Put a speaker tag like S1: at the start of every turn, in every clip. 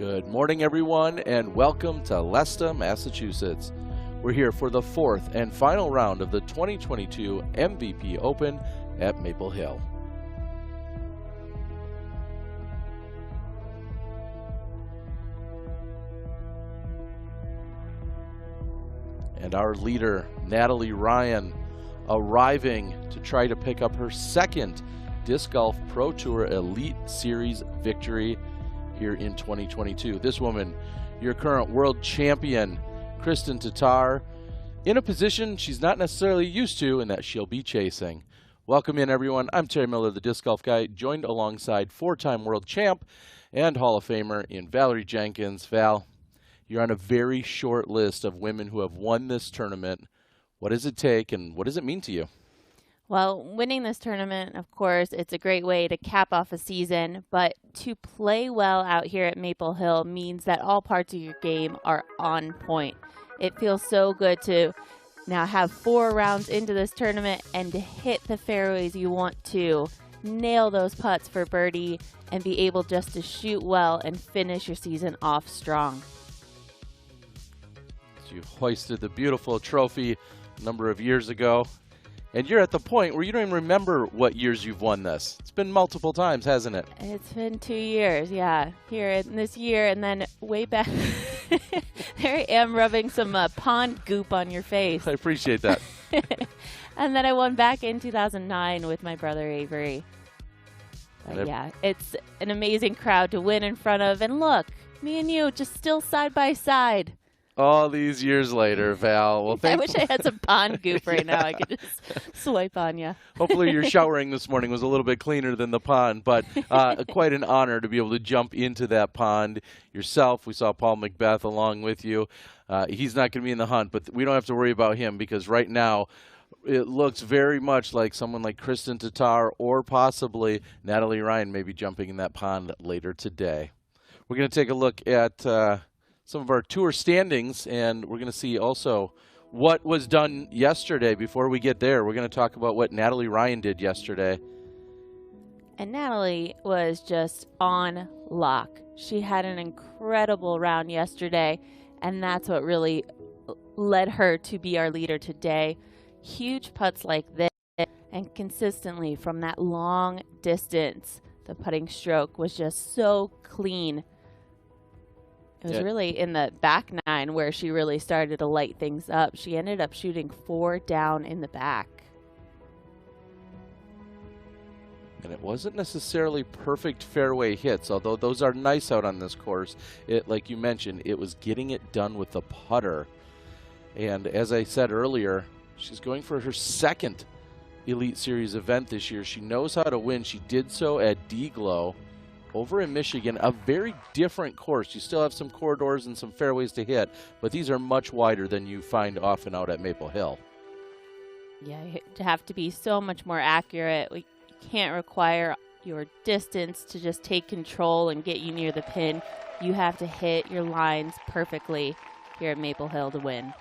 S1: Good morning, everyone, and welcome to Leicester, Massachusetts. We're here for the fourth and final round of the 2022 MVP Open at Maple Hill. And our leader, Natalie Ryan, arriving to try to pick up her second Disc Golf Pro Tour Elite Series victory here in 2022. This woman, your current world champion, Kristen Tatar, in a position she's not necessarily used to and that she'll be chasing. Welcome in, everyone. I'm Terry Miller, the Disc Golf Guy, joined alongside four-time world champ and Hall of Famer in Val Jenkins. Val, you're on a very short list of women who have won this tournament. What does it take and what does it mean to you?
S2: Well, winning this tournament, of course, it's a great way to cap off a season, but to play well out here at Maple Hill means that all parts of your game are on point. It feels so good to now have 4 rounds into this tournament and to hit the fairways you want to, nail those putts for birdie, and be able just to shoot well and finish your season off strong.
S1: So you hoisted the beautiful trophy a number of years ago. And you're at the point where you don't even remember what years you've won this. It's been multiple times, hasn't it?
S2: It's been 2 years, yeah. Here in this year, and then way back, there I am rubbing some pond goop on your face.
S1: I appreciate that.
S2: And then I won back in 2009 with my brother Avery. But yeah, it's an amazing crowd to win in front of. And look, me and you just still side by side.
S1: All these years later, Val. Well,
S2: I wish I had some pond goop right now. I could just swipe on you.
S1: Hopefully your showering this morning was a little bit cleaner than the pond, but quite an honor to be able to jump into that pond yourself. We saw Paul Macbeth along with you. He's not going to be in the hunt, but we don't have to worry about him because right now it looks very much like someone like Kristen Tatar or possibly Natalie Ryan may be jumping in that pond later today. We're going to take a look at some of our tour standings, and we're going to see also what was done yesterday. Before we get there, we're going to talk about what Natalie Ryan did yesterday.
S2: And Natalie was just on lock. She had an incredible round yesterday, and that's what really led her to be our leader today. Huge putts like this, and consistently from that long distance, the putting stroke was just so clean. It was really in the back 9 where she really started to light things up. She ended up shooting 4 down in the back.
S1: And it wasn't necessarily perfect fairway hits, although those are nice out on this course. Like you mentioned, it was getting it done with the putter. And as I said earlier, she's going for her second Elite Series event this year. She knows how to win. She did so at D-Glow over in Michigan, a very different course. You still have some corridors and some fairways to hit, but these are much wider than you find often out at Maple Hill.
S2: Yeah, you have to be so much more accurate. You can't require your distance to just take control and get you near the pin. You have to hit your lines perfectly here at Maple Hill to win.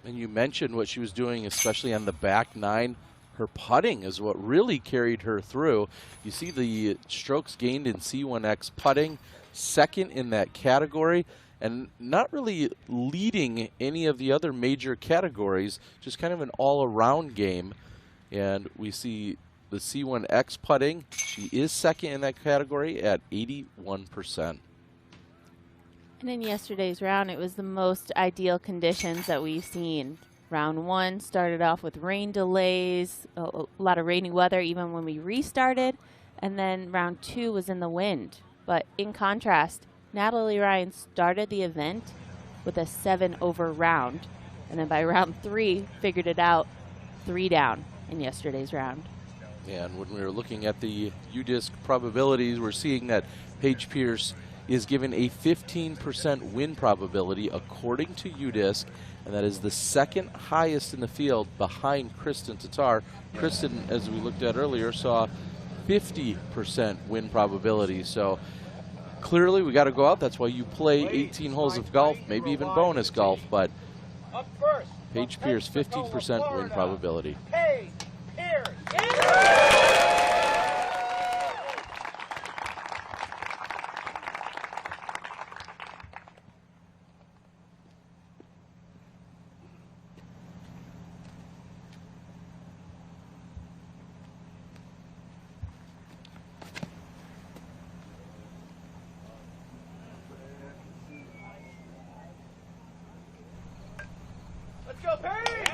S1: And you mentioned what she was doing, especially on the back 9. Her putting is what really carried her through. You see the strokes gained in C1X putting, second in that category, and not really leading any of the other major categories, just kind of an all-around game. And we see the C1X putting. She is second in that category at 81%.
S2: And in yesterday's round, it was the most ideal conditions that we've seen. Round 1 started off with rain delays, a lot of rainy weather even when we restarted, and then round 2 was in the wind. But in contrast, Natalie Ryan started the event with a 7-over round, and then by round 3 figured it out, 3 down in yesterday's round.
S1: And when we were looking at the UDisc probabilities, we're seeing that Paige Pierce is given a 15% win probability according to UDisc, and that is the second highest in the field behind Kristen Tatar. Kristen, as we looked at earlier, saw 50% win probability. So clearly we got to go out. That's why you play 18 holes of golf, maybe even bonus golf. But Paige Pierce, 15% win probability.
S3: Paige Pierce. Let's go, Paige!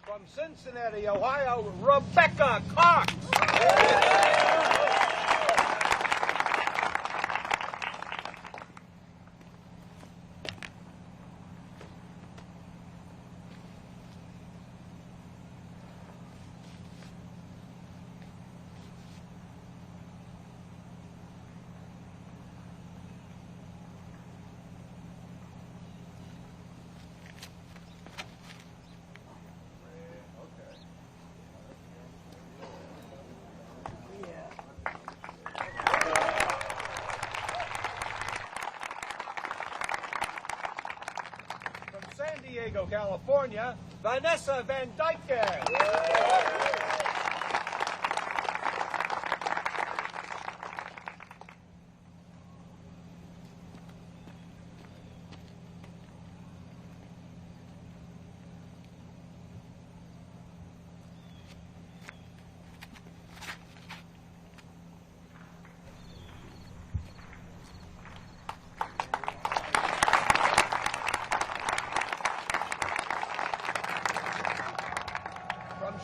S3: From Cincinnati, Ohio, Rebecca Cox. San Diego, California, Vanessa Van Dyken.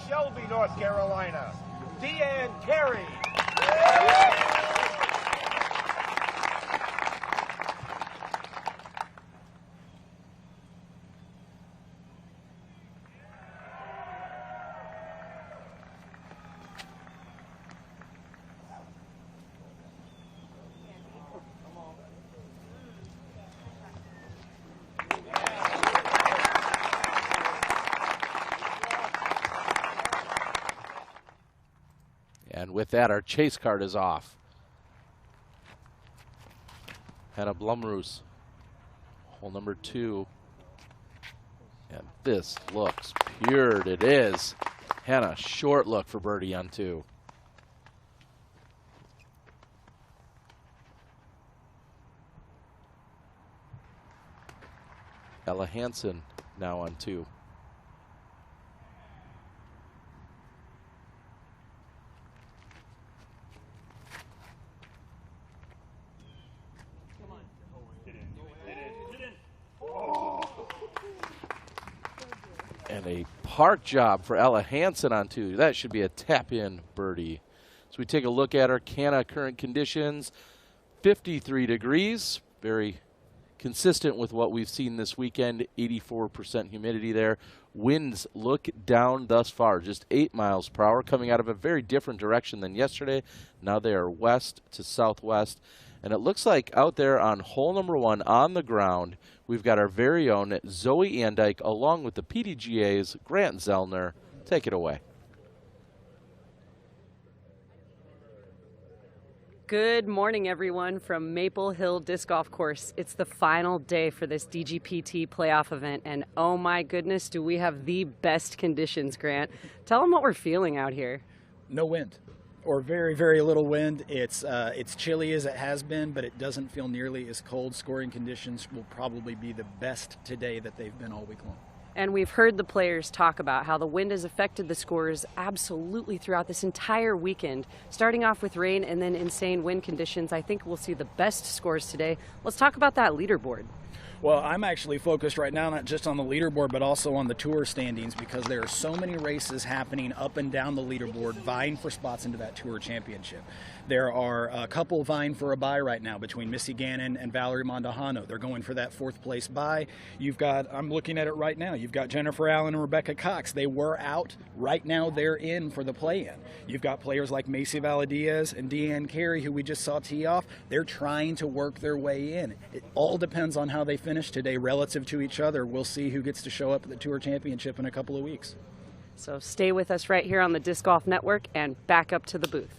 S3: Shelby, North Carolina, Deanne Carey.
S1: And with that, our chase card is off. Hannah Blumroos, hole number 2. And this looks pure. It is. Hannah, short look for birdie on 2. Ella Hansen now on 2. And a park job for Ella Hansen on 2. That should be a tap-in birdie. So we take a look at our Canna current conditions. 53 degrees, very consistent with what we've seen this weekend. 84% humidity there. Winds look down thus far, just 8 miles per hour, coming out of a very different direction than yesterday. Now they are west to southwest. And it looks like out there on hole number 1 on the ground, we've got our very own Zoe Andyke along with the PDGA's Grant Zellner. Take it away.
S4: Good morning, everyone, from Maple Hill Disc Golf Course. It's the final day for this DGPT playoff event, and oh my goodness, do we have the best conditions, Grant. Tell them what we're feeling out here.
S5: No wind, or very, very little wind. It's chilly as it has been, but it doesn't feel nearly as cold. Scoring conditions will probably be the best today that they've been all week long.
S4: And we've heard the players talk about how the wind has affected the scores absolutely throughout this entire weekend. Starting off with rain and then insane wind conditions, I think we'll see the best scores today. Let's talk about that leaderboard.
S5: Well, I'm actually focused right now not just on the leaderboard, but also on the tour standings, because there are so many races happening up and down the leaderboard vying for spots into that tour championship. There are a couple vying for a bye right now between Missy Gannon and Valerie Mondahano. They're going for that 4th place bye. You've got, I'm looking at it right now, you've got Jennifer Allen and Rebecca Cox. They were out. Right now they're in for the play-in. You've got players like Macy Valadiaz and Deanne Carey, who we just saw tee off. They're trying to work their way in. It all depends on how they finish today relative to each other. We'll see who gets to show up at the Tour Championship in a couple of weeks.
S4: So stay with us right here on the Disc Golf Network and back up to the booth.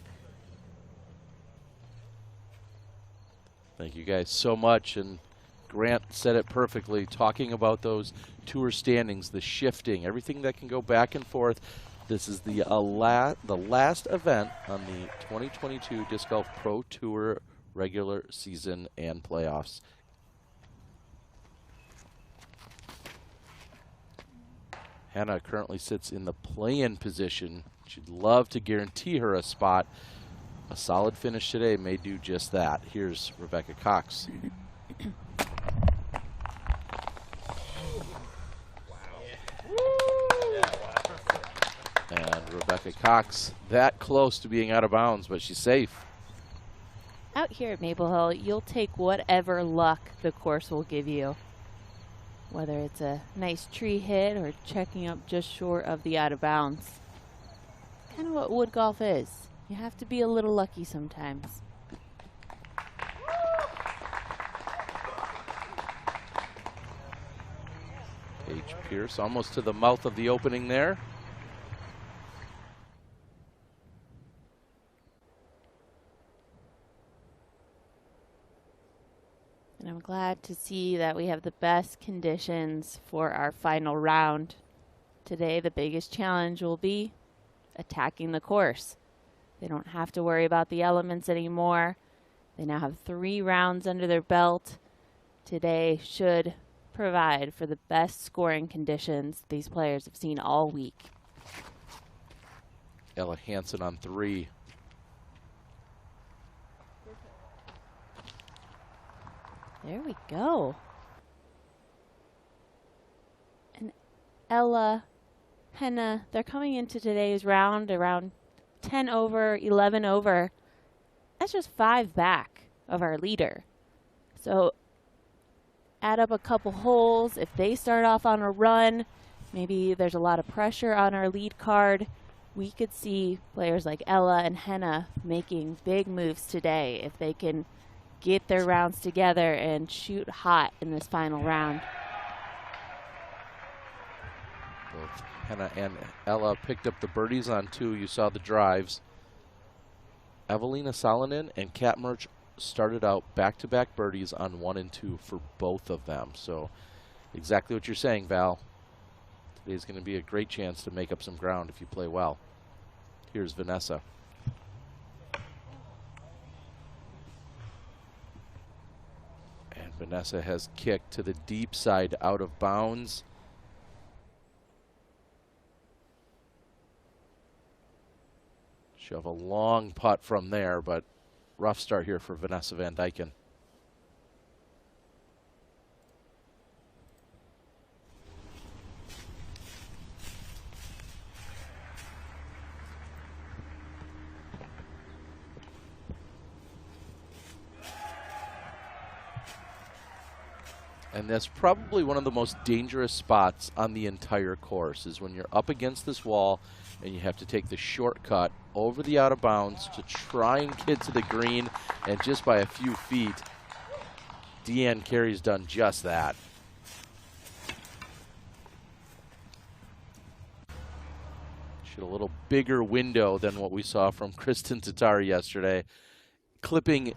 S1: Thank you guys so much. And Grant said it perfectly, talking about those tour standings, the shifting, everything that can go back and forth. This is the last event on the 2022 Disc Golf Pro Tour regular season and playoffs. Hannah currently sits in the play-in position. She'd love to guarantee her a spot. A solid finish today may do just that. Here's Rebecca Cox. And Rebecca Cox that close to being out of bounds, but she's safe.
S2: Out here at Maple Hill, you'll take whatever luck the course will give you. Whether it's a nice tree hit or checking up just short of the out of bounds. Kind of what wood golf is. You have to be a little lucky sometimes.
S1: Paige Pierce almost to the mouth of the opening there.
S2: And I'm glad to see that we have the best conditions for our final round. Today, the biggest challenge will be attacking the course. They don't have to worry about the elements anymore. They now have 3 rounds under their belt. Today should provide for the best scoring conditions these players have seen all week.
S1: Ella Hansen on 3.
S2: There we go. And Ella, Henna, they're coming into today's round around 10 over, 11 over. That's just 5 back of our leader. So add up a couple holes. If they start off on a run, maybe there's a lot of pressure on our lead card. We could see players like Ella and Henna making big moves today if they can get their rounds together and shoot hot in this final round.
S1: Both Henna and Ella picked up the birdies on 2. You saw the drives. Evelina Salonen and Kat Murch started out back-to-back birdies on 1 and 2 for both of them. So exactly what you're saying, Val. Today's going to be a great chance to make up some ground if you play well. Here's Vanessa. And Vanessa has kicked to the deep side out of bounds. She'll have a long putt from there, but rough start here for Vanessa Van Dyken. And that's probably one of the most dangerous spots on the entire course, is when you're up against this wall and you have to take the shortcut over the out of bounds to try and get to the green, and just by a few feet, Deanne Carey's done just that. She had a little bigger window than what we saw from Kristen Tatar yesterday. Clipping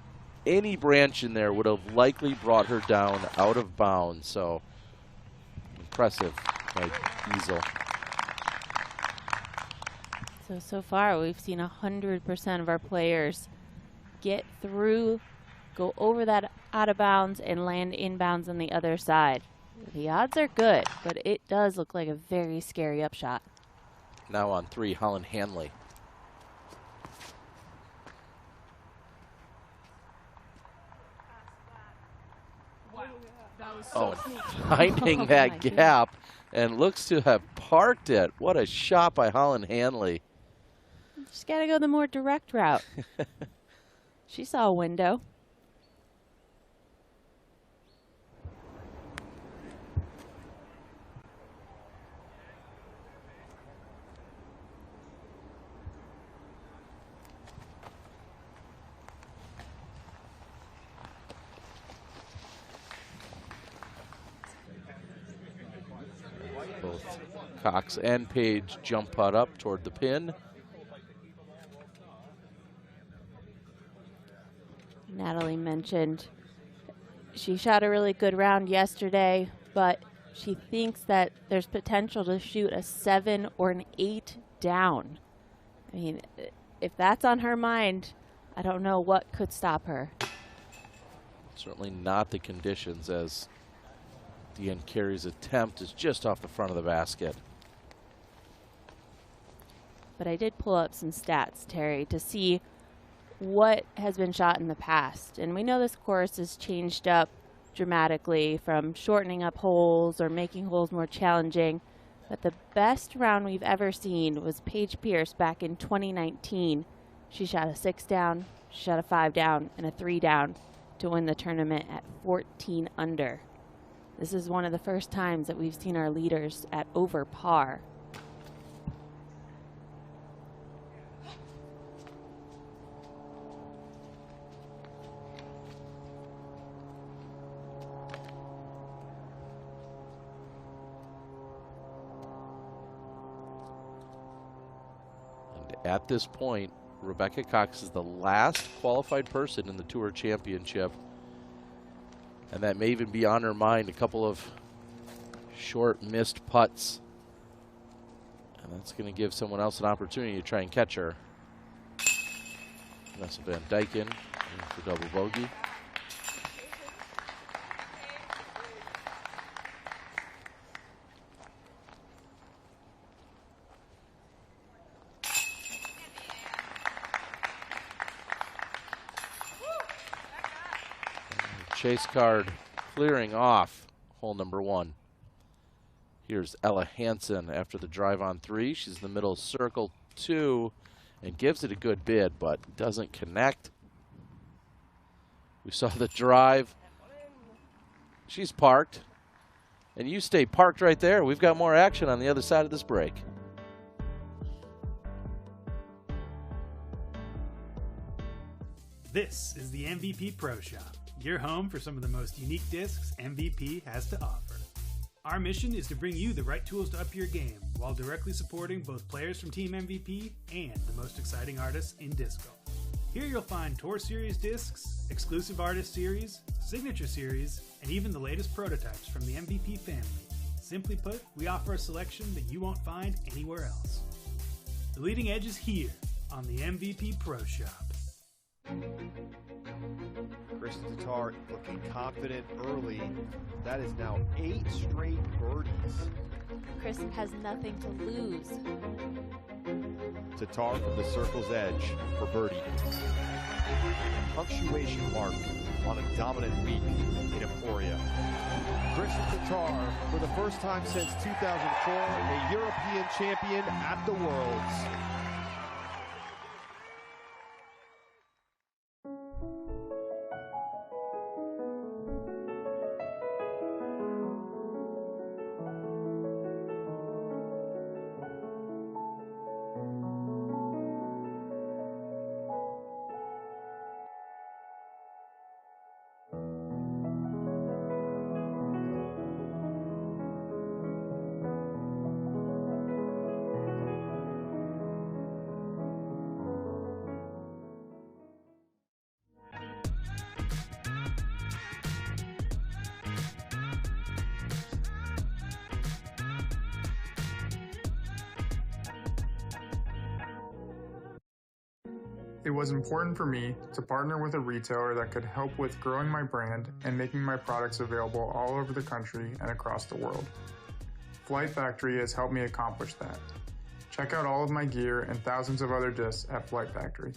S1: any branch in there would have likely brought her down out of bounds. So impressive by Easel.
S2: So far we've seen 100% of our players get through, go over that out of bounds, and land inbounds on the other side. The odds are good, but it does look like a very scary upshot.
S1: Now on 3, Holland Hanley. Oh, finding that gap, and looks to have parked it. What a shot by Holland Hanley.
S2: Just got to go the more direct route. She saw a window.
S1: Both Cox and Paige jump putt up toward the pin.
S2: Natalie mentioned She shot a really good round yesterday, but she thinks that there's potential to shoot a 7 or an 8 down. I mean, if that's on her mind, I don't know what could stop her.
S1: Certainly not the conditions, as Deanne Carey's attempt is just off the front of the basket.
S2: But I did pull up some stats, Terry, to see what has been shot in the past. And we know this course has changed up dramatically, from shortening up holes or making holes more challenging. But the best round we've ever seen was Paige Pierce back in 2019. She shot a 6 down, she shot a 5 down, and a 3 down to win the tournament at 14 under. This is one of the first times that we've seen our leaders at over par.
S1: At this point, Rebecca Cox is the last qualified person in the Tour Championship. And that may even be on her mind. A couple of short missed putts. And that's going to give someone else an opportunity to try and catch her. Vanessa Van Dyken for double bogey. Chase card clearing off hole number 1. Here's Ella Hansen after the drive on 3. She's in the middle of circle 2 and gives it a good bid, but doesn't connect. We saw the drive. She's parked. And you stay parked right there. We've got more action on the other side of this break.
S6: This is the MVP Pro Shop, your home for some of the most unique discs MVP has to offer. Our mission is to bring you the right tools to up your game while directly supporting both players from Team MVP and the most exciting artists in disc golf. Here you'll find Tour Series discs, exclusive artist series, signature series, and even the latest prototypes from the MVP family. Simply put, we offer a selection that you won't find anywhere else. The leading edge is here on the MVP Pro Shop.
S7: Kristen Tatar looking confident early. That is now 8 straight birdies.
S2: Kristen has nothing to lose.
S7: Tatar from the circle's edge for birdie. Punctuation mark on a dominant week in Emporia. Kristen Tatar, for the first time since 2004, a European champion at the Worlds.
S8: It was important for me to partner with a retailer that could help with growing my brand and making my products available all over the country and across the world. Flight Factory has helped me accomplish that. Check out all of my gear and thousands of other discs at Flight Factory.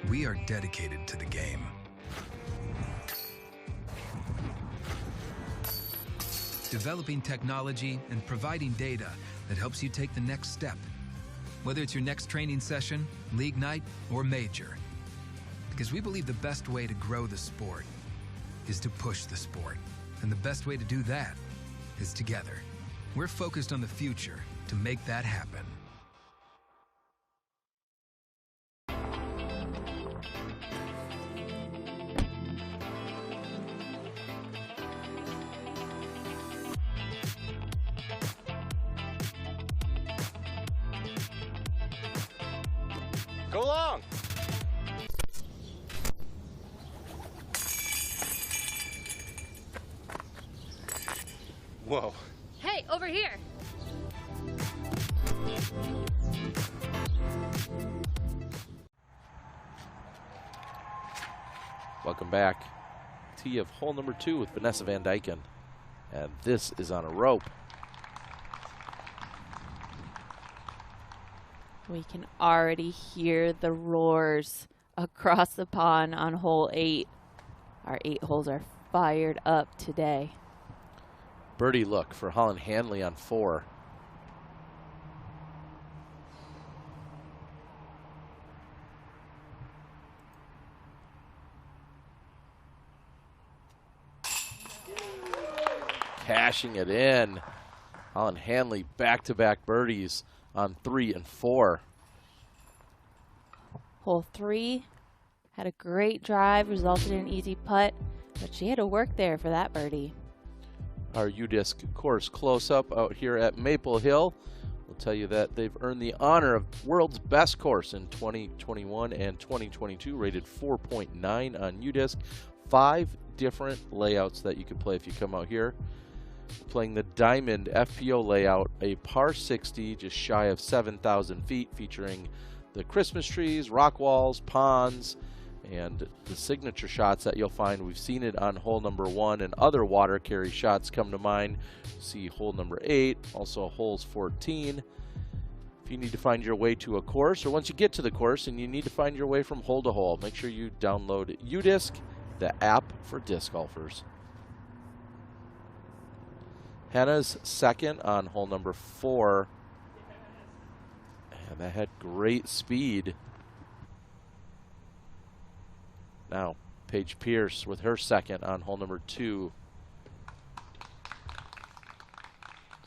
S9: We are dedicated to the game. Developing technology and providing data that helps you take the next step. Whether it's your next training session, league night, or major. Because we believe the best way to grow the sport is to push the sport. And the best way to do that is together. We're focused on the future to make that happen.
S3: Go long.
S7: Whoa.
S10: Hey, over here.
S1: Welcome back. Tee of hole number 2 with Vanessa Van Dyken. And this is on a rope.
S2: We can already hear the roars across the pond on hole 8. Our 8 holes are fired up today.
S1: Birdie look for Holland Hanley on 4. Cashing it in. Holland Hanley back-to-back birdies on 3 and 4.
S2: Hole 3 had a great drive, resulted in an easy putt, but she had to work there for that birdie.
S1: Our U-Disc course close-up out here at Maple Hill will tell you that they've earned the honor of world's best course in 2021 and 2022, rated 4.9 on U-Disc. 5 different layouts that you can play if you come out here. Playing the Diamond FPO layout, a par 60 just shy of 7,000 feet, featuring the Christmas trees, rock walls, ponds, and the signature shots that you'll find. We've seen it on hole number 1, and other water carry shots come to mind. See hole number 8, also holes 14. If you need to find your way to a course, or once you get to the course and you need to find your way from hole to hole, make sure you download U-Disc, the app for disc golfers. Hannah's second on hole number 4, and that had great speed. Now Paige Pierce with her second on hole number 2.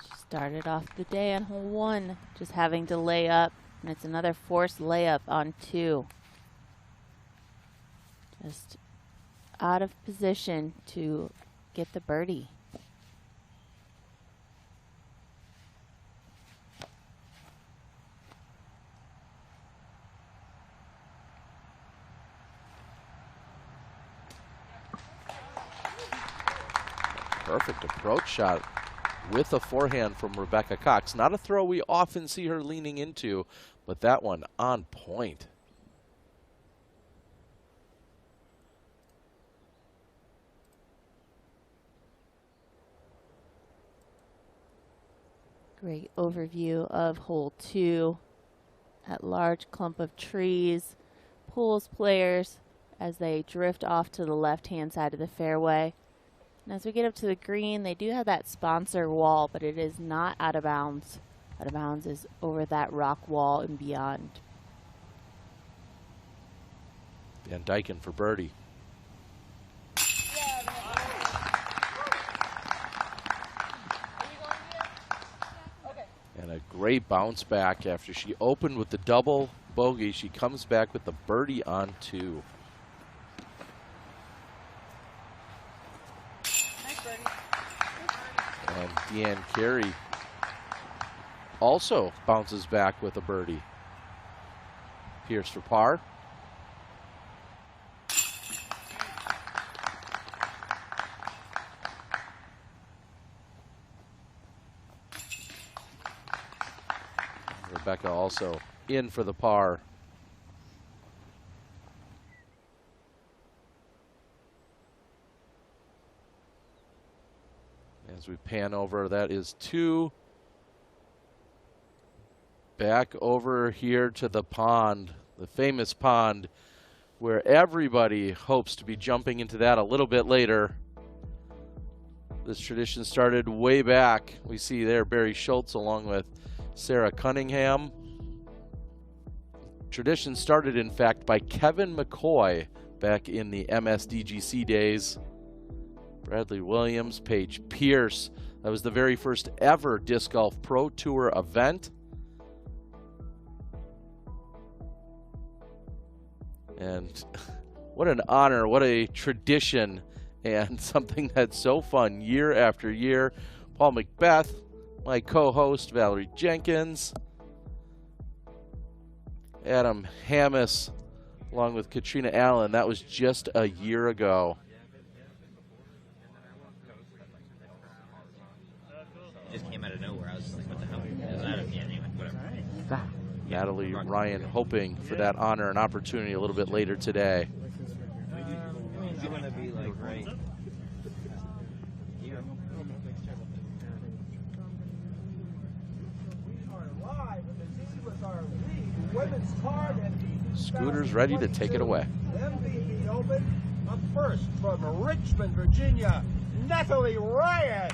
S2: She started off the day on hole 1, just having to lay up, and it's another forced layup on 2. Just out of position to get the birdie.
S1: Perfect approach shot with a forehand from Rebecca Cox. Not a throw we often see her leaning into, but that one on point.
S2: Great overview of hole 2. That large clump of trees pulls players as they drift off to the left-hand side of the fairway. And as we get up to the green, they do have that sponsor wall, but it is not out of bounds. Out of bounds is over that rock wall and beyond.
S1: Van Dyken for birdie. And a great bounce back after she opened with the double bogey. She comes back with the birdie on 2. And Deanne Carey also bounces back with a birdie. Pierce for par. Rebecca also in for the par. As we pan over, that is 2. Back over here to the pond, the famous pond, where everybody hopes to be jumping into that a little bit later. This tradition started way back. We see there Barry Schultz along with Sarah Cunningham. Tradition started, in fact, by Kevin McCoy back in the MSDGC days. Bradley Williams, Paige Pierce. That was the very first ever Disc Golf Pro Tour event. And what an honor, what a tradition, and something that's so fun year after year. Paul Macbeth, my co-host Valerie Jenkins, Adam Hammis, along with Katrina Allen. That was just a year ago. Natalie Ryan hoping for that honor and opportunity a little bit later today. Scooter's ready to take it away.
S3: MVP Open, up first from Richmond, Virginia, Natalie Ryan.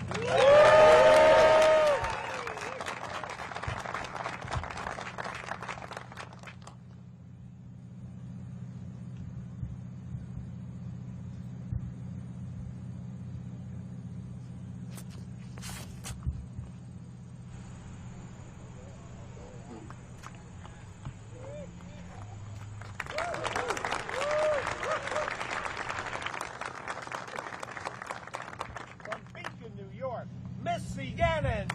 S3: Missy Gannon.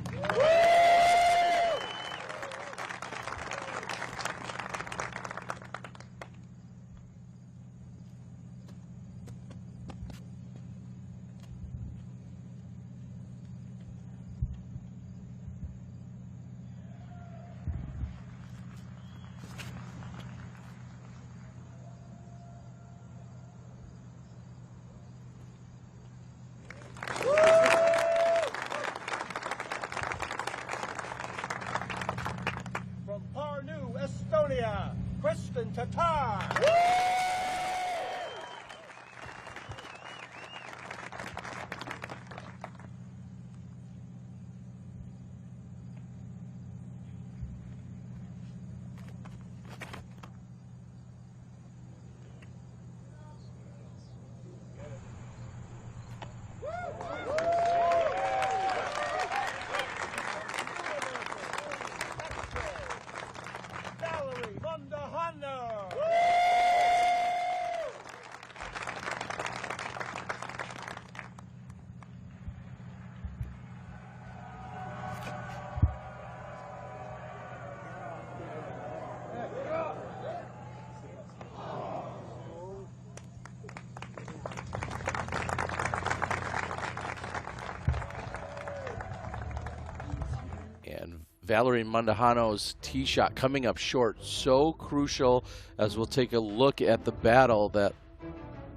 S3: Estonia, Kristen Tatar.
S1: Valerie Mondahano's tee shot coming up short, so crucial, as we'll take a look at the battle that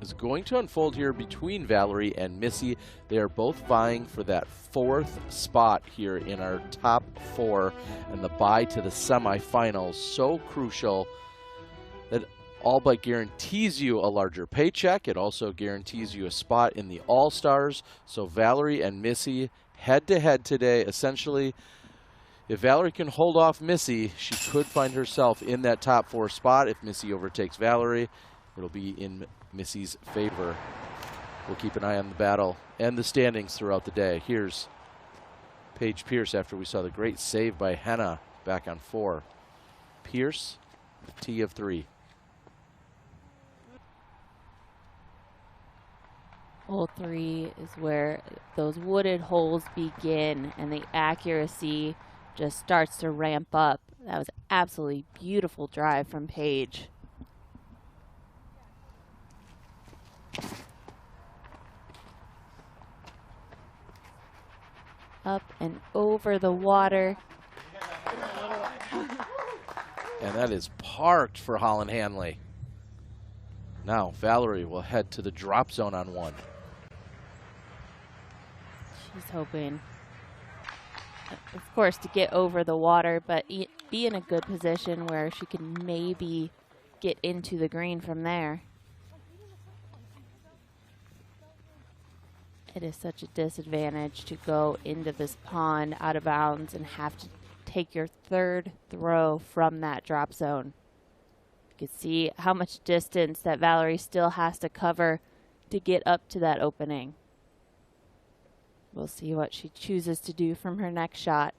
S1: is going to unfold here between Valerie and Missy. They are both vying for that 4th spot here in our top 4 and the bye to the semifinals. So crucial that all but guarantees you a larger paycheck. It also guarantees you a spot in the All-Stars. So Valerie and Missy head-to-head today. Essentially, if Valerie can hold off Missy, she could find herself in that top 4 spot. If Missy overtakes Valerie, it'll be in Missy's favor. We'll keep an eye on the battle and the standings throughout the day. Here's Paige Pierce after we saw the great save by Henna back on 4. Pierce, tee of 3.
S2: Hole 3 is where those wooded holes begin and the accuracy just starts to ramp up. That was absolutely beautiful drive from Paige. Up and over the water.
S1: And that is parked for Holland Hanley. Now Valerie will head to the drop zone on 1.
S2: She's hoping, of course, to get over the water, but be in a good position where she can maybe get into the green from there. It is such a disadvantage to go into this pond out of bounds and have to take your 3rd throw from that drop zone. You can see how much distance that Valerie still has to cover to get up to that opening. We'll see what she chooses to do from her next shot.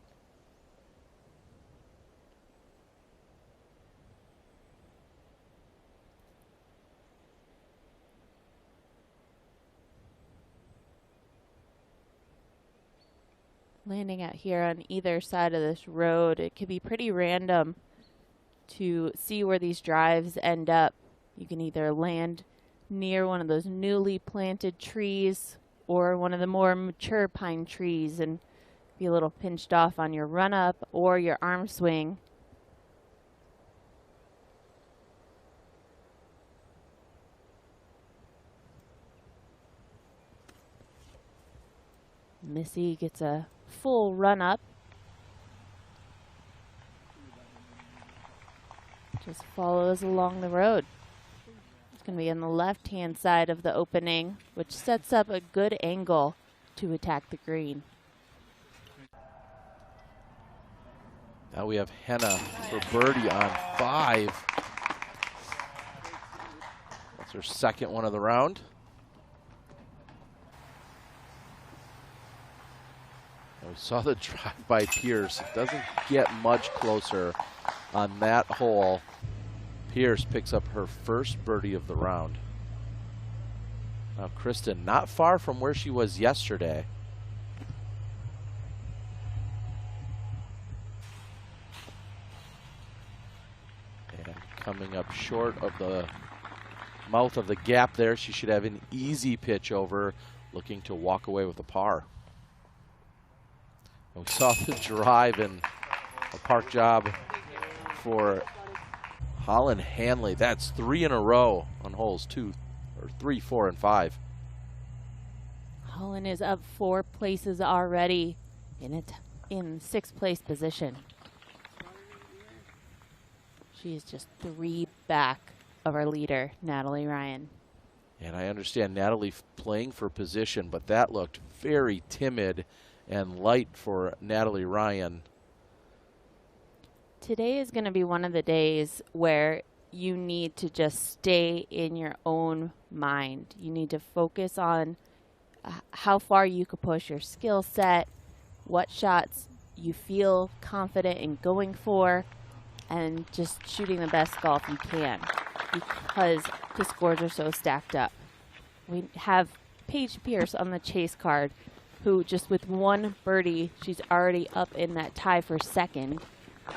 S2: Landing out here on either side of this road, it can be pretty random to see where these drives end up. You can either land near one of those newly planted trees or one of the more mature pine trees and be a little pinched off on your run up or your arm swing. Missy gets a full run up. Just follows along the road. It's going to be on the left-hand side of the opening, which sets up a good angle to attack the green.
S1: Now we have Henna for birdie on 5. That's her second one of the round. And we saw the drive by Pierce. It doesn't get much closer on that hole. Pierce picks up her first birdie of the round. Now Kristen, not far from where she was yesterday. And coming up short of the mouth of the gap there, she should have an easy pitch over, looking to walk away with a par. And we saw the drive and a park job for Holland Hanley. That's 3 in a row on holes 3, 4, and 5.
S2: Holland is up 4 places already in 6th place position. She is just 3 back of our leader, Natalie Ryan.
S1: And I understand Natalie playing for position, but that looked very timid and light for Natalie Ryan.
S2: Today is going to be one of the days where you need to just stay in your own mind. You need to focus on how far you could push your skill set, what shots you feel confident in going for, and just shooting the best golf you can because the scores are so stacked up. We have Paige Pierce on the chase card, who just with 1 birdie, she's already up in that tie for second.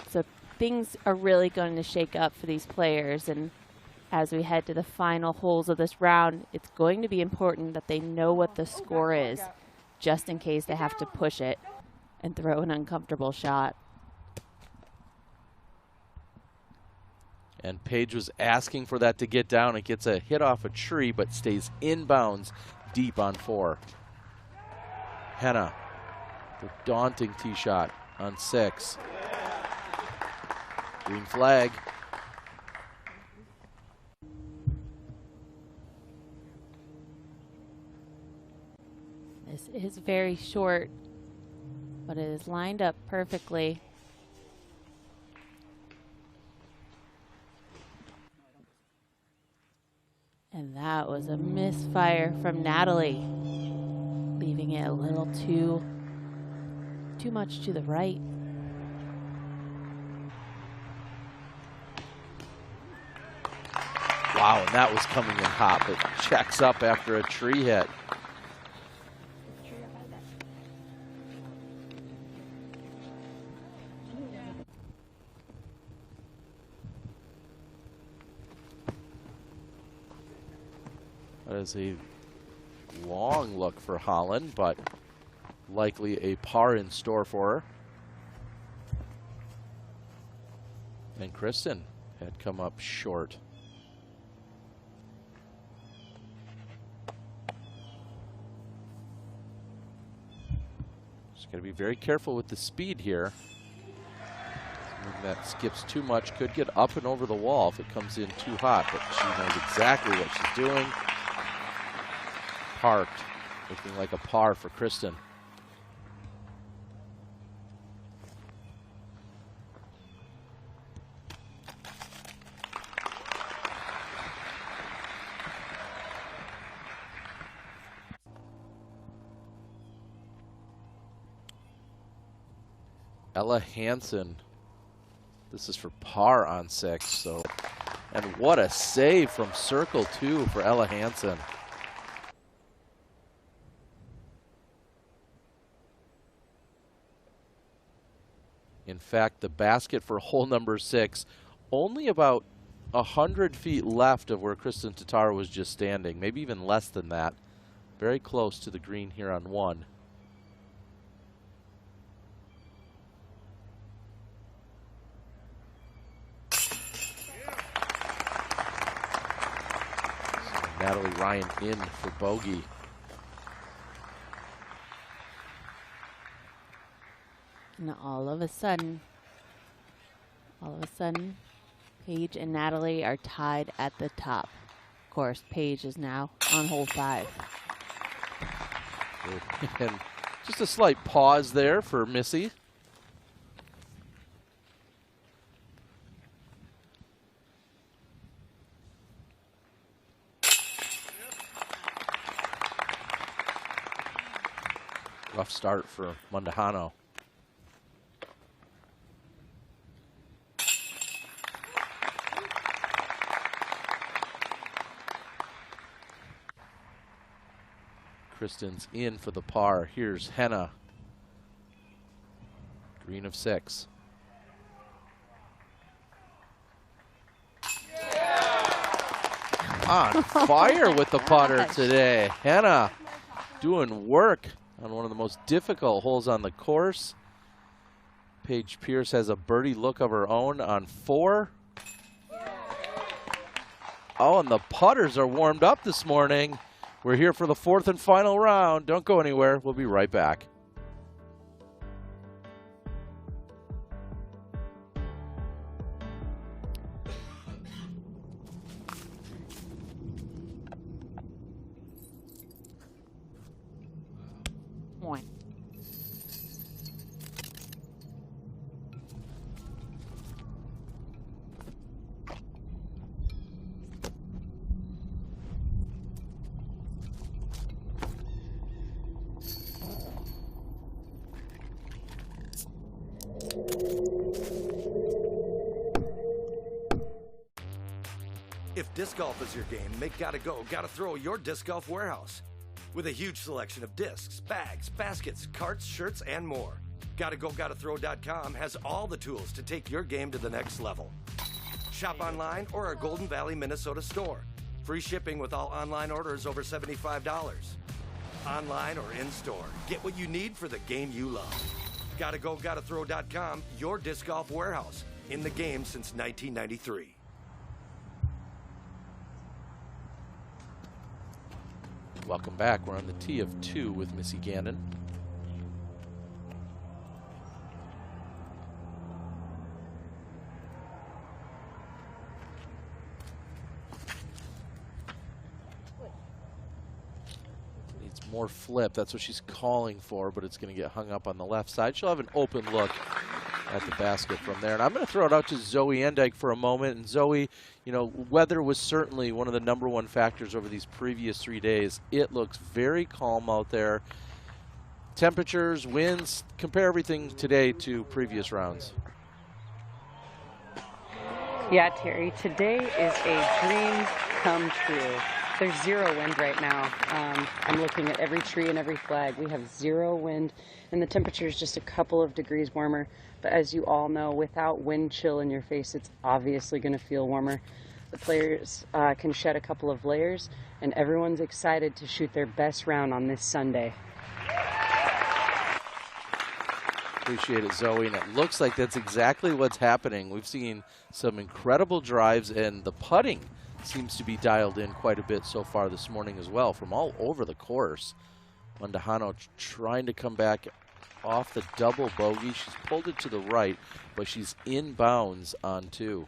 S2: So things are really going to shake up for these players, and as we head to the final holes of this round, it's going to be important that they know what the score is, just in case they have to push it and throw an uncomfortable shot.
S1: And Paige was asking for that to get down. It gets a hit off a tree, but stays inbounds deep on 4. Henna, the daunting tee shot on 6. Green flag.
S2: This is very short, but it is lined up perfectly. And that was a misfire from Natalie, leaving it a little too much to the right.
S1: Wow, and that was coming in hot. It checks up after a tree hit. That is a long look for Holland, but likely a par in store for her. And Kristen had come up short. Just got to be very careful with the speed here. Something that skips too much could get up and over the wall if it comes in too hot, but she knows exactly what she's doing. Parked, looking like a par for Kristen. Ella Hansen, this is for par on 6. So, and what a save from circle 2 for Ella Hansen. In fact, the basket for hole number 6, only about 100 feet left of where Kristen Tatar was just standing, maybe even less than that. Very close to the green here on 1. So Natalie Ryan in for bogey.
S2: And all of a sudden, Paige and Natalie are tied at the top. Of course, Paige is now on hole 5.
S1: And just a slight pause there for Missy. Rough start for Mundahano. Kristen's in for the par. Here's Henna. Green of 6. On fire with the putter today. Henna doing work on one of the most difficult holes on the course. Paige Pierce has a birdie look of her own on 4. Oh, and the putters are warmed up this morning. We're here for the 4th and final round. Don't go anywhere. We'll be right back.
S2: One.
S10: If disc golf is your game, make Gotta Go, Gotta Throw your disc golf warehouse. With a huge selection of discs, bags, baskets, carts, shirts, and more. GottaGoGottaThrow.com has all the tools to take your game to the next level. Shop online or our Golden Valley, Minnesota store. Free shipping with all online orders over $75. Online or in-store, get what you need for the game you love. GottaGoGottaThrow.com, your disc golf warehouse. In the game since 1993.
S1: Welcome back. We're on the tee of 2 with Missy Gannon. Needs more flip. That's what she's calling for, but it's going to get hung up on the left side. She'll have an open look at the basket from there. And I'm going to throw it out to Zoe Andyke for a moment. And Zoe, you know, weather was certainly one of the #1 factors over these previous 3 days. It looks very calm out there. Temperatures, winds, compare everything today to previous rounds.
S4: Yeah, Terry, today is a dream come true. There's 0 wind right now. I'm looking at every tree and every flag. We have 0 wind, and the temperature is just a couple of degrees warmer. But as you all know, without wind chill in your face, it's obviously going to feel warmer. The players can shed a couple of layers, and everyone's excited to shoot their best round on this Sunday.
S1: Appreciate it, Zoe, and it looks like that's exactly what's happening. We've seen some incredible drives, and the putting seems to be dialed in quite a bit so far this morning as well from all over the course. Mundahano trying to come back off the double bogey. She's pulled it to the right, but she's in bounds on 2.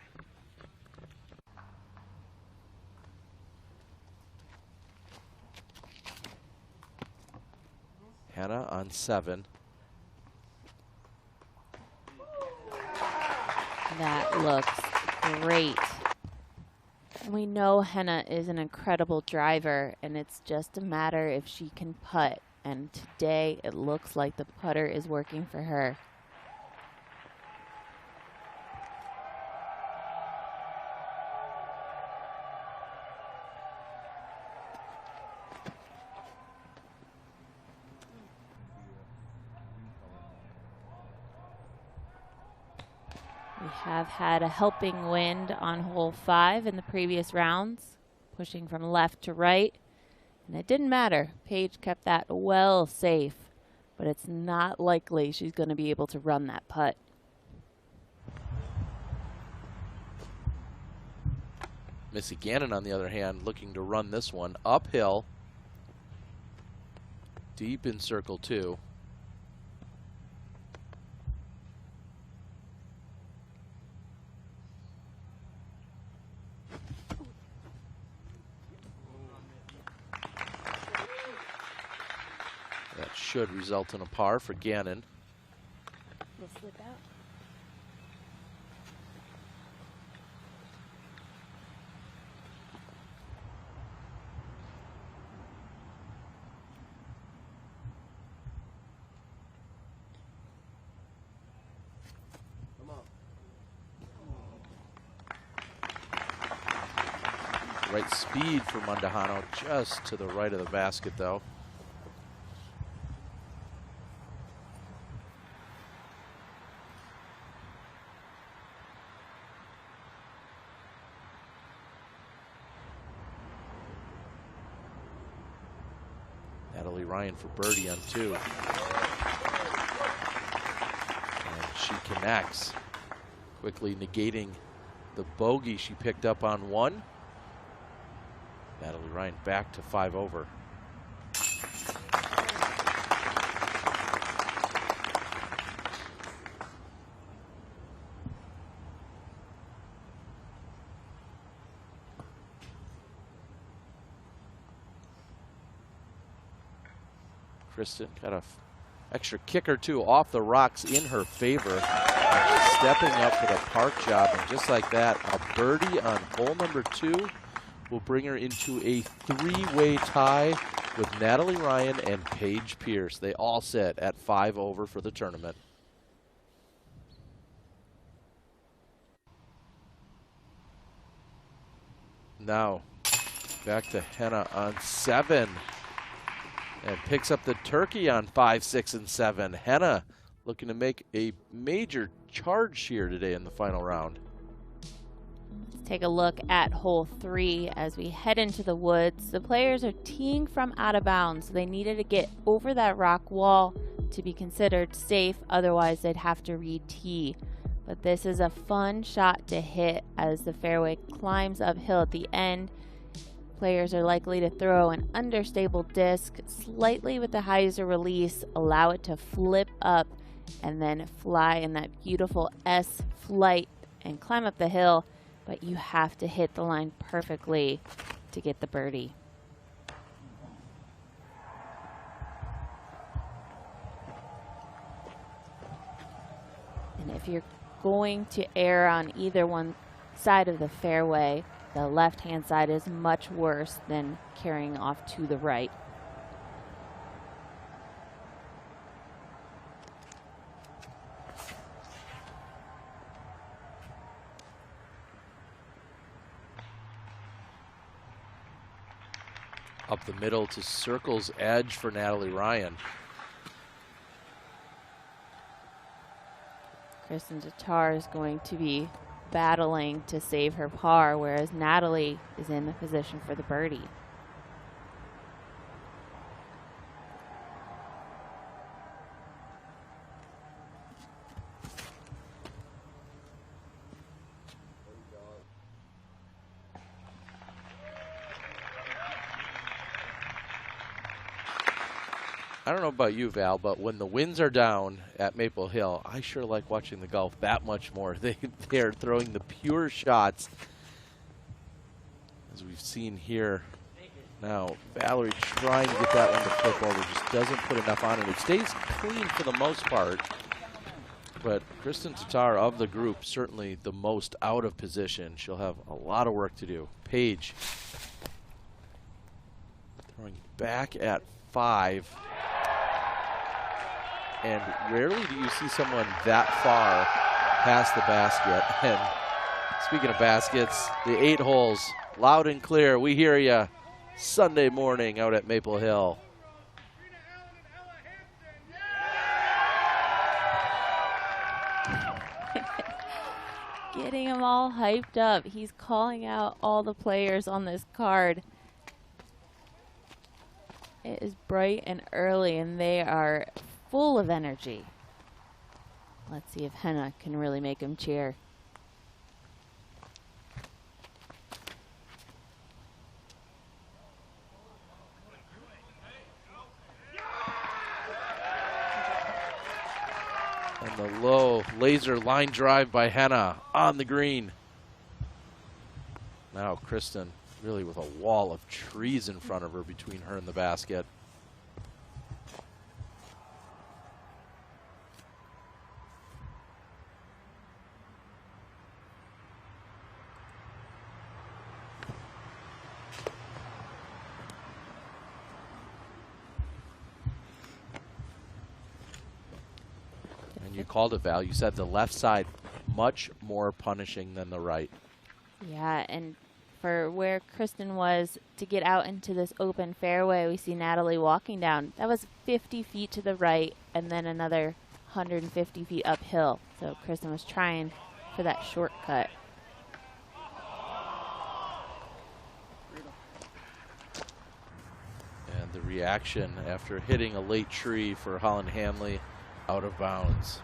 S1: Hannah on 7.
S2: That looks great. And we know Henna is an incredible driver, and it's just a matter if she can putt. And today it looks like the putter is working for her. We have had a helping wind on hole 5 in the previous rounds, pushing from left to right. And it didn't matter. Paige kept that well safe, but it's not likely she's going to be able to run that putt.
S1: Missy Gannon, on the other hand, looking to run this one uphill, deep in circle 2. should result in a par for Gannon.
S2: We'll slip out.
S1: Right speed for Mundahano, just to the right of the basket though. Natalie Ryan for birdie on 2. And she connects, quickly negating the bogey she picked up on 1. Natalie Ryan back to 5 over. Kristen got a extra kick or 2 off the rocks in her favor. And she's stepping up for the park job, and just like that, a birdie on hole number 2 will bring her into a 3-way tie with Natalie Ryan and Paige Pierce. They all sit at 5 over for the tournament. Now back to Henna on 7. And picks up the turkey on 5, 6, and 7. Henna looking to make a major charge here today in the final round.
S2: Take a look at hole 3 as we head into the woods. The players are teeing from out of bounds, so they needed to get over that rock wall to be considered safe, otherwise they'd have to re-tee. But this is a fun shot to hit as the fairway climbs uphill at the end. Players are likely to throw an understable disc slightly with the hyzer release, allow it to flip up, and then fly in that beautiful S flight and climb up the hill. But you have to hit the line perfectly to get the birdie. And if you're going to err on either one side of the fairway, the left-hand side is much worse than carrying off to the right.
S1: Up the middle to circle's edge for Natalie Ryan.
S2: Kristen Tatar is going to be battling to save her par, whereas Natalie is in the position for the birdie.
S1: I don't know about you, Val, but when the winds are down at Maple Hill, I sure like watching the golf that much more. They are throwing the pure shots, as we've seen here. Now, Valerie trying to get that one to flip over, just doesn't put enough on it. It stays clean for the most part, but Kristen Tatar of the group, certainly the most out of position. She'll have a lot of work to do. Paige throwing back at 5. And rarely do you see someone that far past the basket. And speaking of baskets, the 8 holes, loud and clear. We hear you Sunday morning out at Maple Hill.
S2: Getting them all hyped up. He's calling out all the players on this card. It is bright and early, and they are full of energy. Let's see if Henna can really make him cheer.
S1: And the low laser line drive by Henna on the green. Now Kristen really with a wall of trees in front of her between her and the basket. called it, Val. You said the left side much more punishing than the right.
S2: Yeah, and for where Kristen was to get out into this open fairway, we see Natalie walking down. That was 50 feet to the right and then another 150 feet uphill. So Kristen was trying for that shortcut.
S1: And the reaction after hitting a late tree for Holland Hanley, out of bounds.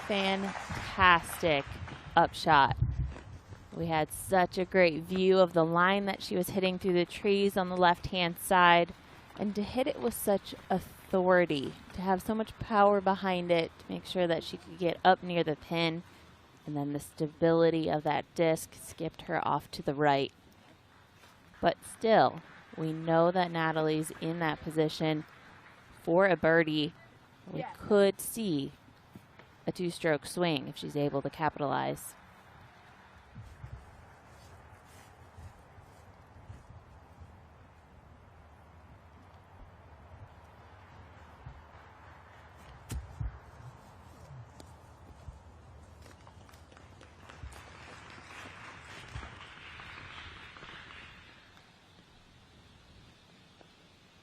S2: Fantastic upshot. We had such a great view of the line that she was hitting through the trees on the left-hand side, and to hit it with such authority, to have so much power behind it, to make sure that she could get up near the pin, and then the stability of that disc skipped her off to the right. But still, we know that Natalie's in that position for a birdie. We could see a two-stroke swing if she's able to capitalize.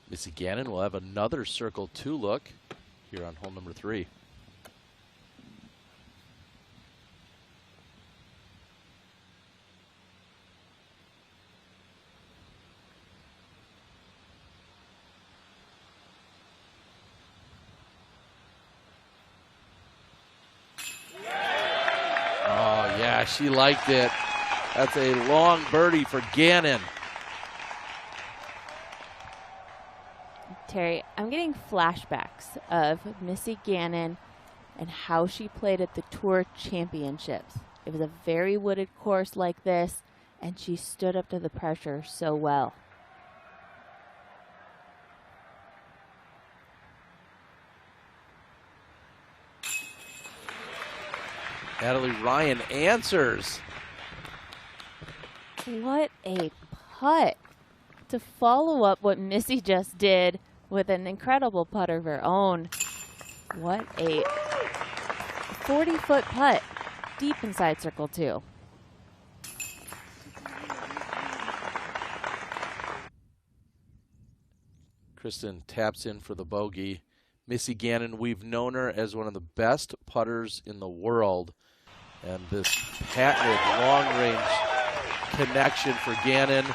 S1: Missy Gannon will have another circle 2 look here on hole number 3. Oh, yeah, she liked it. That's a long birdie for Gannon.
S2: Terry, I'm getting flashbacks of Missy Gannon and how she played at the Tour Championships. It was a very wooded course like this, and she stood up to the pressure so well.
S1: Natalie Ryan answers.
S2: What a putt to follow up what Missy just did with an incredible putt of her own. What a 40-foot putt deep inside circle 2.
S1: Kristen taps in for the bogey. Missy Gannon, we've known her as one of the best putters in the world. And this patented long-range connection for Gannon.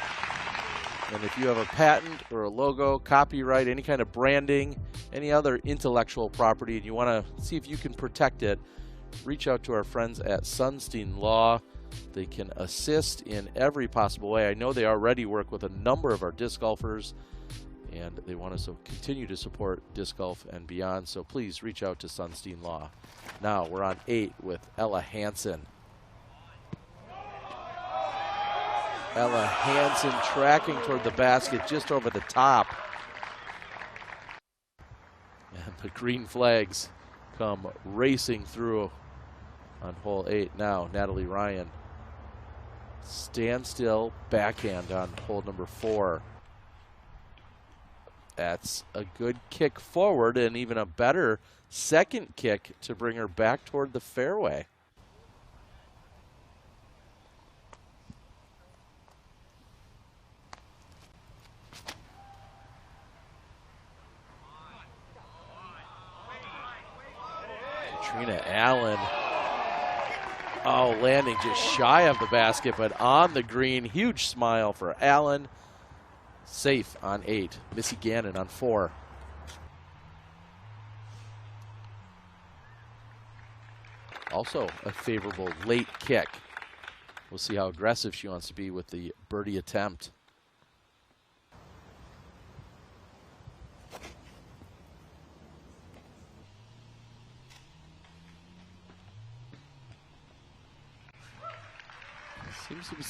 S1: And if you have a patent or a logo, copyright, any kind of branding, any other intellectual property, and you want to see if you can protect it, reach out to our friends at Sunstein Law. They can assist in every possible way. I know they already work with a number of our disc golfers, and they want us to continue to support disc golf and beyond, so please reach out to Sunstein Law. Now we're on 8 with Ella Hansen. Ella Hansen tracking toward the basket just over the top. And the green flags come racing through on hole 8 now. Natalie Ryan, standstill backhand on hole number 4. That's a good kick forward and even a better second kick to bring her back toward the fairway. Katrina Allen, oh, landing just shy of the basket, but on the green. Huge smile for Allen. Safe on 8. Missy Gannon on 4. Also a favorable late kick. We'll see how aggressive she wants to be with the birdie attempt. Seems to be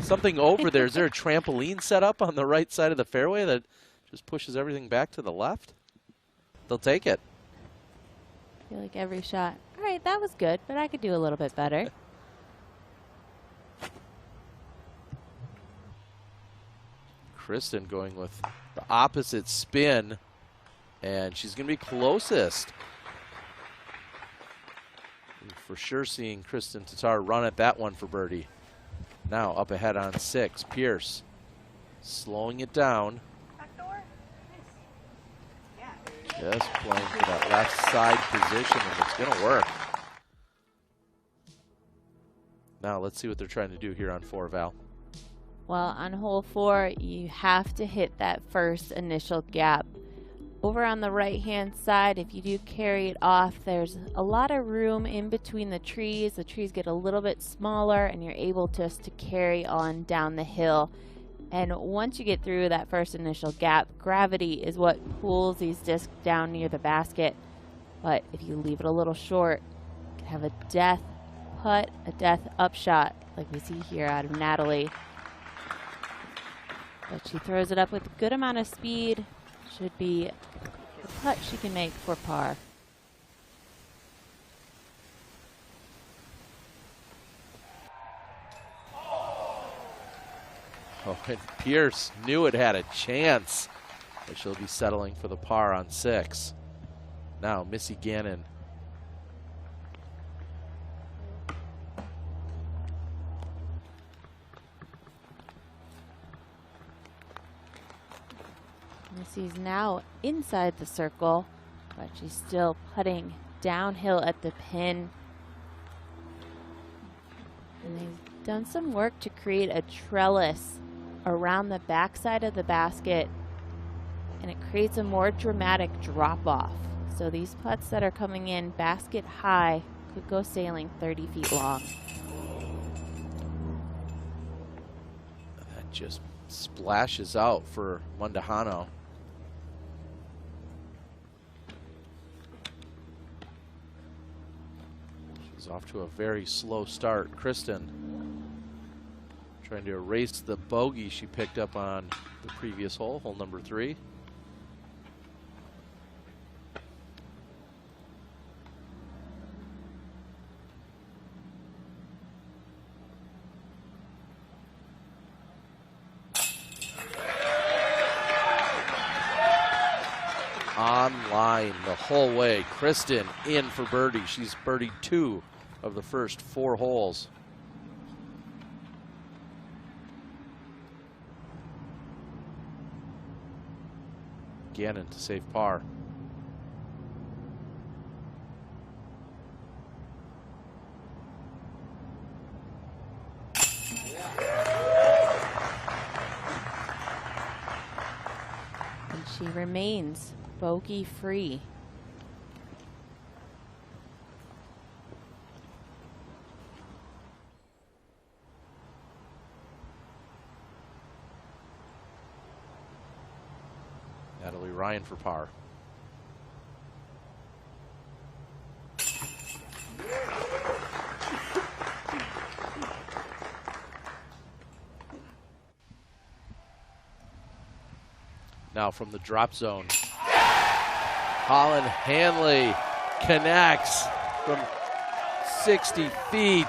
S1: something over there. Is there a trampoline set up on the right side of the fairway that just pushes everything back to the left? they'll take it.
S2: I feel like every shot. All right, that was good, but I could do a little bit better.
S1: Kristen going with the opposite spin, and she's going to be closest. For sure seeing Kristen Tatar run at that one for birdie. Now up ahead on 6. Pierce slowing it down. Just playing for that left side position, and it's going to work. Now let's see what they're trying to do here on 4, Val.
S2: Well, on hole 4, you have to hit that first initial gap. Over on the right-hand side, if you do carry it off, there's a lot of room in between the trees. The trees get a little bit smaller, and you're able just to carry on down the hill. And once you get through that first initial gap, gravity is what pulls these discs down near the basket. But if you leave it a little short, you can have a death putt, a death upshot, like we see here out of Natalie. But she throws it up with a good amount of speed. Should be a putt she can make for par.
S1: Oh, and Pierce knew it had a chance, but she'll be settling for the par on 6. Now Missy Gannon.
S2: Missy's now inside the circle, but she's still putting downhill at the pin. And they've done some work to create a trellis around the backside of the basket, and it creates a more dramatic drop-off. So these putts that are coming in basket high could go sailing 30 feet long.
S1: That just splashes out for Mundahano. She's off to a very slow start. Kristen trying to erase the bogey she picked up on the previous hole, hole number 3. Online the whole way. Kristen in for birdie. She's birdied 2 of the first 4 holes. Gannon to save par.
S2: And she remains bogey free.
S1: Natalie Ryan for par. Now from the drop zone, Holland Hanley connects from 60 feet.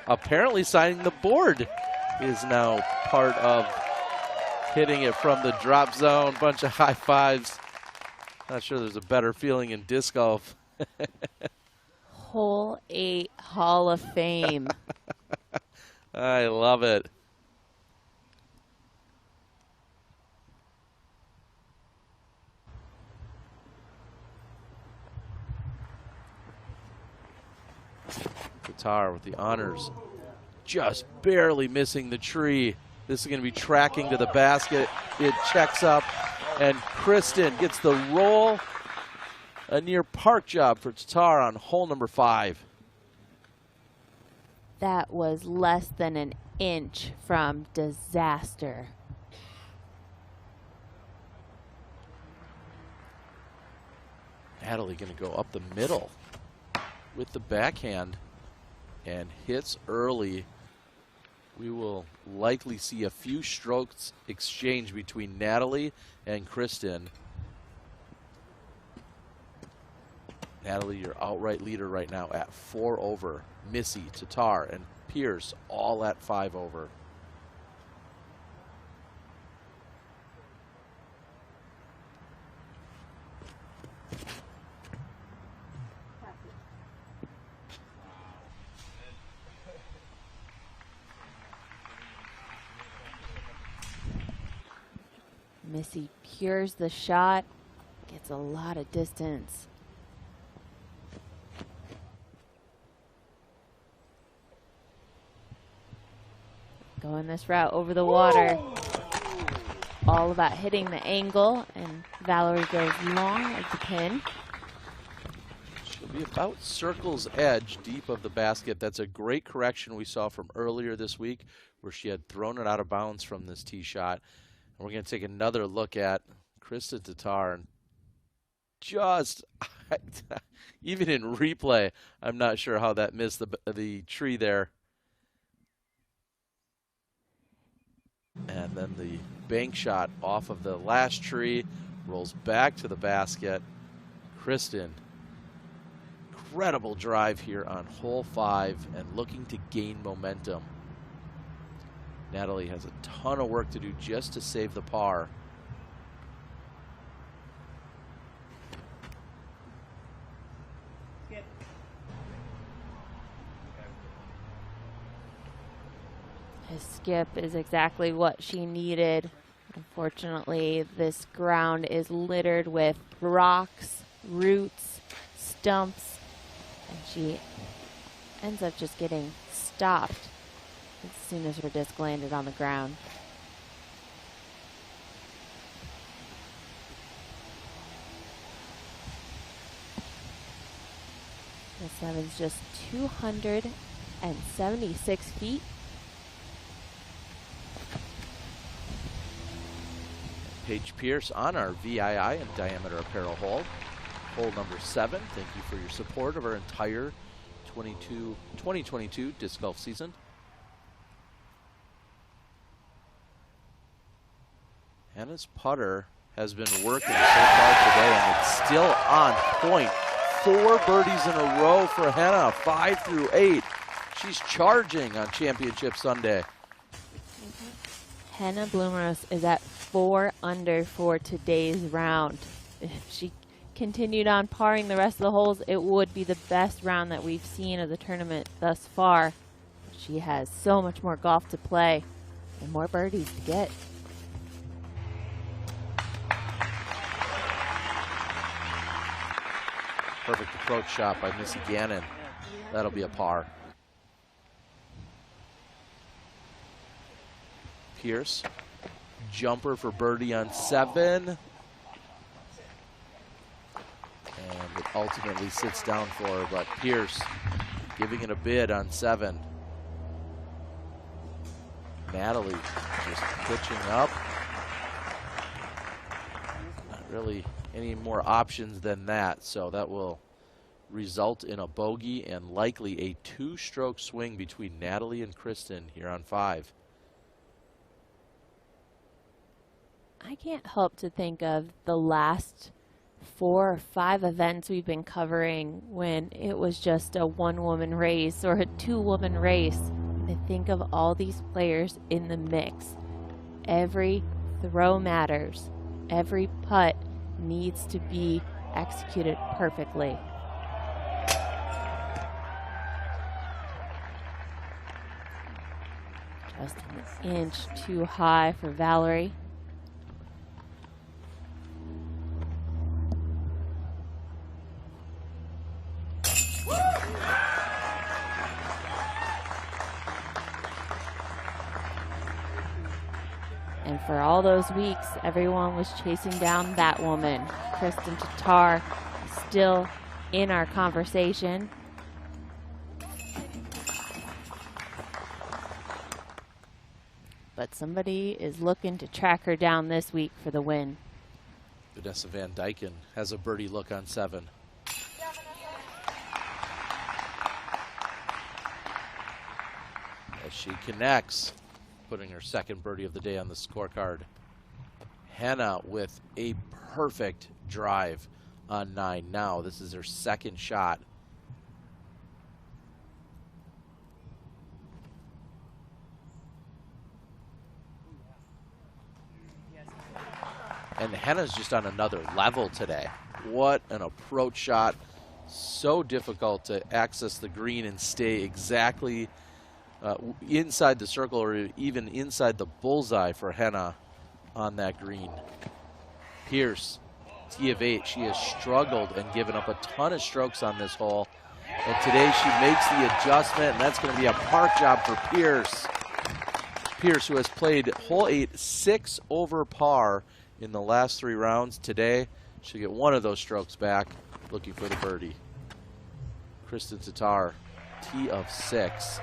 S1: Apparently signing the board is now part of hitting it from the drop zone. Bunch of high fives. Not sure there's a better feeling in disc golf.
S2: Hole 8 Hall of Fame.
S1: I love it. Tatar with the honors, just barely missing the tree. This is going to be tracking to the basket. It checks up, and Kristen gets the roll. A near park job for Tatar on hole number 5.
S2: That was less than an inch from disaster.
S1: Natalie going to go up the middle with the backhand and hits early we will likely see a few strokes exchange between Natalie and Kristen. Natalie, your outright leader right now at 4 over. Missy, Tatar, and Pierce all at 5 over.
S2: Missy Pierce the shot, gets a lot of distance. Going this route over the water. All about hitting the angle, and Valerie goes long as the pin.
S1: She'll be about circle's edge deep of the basket. That's a great correction we saw from earlier this week where she had thrown it out of bounds from this tee shot. And we're going to take another look at Kristen Tatar. And just, even in replay, I'm not sure how that missed the tree there. And then the bank shot off of the last tree, rolls back to the basket. Kristen, incredible drive here on hole 5 and looking to gain momentum. Natalie has a ton of work to do just to save the par.
S2: His skip is exactly what she needed. Unfortunately, this ground is littered with rocks, roots, stumps, and she ends up just getting stopped as soon as her disc landed on the ground. The 7's just 276 feet.
S1: Paige Pierce on our VII and diameter apparel hole. Hole number 7. Thank you for your support of our entire 2022 disc golf season. Hannah's putter has been working so far today, and it's still on point. 4 birdies in a row for Hannah, 5 through 8. She's charging on Championship Sunday.
S2: Hannah Blumrose is at 4 under for today's round. If she continued on parring the rest of the holes, it would be the best round that we've seen of the tournament thus far. She has so much more golf to play and more birdies to get.
S1: Perfect approach shot by Missy Gannon. That'll be a par. Pierce, jumper for birdie on 7. And it ultimately sits down for her, but Pierce giving it a bid on 7. Natalie just pitching up. Not really any more options than that, so that will result in a bogey and likely a 2-stroke swing between Natalie and Kristen here on 5.
S2: I can't help to think of the last 4 or 5 events we've been covering when it was just a 1-woman race or a 2-woman race. I think of all these players in the mix. Every throw matters. Every putt needs to be executed perfectly. Just an inch too high for Valerie. And for all those weeks, everyone was chasing down that woman. Kristen Tatar still in our conversation. But somebody is looking to track her down this week for the win.
S1: Vanessa Van Dyken has a birdie look on 7. as she connects, putting her second birdie of the day on the scorecard. Hannah with a perfect drive on 9 now. This is her second shot. And Hannah's just on another level today. What an approach shot. So difficult to access the green and stay exactly inside the circle or even inside the bullseye for Hannah on that green. Pierce, T of 8. She has struggled and given up a ton of strokes on this hole. And today she makes the adjustment, and that's going to be a park job for Pierce. Pierce, who has played hole 8 6 over par in the last 3 rounds. Today, she'll get one of those strokes back, looking for the birdie. Kristen Tatar, T of 6.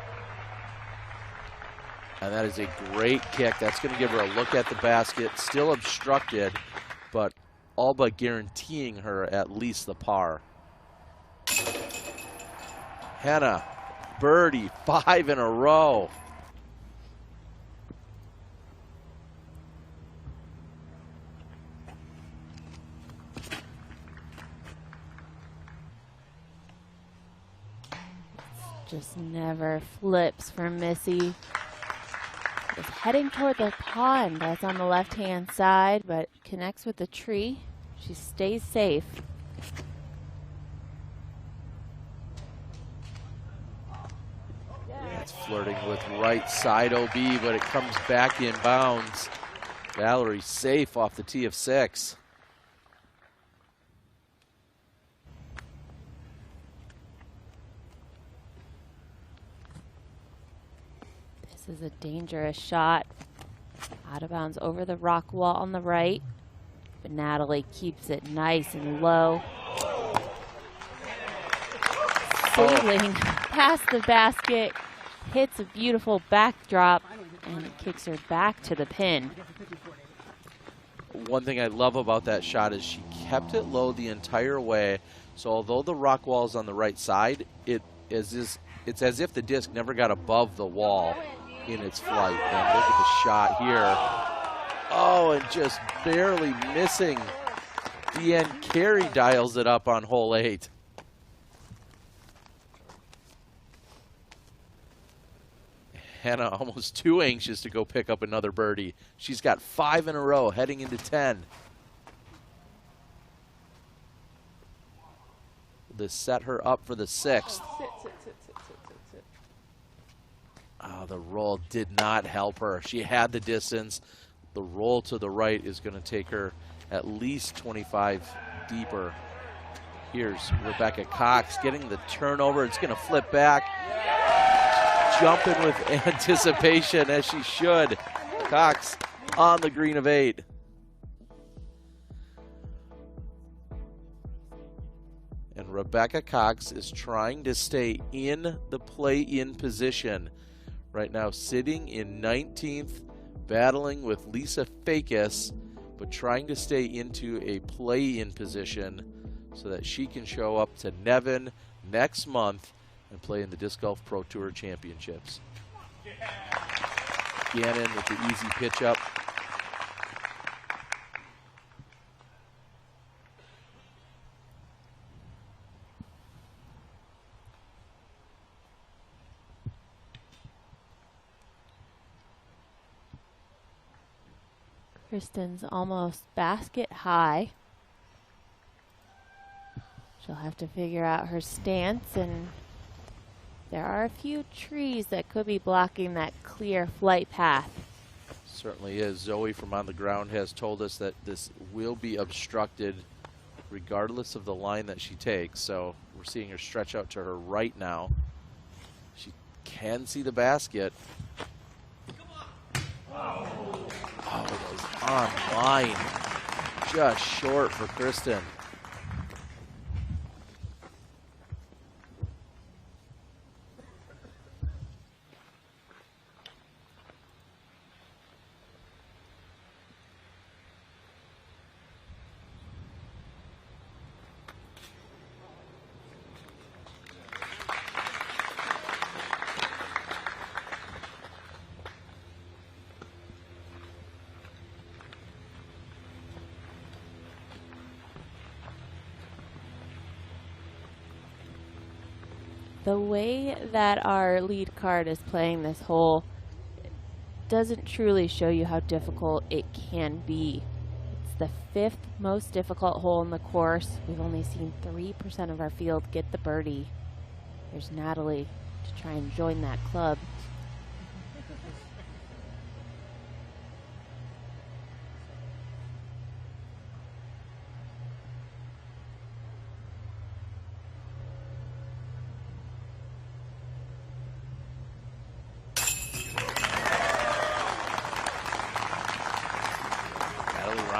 S1: And that is a great kick. That's going to give her a look at the basket. Still obstructed, but all but guaranteeing her at least the par. Hannah, birdie, 5 in a row.
S2: Just never flips for Missy. Is heading toward the pond. That's on the left-hand side, but connects with the tree. She stays safe.
S1: That's flirting with right side OB, but it comes back in bounds. Valerie safe off the T of 6.
S2: This is a dangerous shot. Out of bounds over the rock wall on the right. But Natalie keeps it nice and low. Sailing past the basket. Hits a beautiful backdrop and kicks her back to the pin.
S1: One thing I love about that shot is she kept it low the entire way. So although the rock wall is on the right side, it's as if the disc never got above the wall in its flight. And look at the shot here. Oh, and just barely missing. Deanne Carey dials it up on hole 8. Hannah almost too anxious to go pick up another birdie. She's got 5 in a row heading into 10. This set her up for the 6th. Oh, the roll did not help her. She had the distance. The roll to the right is going to take her at least 25 deeper. Here's Rebecca Cox getting the turnover. It's going to flip back. Jumping with anticipation, as she should. Cox on the green of 8. And Rebecca Cox is trying to stay in the play-in position. Right now sitting in 19th, battling with Lisa Fakis, but trying to stay into a play-in position so that she can show up to Nevin next month and play in the Disc Golf Pro Tour Championships. Gannon with the easy pitch up.
S2: Kristen's almost basket high. She'll have to figure out her stance, and there are a few trees that could be blocking that clear flight path.
S1: Certainly is. Zoe from On the Ground has told us that this will be obstructed regardless of the line that she takes. So we're seeing her stretch out to her right now. She can see the basket. Oh, it was on line. Just short for Kristen.
S2: The way that our lead card is playing this hole doesn't truly show you how difficult it can be. It's the 5th most difficult hole in the course. We've only seen 3% of our field get the birdie. There's Natalie to try and join that club.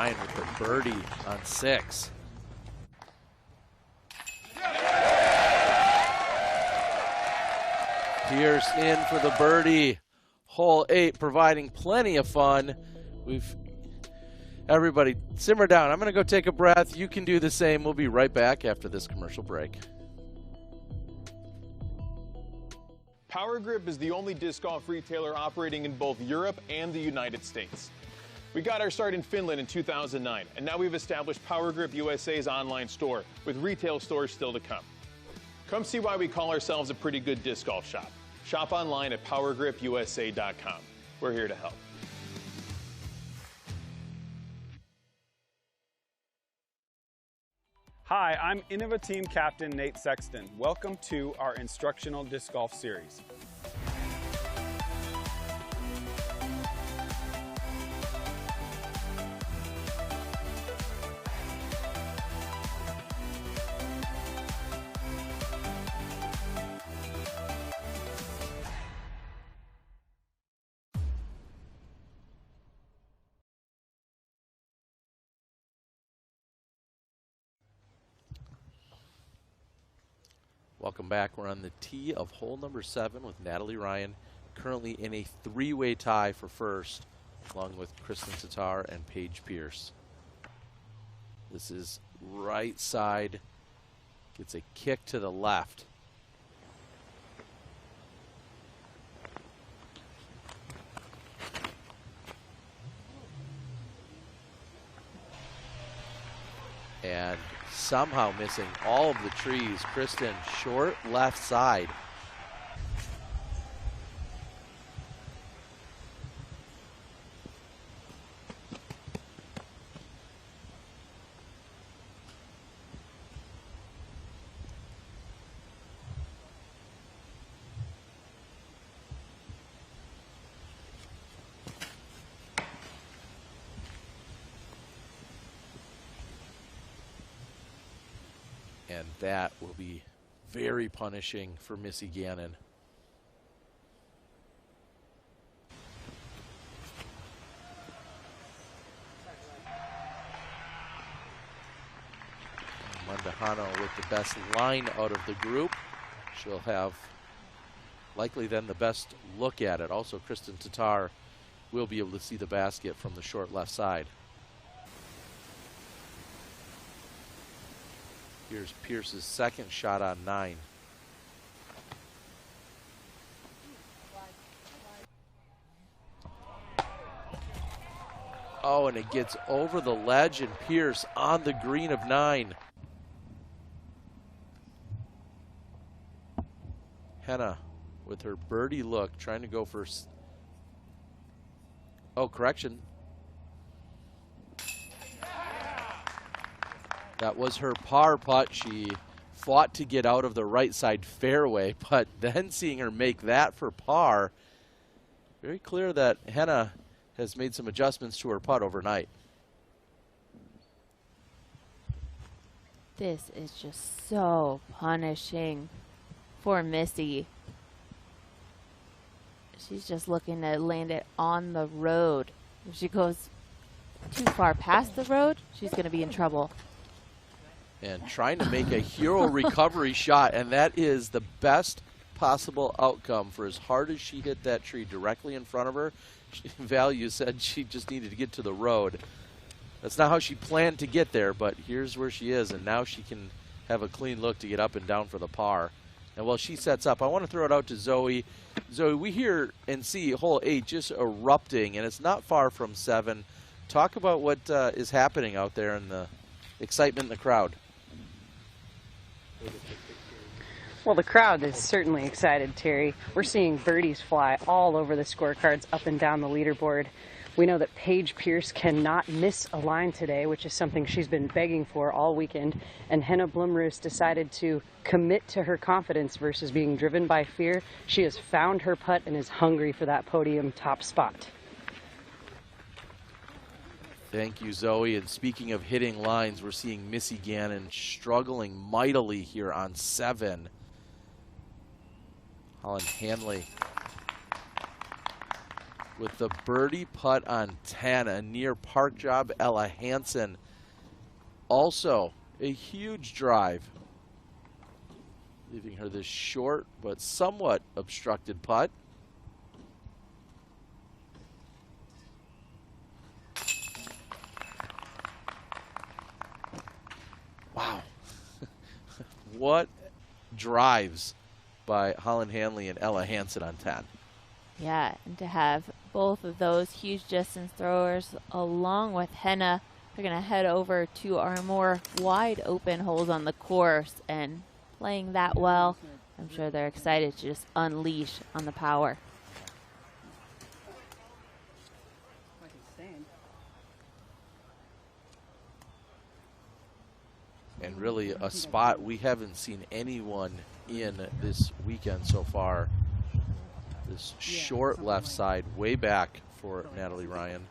S1: With the birdie on 6. Pierce in for the birdie. Hole 8 providing plenty of fun. Everybody simmer down. I'm going to go take a breath. You can do the same. We'll be right back after this commercial break.
S11: Power Grip is the only disc golf retailer operating in both Europe and the United States. We got our start in Finland in 2009, and now we've established Power Grip USA's online store, with retail stores still to come. Come see why we call ourselves a pretty good disc golf shop. Shop online at powergripusa.com. We're here to help.
S12: Hi, I'm Innova Team Captain Nate Sexton. Welcome to our instructional disc golf series.
S1: Welcome back. We're on the tee of hole number 7 with Natalie Ryan, currently in a 3-way tie for first, along with Kristen Tatar and Paige Pierce. This is right side, gets a kick to the left. And somehow missing all of the trees. Kristen, short left side. And that will be very punishing for Missy Gannon. Mandahano with the best line out of the group. She'll have likely then the best look at it. Also, Kristen Tatar will be able to see the basket from the short left side. Here's Pierce's second shot on 9. Oh, and it gets over the ledge, and Pierce on the green of 9. Henna with her birdie look, trying to go for... Oh, correction. That was her par putt. She fought to get out of the right side fairway, but then seeing her make that for par, very clear that Henna has made some adjustments to her putt overnight.
S2: This is just so punishing for Missy. She's just looking to land it on the road. If she goes too far past the road, she's going to be in trouble.
S1: And trying to make a hero recovery shot, and that is the best possible outcome for as hard as she hit that tree directly in front of her. Val, you said she just needed to get to the road. That's not how she planned to get there, but here's where she is, and now she can have a clean look to get up and down for the par. And while she sets up, I want to throw it out to Zoe. Zoe, we hear and see hole 8 just erupting, and it's not far from 7. Talk about what is happening out there and the excitement in the crowd.
S4: Well, the crowd is certainly excited, Terry. We're seeing birdies fly all over the scorecards up and down the leaderboard. We know that Paige Pierce cannot miss a line today, which is something she's been begging for all weekend. And Henna Blumroos decided to commit to her confidence versus being driven by fear. She has found her putt and is hungry for that podium top spot.
S1: Thank you, Zoe. And speaking of hitting lines, we're seeing Missy Gannon struggling mightily here on 7. Holland Hanley with the birdie putt on 10, a near park job. Ella Hansen also a huge drive, leaving her this short but somewhat obstructed putt. Wow. What drives by Holland Hanley and Ella Hansen on 10.
S2: Yeah, and to have both of those huge distance throwers along with Henna, they're going to head over to our more wide open holes on the course, and playing that well, I'm sure they're excited to just unleash on the power.
S1: And really a spot we haven't seen anyone in this weekend so far. This short left side, way back for Natalie Ryan.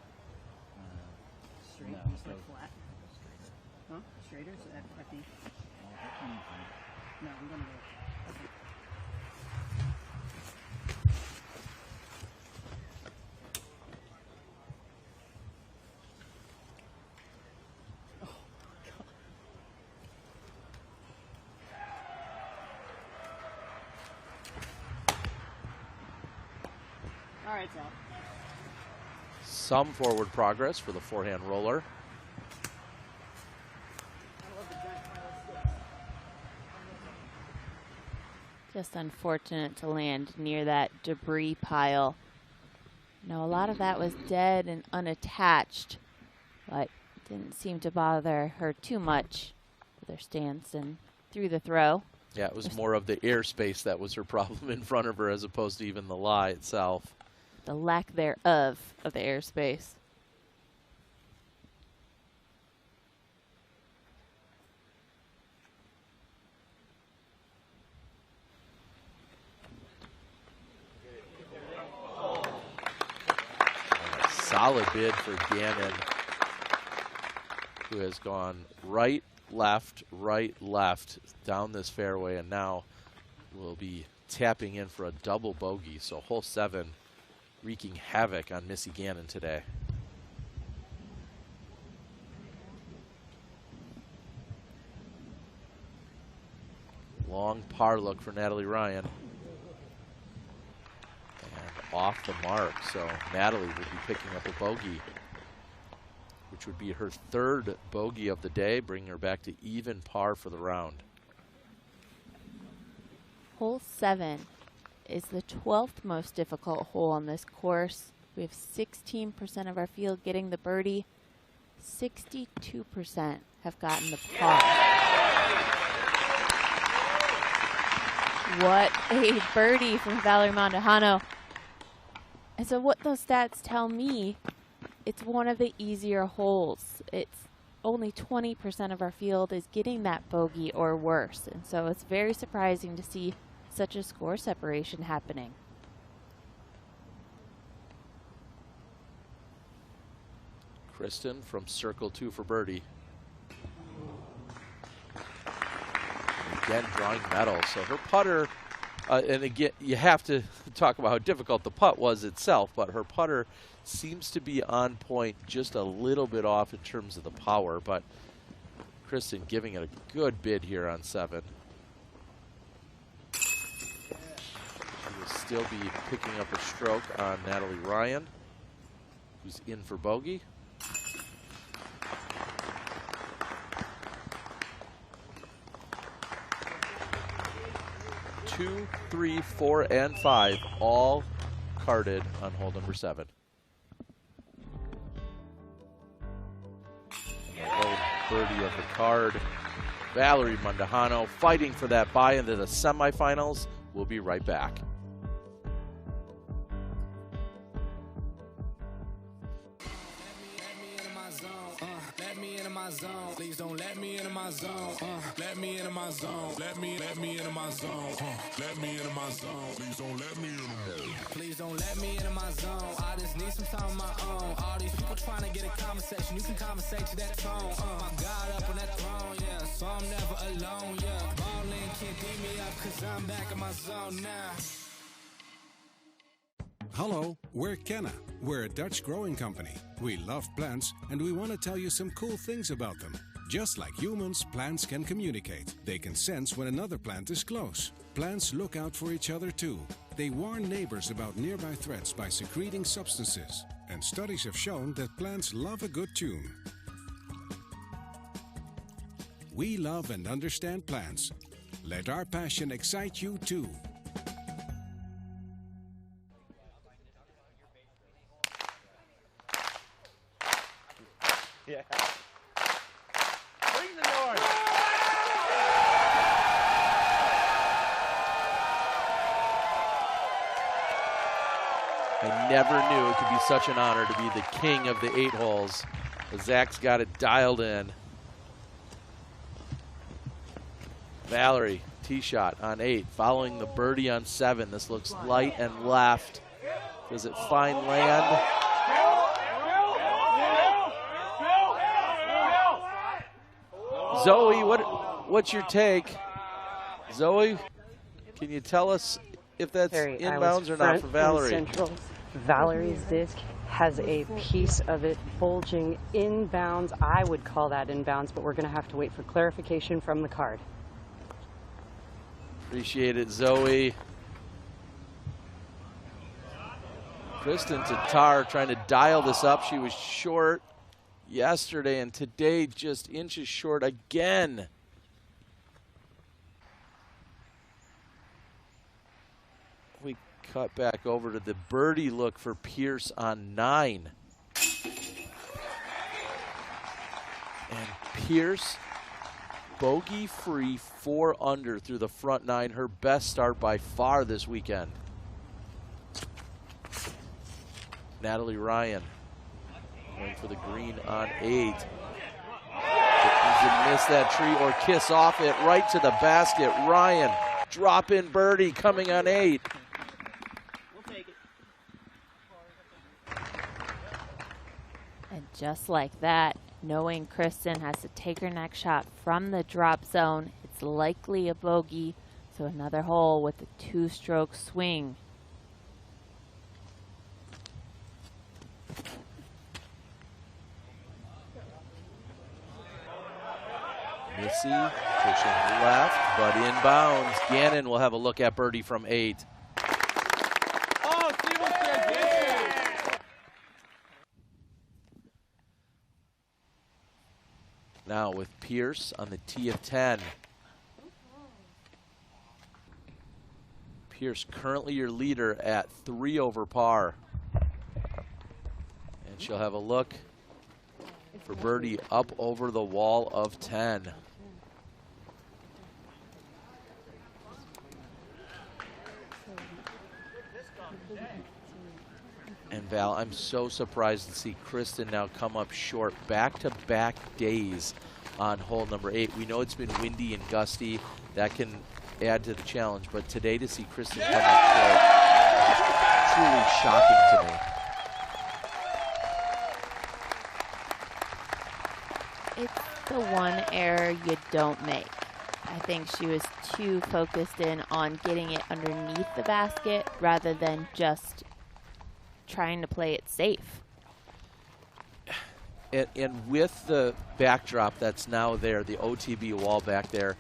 S4: All right, Sal.
S1: Some forward progress for the forehand roller.
S2: Just unfortunate to land near that debris pile. Now, a lot of that was dead and unattached, but didn't seem to bother her too much with her stance and through the throw.
S1: Yeah, it was more of the airspace that was her problem in front of her as opposed to even the lie itself.
S2: The lack thereof of the airspace.
S1: Solid bid for Gannon, who has gone right, left down this fairway, and now will be tapping in for a double bogey. So hole 7 wreaking havoc on Missy Gannon today. Long par look for Natalie Ryan. And off the mark, so Natalie will be picking up a bogey, which would be her 3rd bogey of the day, bringing her back to even par for the round.
S2: Hole 7 is the 12th most difficult hole on this course. We have 16% of our field getting the birdie. 62% have gotten the par. What a birdie from Valerie Mondahano. And so what those stats tell me, it's one of the easier holes. It's only 20% of our field is getting that bogey or worse. And so it's very surprising to see such a score separation happening.
S1: Kristen from circle 2 for birdie. Again, drawing metal. So her putter, and again, you have to talk about how difficult the putt was itself, but her putter seems to be on point, just a little bit off in terms of the power, but Kristen giving it a good bid here on 7. She will still be picking up a stroke on Natalie Ryan, who's in for bogey. Two, 3, 4, and 5 all carded on hole number 7. Birdie of the card Valerie Mondahano fighting for that bye into the semifinals. We'll be right back.
S13: Please don't let me into my zone. Let me into my zone. Let me into my zone. Let me into my zone. Please don't let me into. Please don't let me into my zone. I just need some time on my own. All these people trying to get a conversation. You can conversate to that tone. My God up on that throne, yeah. So I'm never alone, yeah. Ballin' can't beat me up 'cause I'm back in my zone now.
S14: Hello, we're Kenna. We're a Dutch growing company. We love plants and we want to tell you some cool things about them. Just like humans, plants can communicate. They can sense when another plant is close. Plants look out for each other too. They warn neighbors about nearby threats by secreting substances. And studies have shown that plants love a good tune. We love and understand plants. Let our passion excite you too.
S7: Yeah. Bring the noise.
S1: I never knew it could be such an honor to be the king of the 8 holes. Zach's got it dialed in. Valerie, tee shot on 8, following the birdie on 7. This looks light and left. Does it find land? Zoe, what's your take? Zoe, can you tell us if that's inbounds or not for Valerie?
S4: Central. Valerie's disc has a piece of it bulging inbounds. I would call that inbounds, but we're going to have to wait for clarification from the card.
S1: Appreciate it, Zoe. Kristen Tatar trying to dial this up. She was short yesterday and today just inches short again. We cut back over to the birdie look for Pierce on 9. And Pierce, bogey free, 4 under through the front 9. Her best start by far this weekend. Natalie Ryan going for the green on 8. Does it miss that tree or kiss off it right to the basket? Ryan, drop in birdie coming on 8.
S2: And just like that, knowing Kristen has to take her next shot from the drop zone, it's likely a bogey, so another hole with a 2-stroke swing.
S1: Missy pushing left, but inbounds. Gannon will have a look at birdie from 8.
S7: Oh, see what they did.
S1: Now with Pierce on the tee of 10. Pierce currently your leader at 3 over par. And she'll have a look for birdie up over the wall of 10. And Val, I'm so surprised to see Kristen now come up short. Back-to-back days on hole number 8. We know it's been windy and gusty. That can add to the challenge. But today to see Kristen come up short is truly shocking to me.
S2: It's the one error you don't make. I think she was too focused in on getting it underneath the basket rather than just trying to play it safe.
S1: And with the backdrop that's now there, the OTB wall back there,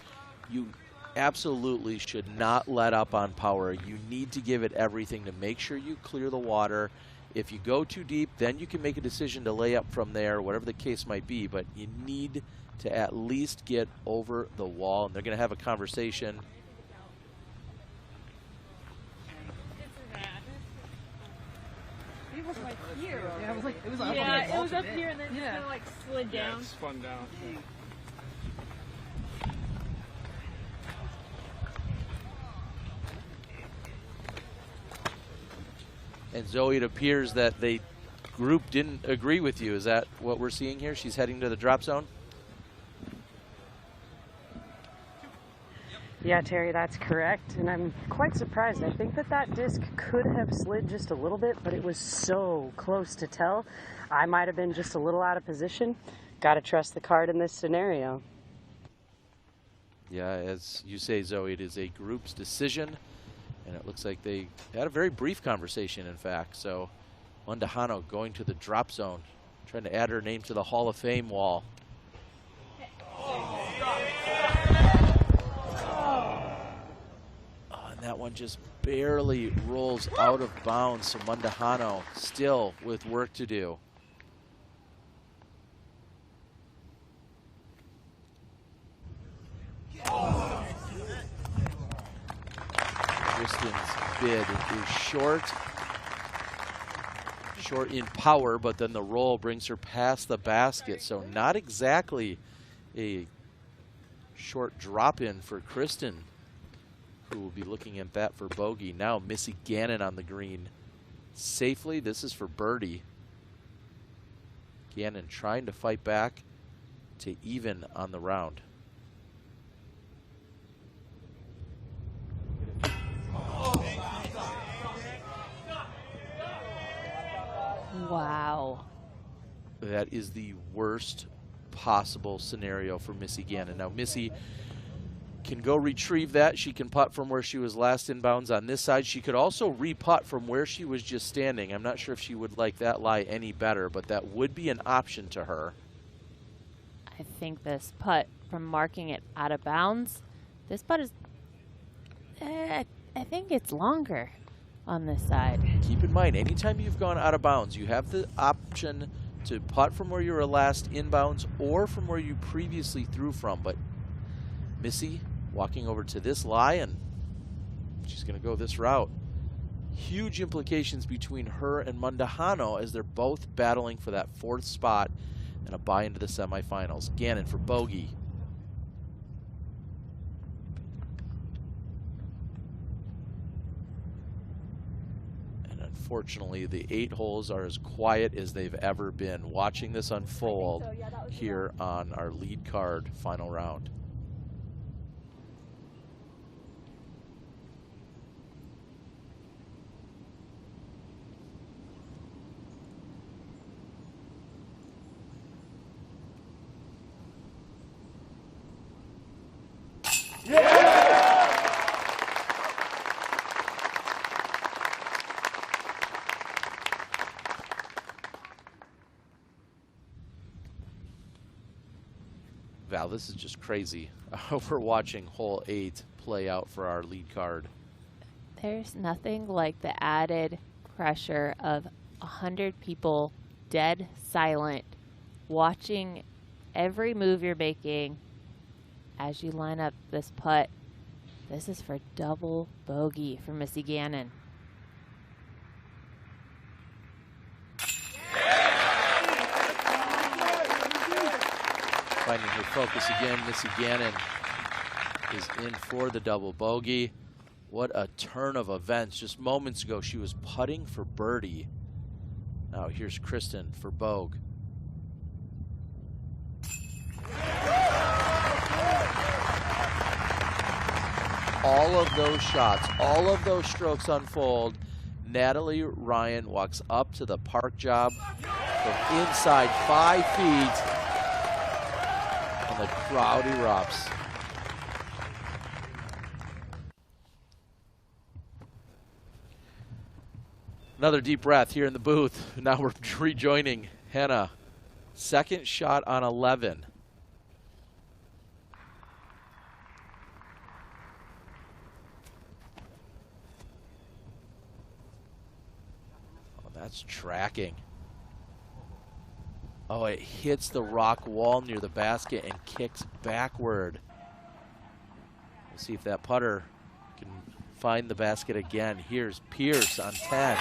S1: you absolutely should not let up on power. You need to give it everything to make sure you clear the water. If you go too deep, then you can make a decision to lay up from there, whatever the case might be, but you need to at least get over the wall. And they're going to have a conversation.
S15: It was like here.
S16: Yeah, it was like, it was up
S15: up here and then just kind of like slid down.
S12: It's spun down.
S1: And Zoe, it appears that the group didn't agree with you. Is that what we're seeing here? She's heading to the drop zone?
S4: Yeah, Terry, that's correct. And I'm quite surprised. I think that disc could have slid just a little bit, but it was so close to tell. I might have been just a little out of position. Got to trust the card in this scenario.
S1: Yeah, as you say, Zoe, it is a group's decision. And it looks like they had a very brief conversation, in fact. So Mundahano going to the drop zone, trying to add her name to the Hall of Fame wall. That one just barely rolls out of bounds, so Mundahano still with work to do. Kristen's bid is short in power, but then the roll brings her past the basket, so not exactly a short drop in for Kristen, who will be looking at that for bogey. Now Missy Gannon on the green safely. This is for birdie. Gannon trying to fight back to even on the round.
S2: Wow.
S1: That is the worst possible scenario for Missy Gannon. Now Missy can go retrieve that. She can putt from where she was last inbounds on this side. She could also re-putt from where she was just standing. I'm not sure if she would like that lie any better, but that would be an option to her.
S2: I think this putt from marking it out of bounds, this putt is, I think it's longer on this side.
S1: Keep in mind, anytime you've gone out of bounds, you have the option to putt from where you were last inbounds or from where you previously threw from. But Missy walking over to this lie, and she's going to go this route. Huge implications between her and Mundahano as they're both battling for that fourth spot and a bye into the semifinals. Gannon for bogey. And unfortunately, the 8 holes are as quiet as they've ever been. Watching this unfold here on our lead card final round. Val, this is just crazy. We're watching hole 8 play out for our lead card.
S2: There's nothing like the added pressure of 100 people dead silent, watching every move you're making as you line up this putt. This is for double bogey for Missy Gannon.
S1: Finding her focus again, Missy Gannon is in for the double bogey. What a turn of events. Just moments ago, she was putting for birdie. Now here's Kristen for bogey. All of those shots, all of those strokes unfold. Natalie Ryan walks up to the park job from inside 5 feet. And the crowd erupts. Another deep breath here in the booth. Now we're rejoining Hannah. Second shot on 11. Oh, that's tracking. Oh, it hits the rock wall near the basket and kicks backward. We'll see if that putter can find the basket again. Here's Pierce on 10.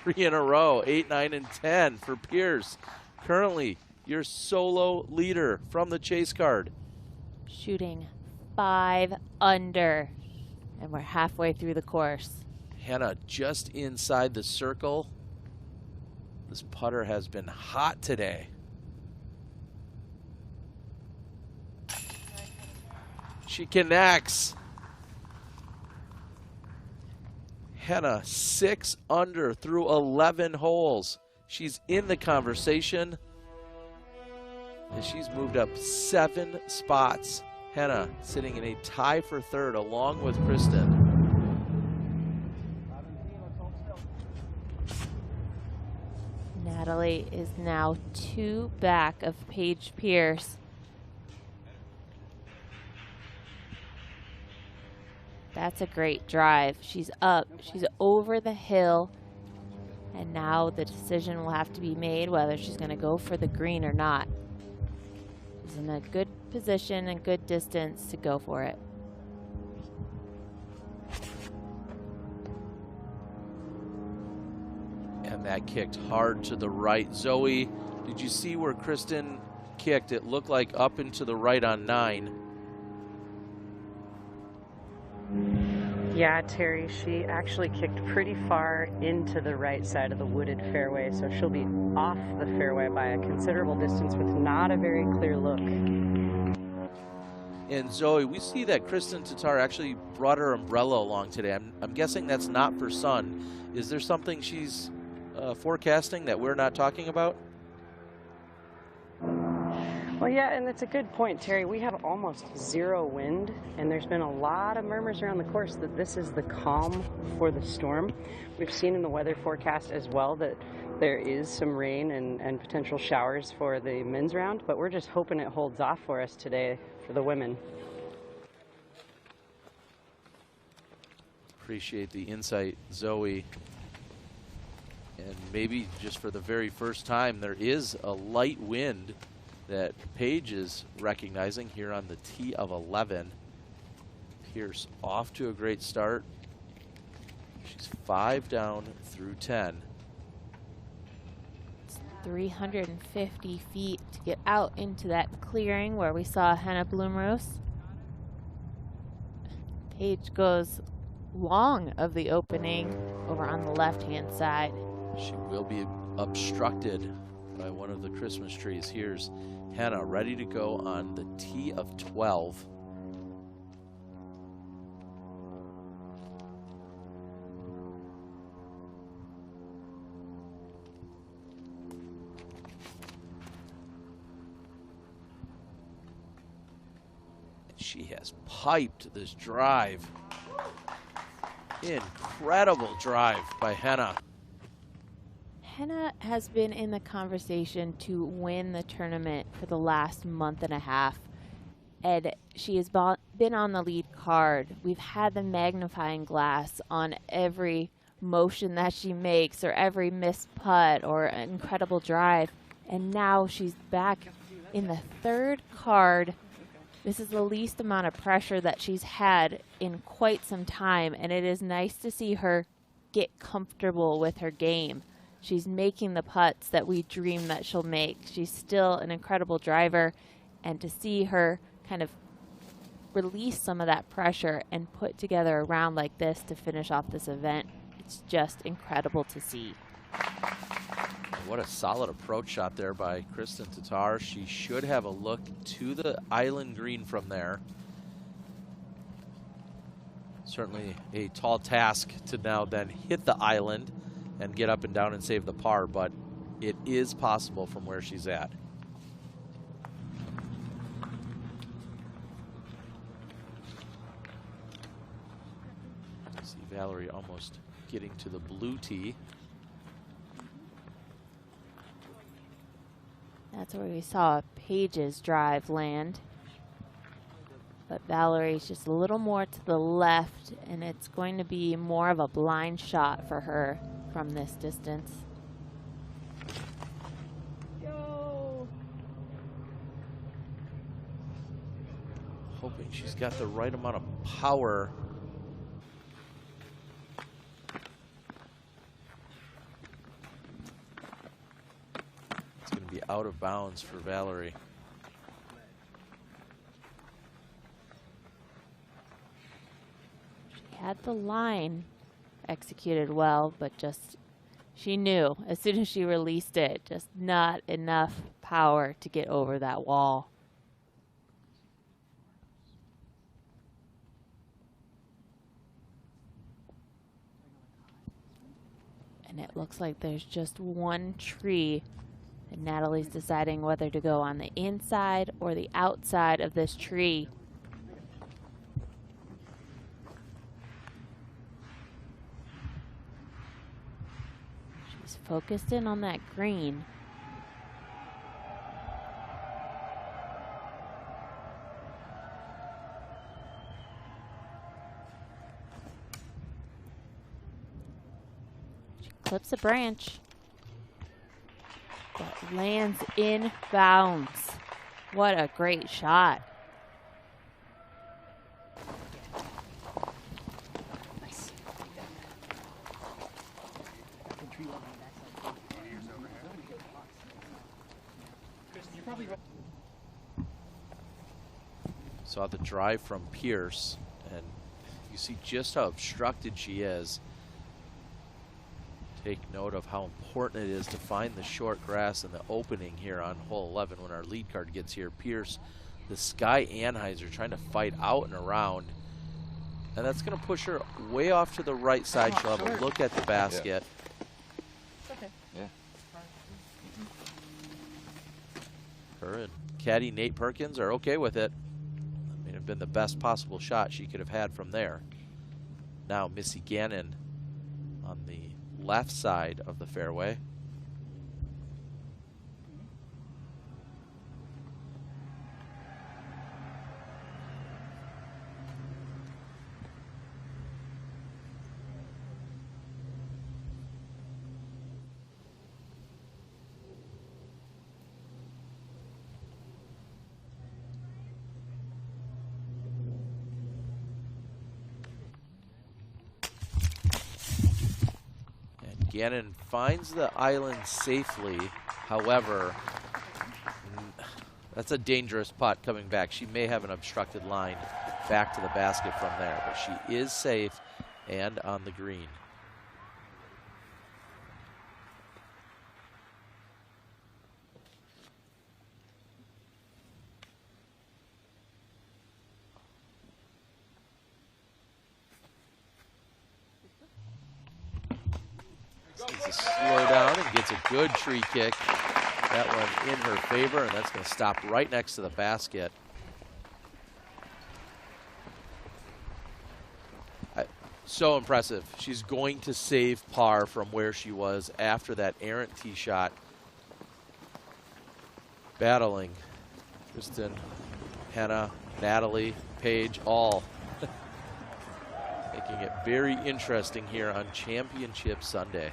S1: 3 in a row, 8, 9, and 10 for Pierce. Currently, your solo leader from the chase card.
S2: Shooting 5 under. And we're halfway through the course.
S1: Hannah just inside the circle. This putter has been hot today. She connects. Hannah 6 under through 11 holes. She's in the conversation. And she's moved up 7 spots. Hannah sitting in a tie for third along with Kristen.
S2: Natalie is now 2 back of Paige Pierce. That's a great drive. She's up, she's over the hill, and now the decision will have to be made whether she's going to go for the green or not. She's in a good position and good distance to go for it.
S1: And that kicked hard to the right. Zoe, did you see where Kristen kicked? It looked like up and to the right on 9.
S4: Yeah, Terry, she actually kicked pretty far into the right side of the wooded fairway, so she'll be off the fairway by a considerable distance with not a very clear look.
S1: And Zoe, we see that Kristen Tatar actually brought her umbrella along today. I'm guessing that's not for sun. Is there something she's forecasting that we're not talking about?
S4: Well, yeah, and that's a good point, Terry. We have almost 0 wind, and there's been a lot of murmurs around the course that this is the calm for the storm. We've seen in the weather forecast as well that there is some rain and potential showers for the men's round, but we're just hoping it holds off for us today for the women.
S1: Appreciate the insight, Zoe. And maybe just for the very first time, there is a light wind that Paige is recognizing here on the tee of 11. Pierce off to a great start. She's 5 down through 10.
S2: It's 350 feet to get out into that clearing where we saw Hannah Blumroos. Paige goes long of the opening over on the left-hand side.
S1: She will be obstructed by one of the Christmas trees. Here's Hannah ready to go on the tee of 12. She has piped this drive. Incredible drive by Hannah.
S2: Hannah has been in the conversation to win the tournament for the last month and a half, and she has been on the lead card. We've had the magnifying glass on every motion that she makes or every missed putt or an incredible drive, and now she's back in the 3rd card. This is the least amount of pressure that she's had in quite some time, and it is nice to see her get comfortable with her game. She's making the putts that we dream that she'll make. She's still an incredible driver, and to see her kind of release some of that pressure and put together a round like this to finish off this event, it's just incredible to see.
S1: What a solid approach shot there by Kristen Tatar. She should have a look to the island green from there. Certainly a tall task to now then hit the island and get up and down and save the par, but it is possible from where she's at. See Valerie almost getting to the blue tee.
S2: That's where we saw Paige's drive land. But Valerie's just a little more to the left, and it's going to be more of a blind shot for her from this distance.
S15: Go.
S1: Hoping she's got the right amount of power. It's going to be out of bounds for Valerie.
S2: She had the line executed well, but just she knew as soon as she released it, just not enough power to get over that wall. And it looks like there's just one tree, and Natalie's deciding whether to go on the inside or the outside of this tree. She's focused in on that green. Clips a branch that lands in bounds. What a great shot.
S1: Saw the drive from Pierce, and you see just how obstructed she is. Take note of how important it is to find the short grass and the opening here on hole 11 when our lead card gets here. Pierce, the Sky Anheuser trying to fight out and around, and that's going to push her way off to the right side. She'll have a look at the basket.
S16: It's okay. Yeah.
S1: Her and caddy Nate Perkins are okay with it. I mean, it'd been the best possible shot she could have had from there. Now Missy Gannon on the left side of the fairway. Gannon finds the island safely. However, that's a dangerous putt coming back. She may have an obstructed line back to the basket from there, but she is safe and on the green. Needs to slow down and gets a good tree kick. That one in her favor, and that's going to stop right next to the basket. So impressive. She's going to save par from where she was after that errant tee shot. Battling Kristen, Hannah, Natalie, Paige, all making it very interesting here on Championship Sunday.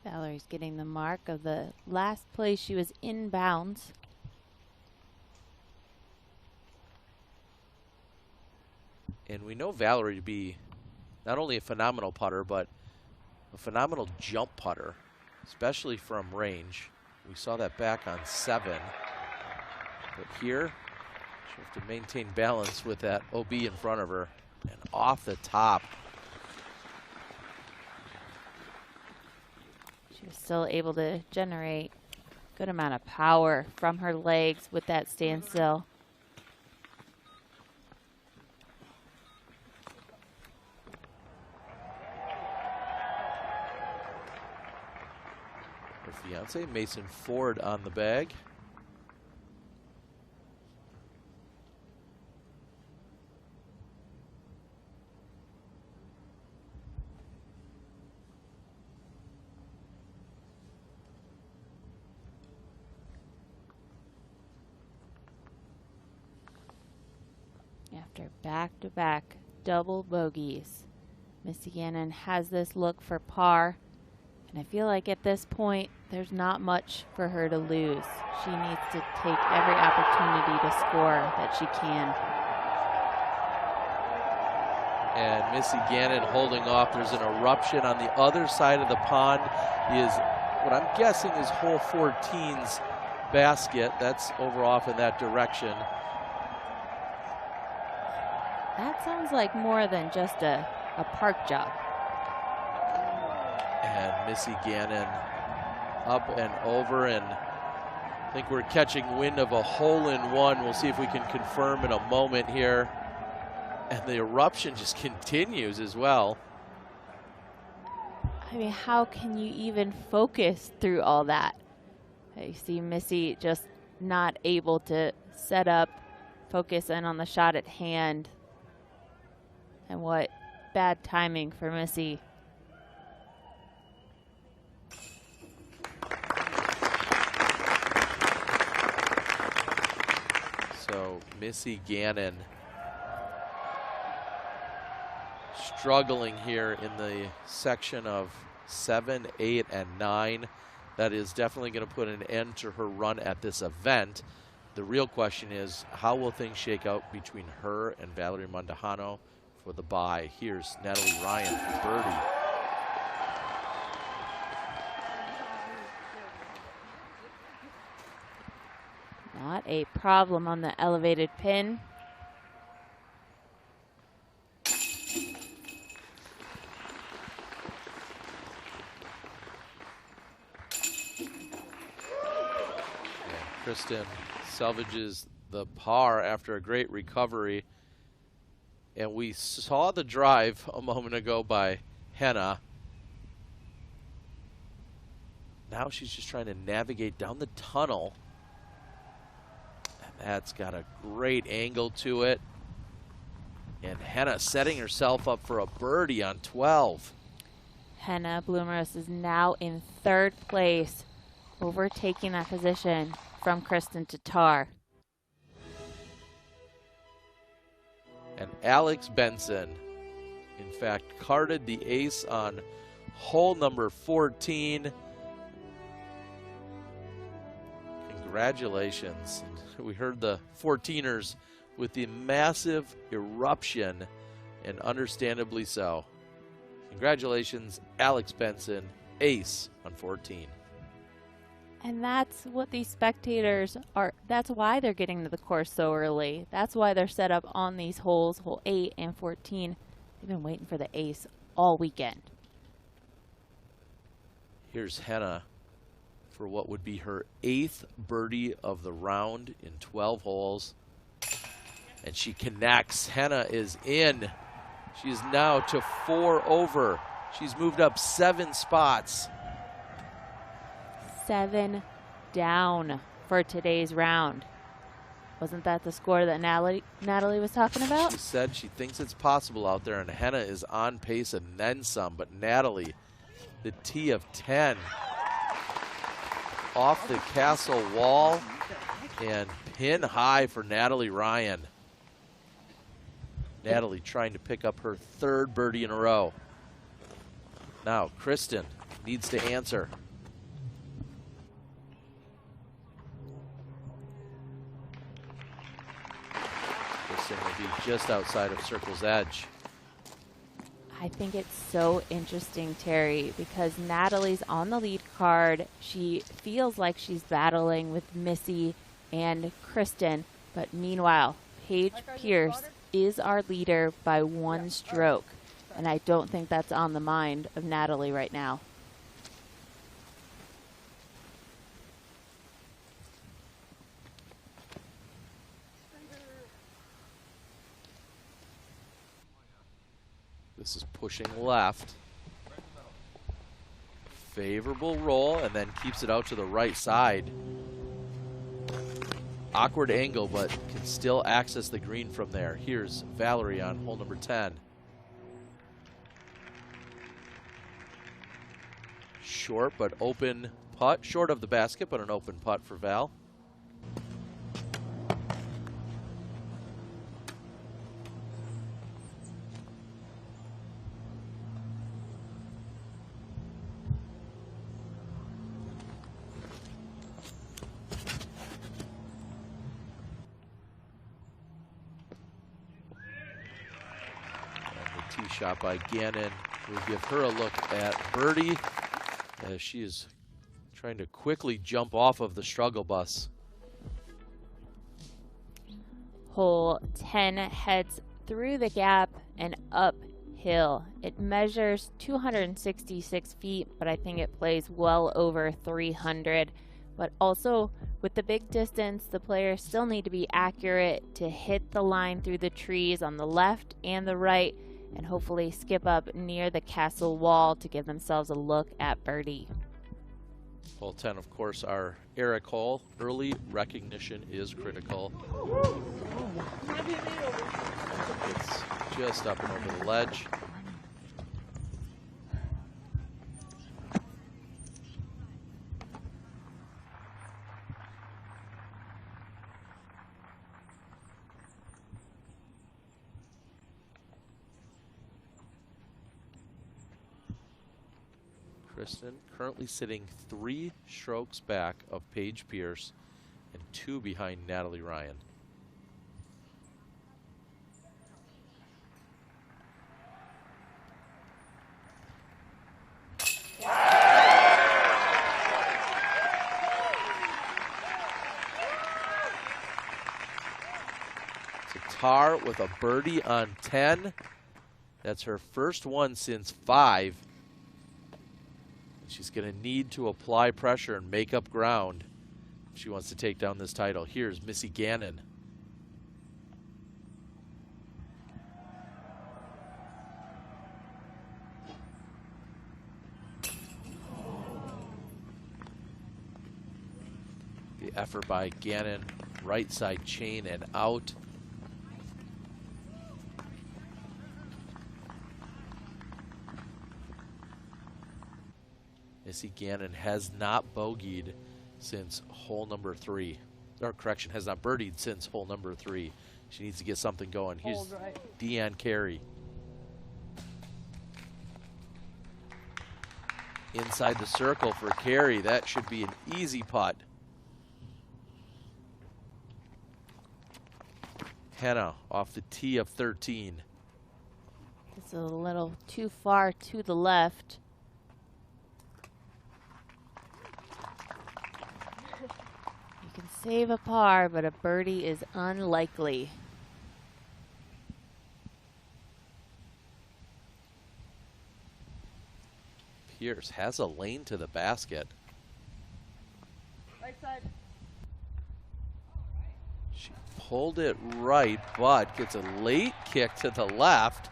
S2: Valerie's getting the mark of the last place she was inbounds.
S1: And we know Valerie to be not only a phenomenal putter, but a phenomenal jump putter, especially from range. We saw that back on 7. But here, she'll have to maintain balance with that OB in front of her. And off the top.
S2: She was still able to generate a good amount of power from her legs with that standstill.
S1: Her fiance, Mason Ford, on the bag.
S2: After back-to-back double bogeys, Missy Gannon has this look for par, and I feel like at this point there's not much for her to lose. She needs to take every opportunity to score that she can.
S1: And Missy Gannon holding off. There's an eruption on the other side of the pond. Is what I'm guessing is hole 14's basket. That's over off in that direction.
S2: That sounds like more than just a park job.
S1: And Missy Gannon up and over, and I think we're catching wind of a hole-in-one. We'll see if we can confirm in a moment here. And the eruption just continues as well.
S2: I mean, how can you even focus through all that? You see Missy just not able to set up, focus in on the shot at hand. And what bad timing for Missy.
S1: So Missy Gannon struggling here in the section of 7, 8, and 9. That is definitely going to put an end to her run at this event. The real question is, how will things shake out between her and Valerie Mondahano for the bye? Here's Natalie Ryan for birdie.
S2: Not a problem on the elevated pin.
S1: Kristen salvages the par after a great recovery. And we saw the drive a moment ago by Henna. Now she's just trying to navigate down the tunnel. And that's got a great angle to it. And Henna setting herself up for a birdie on 12.
S2: Henna Bloomeris is now in 3rd place, overtaking that position from Kristen Tatar.
S1: And Alex Benson, in fact, carded the ace on hole number 14. Congratulations. We heard the 14ers with the massive eruption, and understandably so. Congratulations, Alex Benson, ace on 14.
S2: And that's what these spectators are, that's why they're getting to the course so early. That's why they're set up on these holes, hole 8 and 14. They've been waiting for the ace all weekend.
S1: Here's Henna for what would be her 8th birdie of the round in 12 holes. And she connects. Henna is in. She is now to 4 over. She's moved up 7 spots.
S2: 7 down for today's round. Wasn't that the score that Natalie was talking about?
S1: She said she thinks it's possible out there, and Henna is on pace and then some. But Natalie, the tee of 10, off the castle wall, and pin high for Natalie Ryan. Natalie trying to pick up her 3rd birdie in a row. Now Kristen needs to answer. Kristen will be just outside of circle's edge.
S2: I think it's so interesting, Terry, because Natalie's on the lead card. She feels like she's battling with Missy and Kristen, but meanwhile, Paige Pierce is our leader by 1 stroke, and I don't think that's on the mind of Natalie right now.
S1: This is pushing left. Favorable roll, and then keeps it out to the right side. Awkward angle, but can still access the green from there. Here's Valerie on hole number 10. Short but open putt. Short of the basket, but an open putt for Val. shot by Gannon. We'll give her a look at birdie as she is trying to quickly jump off of the struggle bus.
S2: Hole 10 heads through the gap and uphill. It measures 266 feet, but I think it plays well over 300. But also, with the big distance, the players still need to be accurate to hit the line through the trees on the left and the right, and hopefully skip up near the castle wall to give themselves a look at birdie.
S1: Hole 10, of course, our Eric hole. Early recognition is critical. It's just up and over the ledge. Kristen currently sitting 3 strokes back of Paige Pierce and 2 behind Natalie Ryan. Tatar with a birdie on 10. That's her first one since 5. She's going to need to apply pressure and make up ground if she wants to take down this title. Here's Missy Gannon. The effort by Gannon, right side chain and out. Missy Gannon has not bogeyed since hole number 3. Or correction, has not birdied since hole number 3. She needs to get something going. Here's Deanne Carey. Inside the circle for Carey. That should be an easy putt. Henna off the tee of 13.
S2: It's a little too far to the left. You can save a par, but a birdie is unlikely.
S1: Pierce has a lane to the basket.
S15: Right side.
S1: She pulled it right, but gets a late kick to the left,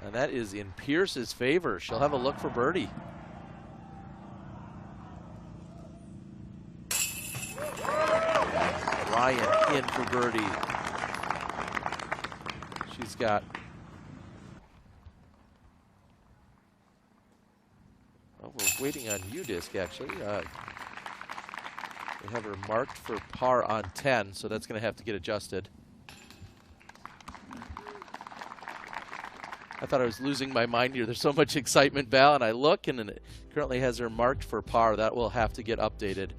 S1: and that is in Pierce's favor. She'll have a look for birdie. Ryan in for birdie. She's got we're waiting on U-Disc actually. We have her marked for par on 10, so that's going to have to get adjusted. I thought I was losing my mind here. There's so much excitement, Val, and I look, and it currently has her marked for par. That will have to get updated.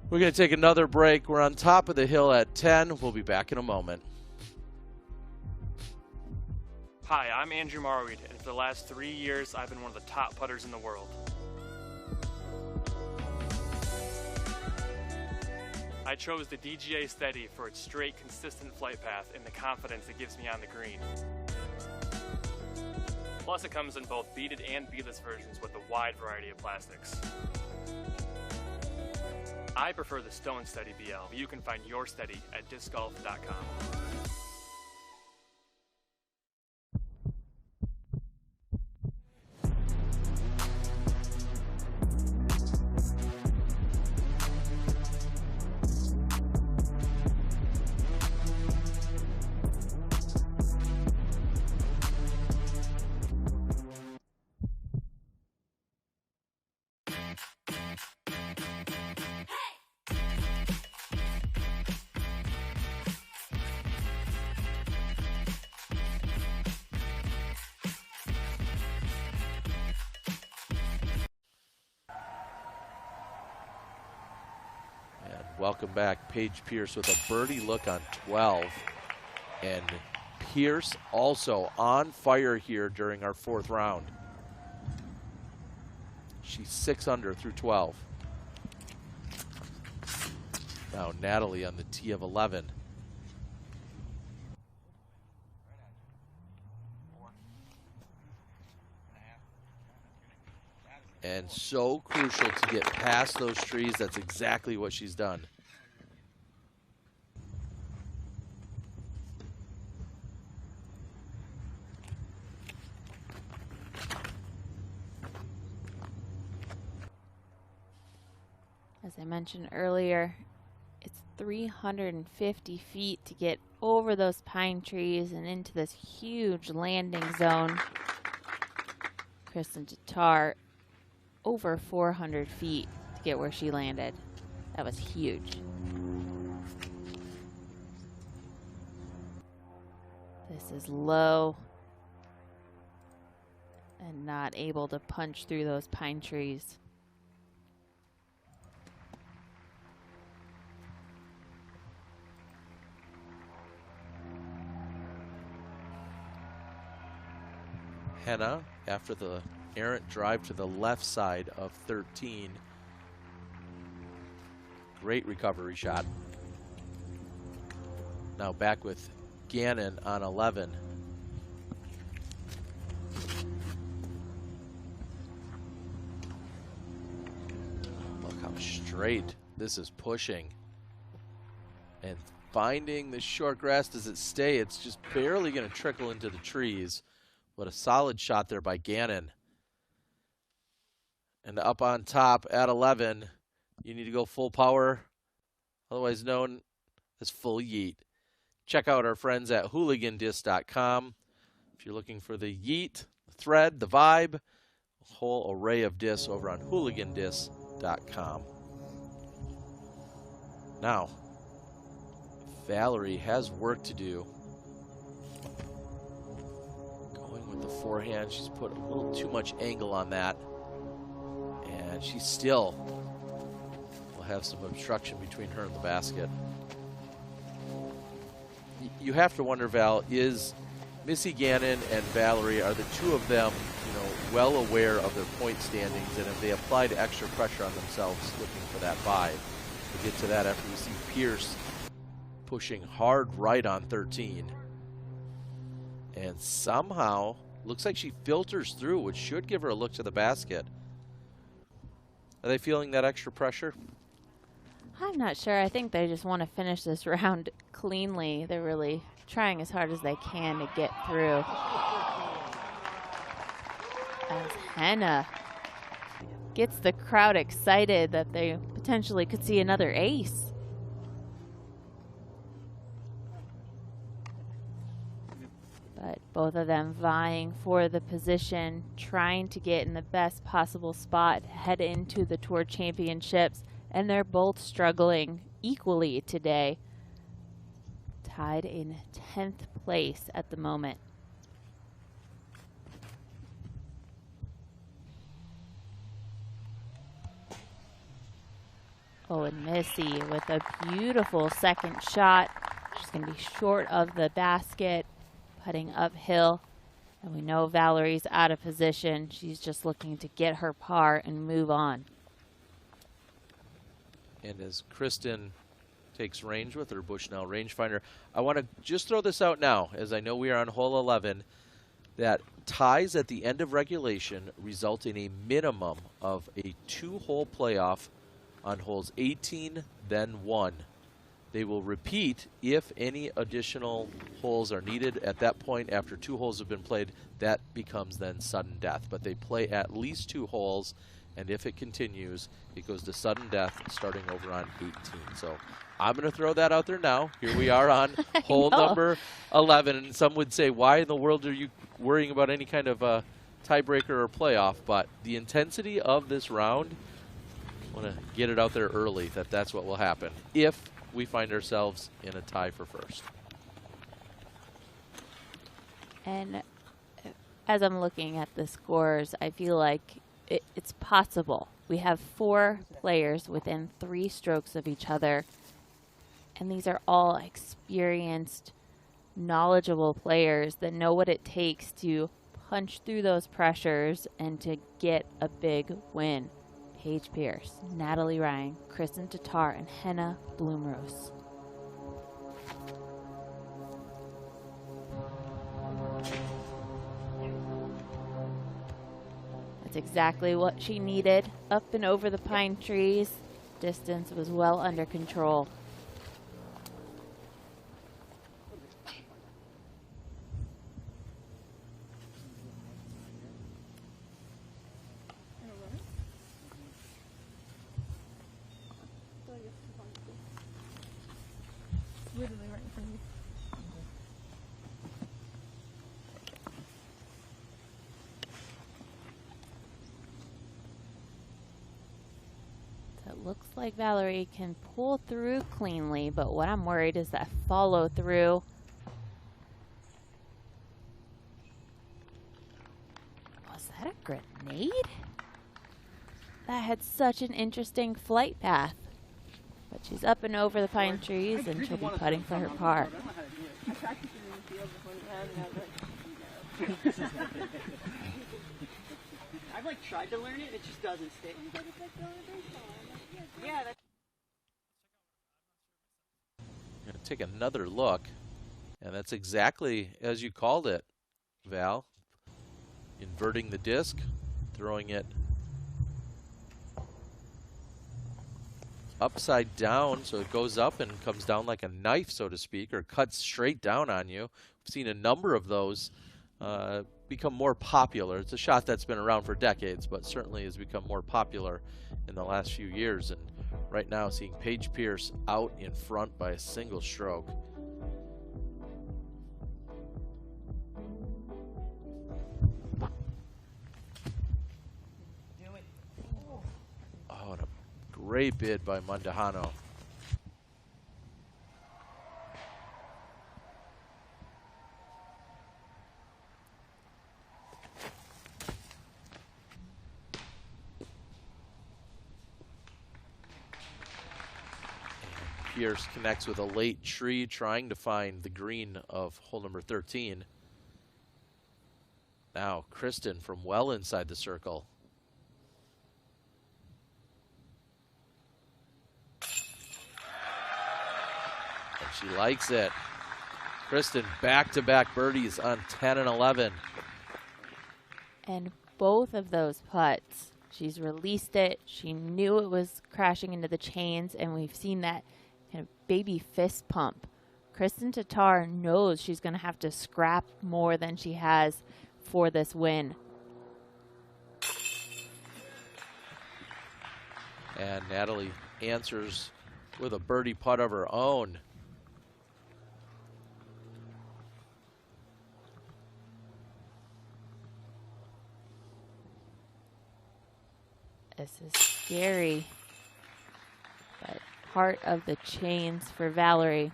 S1: We're going to take another break. We're on top of the hill at 10. We'll be back in a moment.
S17: Hi, I'm Andrew Marweed, and for the last 3 years, I've been one of the top putters in the world. I chose the DGA Steady for its straight, consistent flight path and the confidence it gives me on the green. Plus, it comes in both beaded and beadless versions with a wide variety of plastics. I prefer the Stone Steady BL, but you can find your Steady at discgolf.com.
S1: Welcome back. Paige Pierce with a birdie look on 12. And Pierce also on fire here during our 4th round. She's 6 under through 12. Now Natalie on the tee of 11. And so crucial to get past those trees. That's exactly what she's done.
S2: As I mentioned earlier, it's 350 feet to get over those pine trees and into this huge landing zone. Kristen Tatar over 400 feet to get where she landed. That was huge. This is low and not able to punch through those pine trees.
S1: Henna, after the errant drive to the left side of 13. Great recovery shot. Now back with Gannon on 11. Look how straight this is pushing. And finding the short grass. Does it stay? It's just barely going to trickle into the trees. What a solid shot there by Gannon. And up on top at 11, you need to go full power, otherwise known as full yeet. Check out our friends at hooligandisc.com. If you're looking for the yeet, the thread, the vibe, a whole array of discs over on hooligandisc.com. Now, Valerie has work to do. With the forehand, she's put a little too much angle on that, and she still will have some obstruction between her and the basket. You have to wonder, Val, is Missy Gannon and Valerie, are the two of them, well aware of their point standings, and have they applied extra pressure on themselves looking for that bye? We'll get to that after we see Pierce pushing hard right on 13. And somehow, looks like she filters through, which should give her a look to the basket. Are they feeling that extra pressure?
S2: I'm not sure. I think they just want to finish this round cleanly. They're really trying as hard as they can to get through. As Henna gets the crowd excited that they potentially could see another ace. But both of them vying for the position, trying to get in the best possible spot, head into the Tour Championships, and they're both struggling equally today. Tied in 10th place at the moment. Oh, and Missy with a beautiful second shot. She's going to be short of the basket. Putting uphill, and we know Valerie's out of position. She's just looking to get her par and move on.
S1: And as Kristen takes range with her Bushnell rangefinder, I want to just throw this out now, as I know we are on hole 11, that ties at the end of regulation result in a minimum of a 2-hole playoff on holes 18, then 1. They will repeat if any additional holes are needed. At that point, after 2 holes have been played, that becomes then sudden death. But they play at least 2 holes, and if it continues, it goes to sudden death starting over on 18. So I'm going to throw that out there now. Here we are on hole number 11, and some would say, why in the world are you worrying about any kind of tiebreaker or playoff? But the intensity of this round, I want to get it out there early that that's what will happen if we find ourselves in a tie for first.
S2: And as I'm looking at the scores, I feel like it's possible. We have 4 players within 3 strokes of each other, and these are all experienced knowledgeable players that know what it takes to punch through those pressures and to get a big win. Paige Pierce, Natalie Ryan, Kristen Tatar, and Henna Blumrose. That's exactly what she needed. Up and over the pine trees. Distance was well under control.
S15: Literally right in front of you.
S2: So it looks like Valerie can pull through cleanly, but what I'm worried is that follow through. Was that a grenade? That had such an interesting flight path. But she's up and over the pine trees, and she'll be putting for her par.
S15: I practiced it in the field before the round, and I was like, no.
S18: I've like tried to learn it, it just doesn't stick. Yeah, that's
S1: Gonna take another look, and that's exactly as you called it, Val. Inverting the disc, throwing it upside down, so it goes up and comes down like a knife, so to speak, or cuts straight down on you. We've seen a number of those become more popular. It's a shot that's been around for decades, but certainly has become more popular in the last few years. And right now, seeing Paige Pierce out in front by a single stroke. Oh, and a great bid by Mundahano. Pierce connects with a late tree, trying to find the green of hole number 13. Now Kristen from well inside the circle. And she likes it. Kristen back-to-back birdies on 10 and 11.
S2: And both of those putts, she's released it. She knew it was crashing into the chains, and we've seen that kind of baby fist pump. Kristen Tatar knows she's going to have to scrap more than she has for this win.
S1: And Natalie answers with a birdie putt of her own.
S2: This is scary, but part of the chains for Valerie.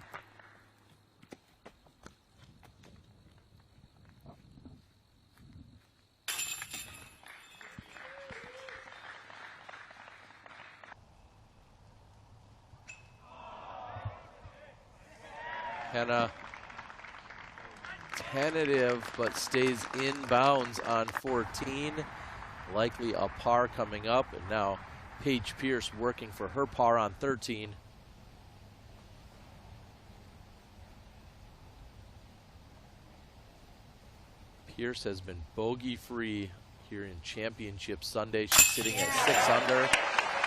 S1: Henna tentative, but stays in bounds on 14. Likely a par coming up, and now Paige Pierce working for her par on 13. Pierce has been bogey-free here in Championship Sunday. She's sitting at 6 under,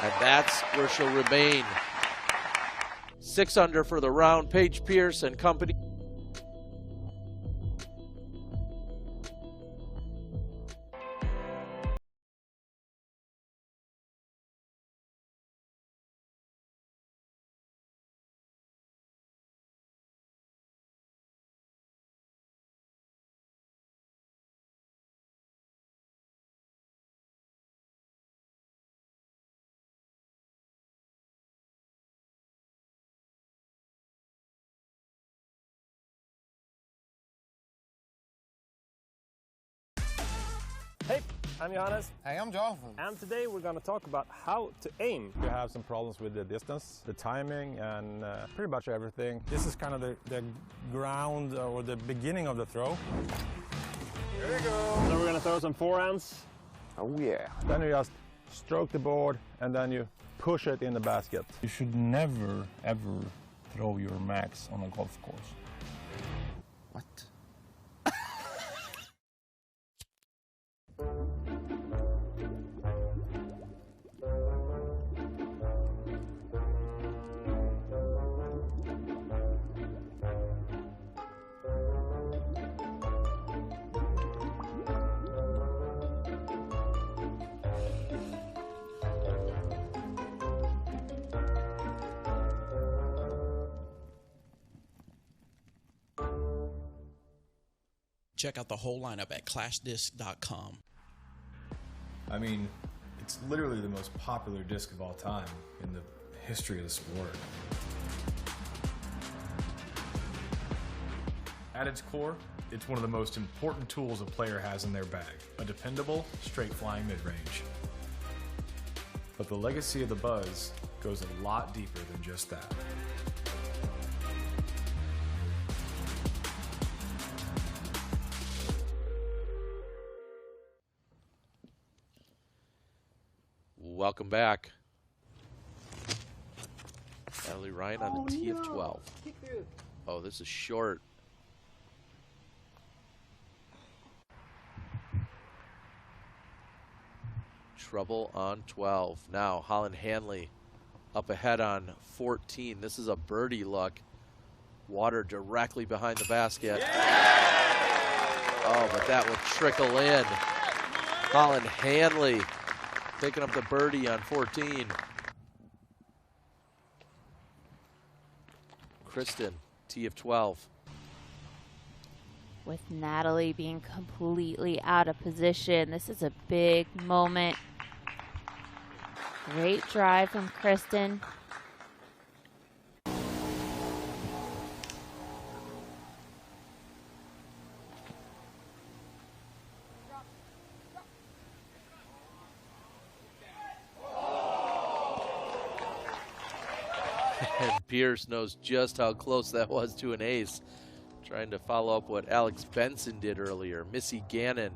S1: and that's where she'll remain. 6 under for the round. Paige Pierce and company.
S19: I'm Johannes.
S20: Hey, I'm Jonathan.
S19: And today we're going to talk about how to aim.
S21: You have some problems with the distance, the timing, and pretty much everything. This is kind of the ground or the beginning of the throw.
S19: There we go. So we're going to throw some forehands.
S21: Oh yeah. Then you just stroke the board and then you push it in the basket. You should never, ever throw your max on a golf course.
S20: What?
S22: Check out the whole lineup at clashdisc.com.
S23: I mean, it's literally the most popular disc of all time in the history of the sport. At its core, it's one of the most important tools a player has in their bag, a dependable, straight-flying mid-range. But the legacy of the Buzz goes a lot deeper than just that.
S1: Welcome back. Natalie Ryan on the tee of 12. Oh, this is short. Trouble on 12. Now Holland Hanley up ahead on 14. This is a birdie look. Water directly behind the basket. Oh, but that will trickle in. Holland Hanley picking up the birdie on 14. Kristen, tee of 12.
S2: With Natalie being completely out of position, this is a big moment. Great drive from Kristen.
S1: And Pierce knows just how close that was to an ace. Trying to follow up what Alex Benson did earlier. Missy Gannon.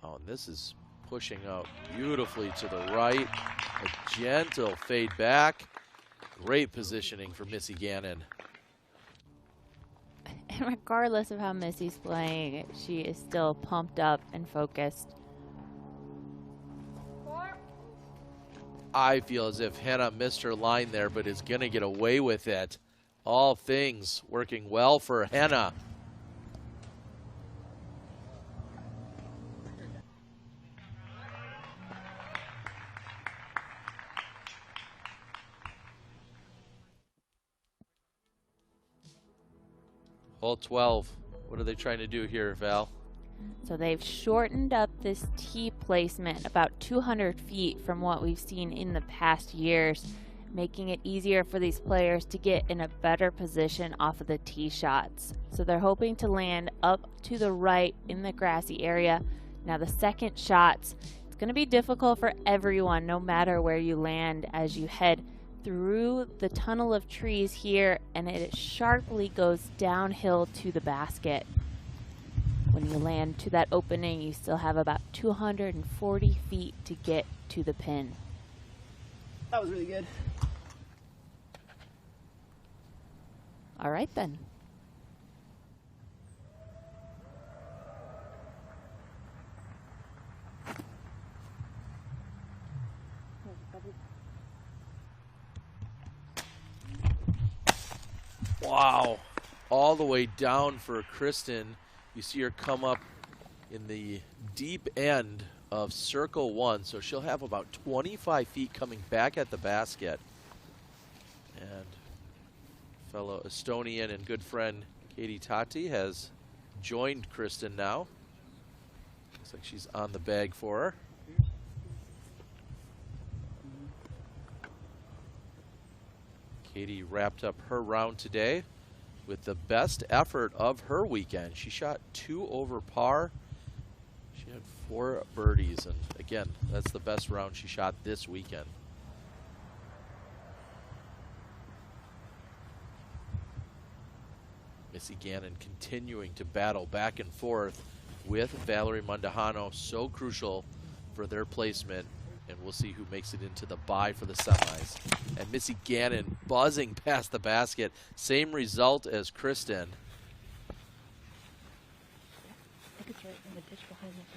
S1: Oh, and this is pushing out beautifully to the right. A gentle fade back. Great positioning for Missy Gannon.
S2: And regardless of how Missy's playing, she is still pumped up and focused.
S1: I feel as if Hannah missed her line there, but is going to get away with it. All things working well for Hannah. Hole 12. What are they trying to do here, Val?
S2: So they've shortened up this tee placement about 200 feet from what we've seen in the past years, making it easier for these players to get in a better position off of the tee shots. So they're hoping to land up to the right in the grassy area. Now the second shots, it's going to be difficult for everyone no matter where you land as you head through the tunnel of trees here, and it sharply goes downhill to the basket. When you land to that opening, you still have about 240 feet to get to the pin.
S18: That was really good.
S2: All right then.
S1: Wow. All the way down for Kristen. You see her come up in the deep end of circle 1, so she'll have about 25 feet coming back at the basket. And fellow Estonian and good friend Katie Tati has joined Kristen now. Looks like she's on the bag for her. Katie wrapped up her round today with the best effort of her weekend. She shot 2 over par 4 birdies, and again, that's the best round she shot this weekend. Missy Gannon continuing to battle back and forth with Valerie Mundahano, so crucial for their placement, and we'll see who makes it into the bye for the semis. And Missy Gannon buzzing past the basket, same result as Kristen.
S15: I think it's right in the ditch behind the basket.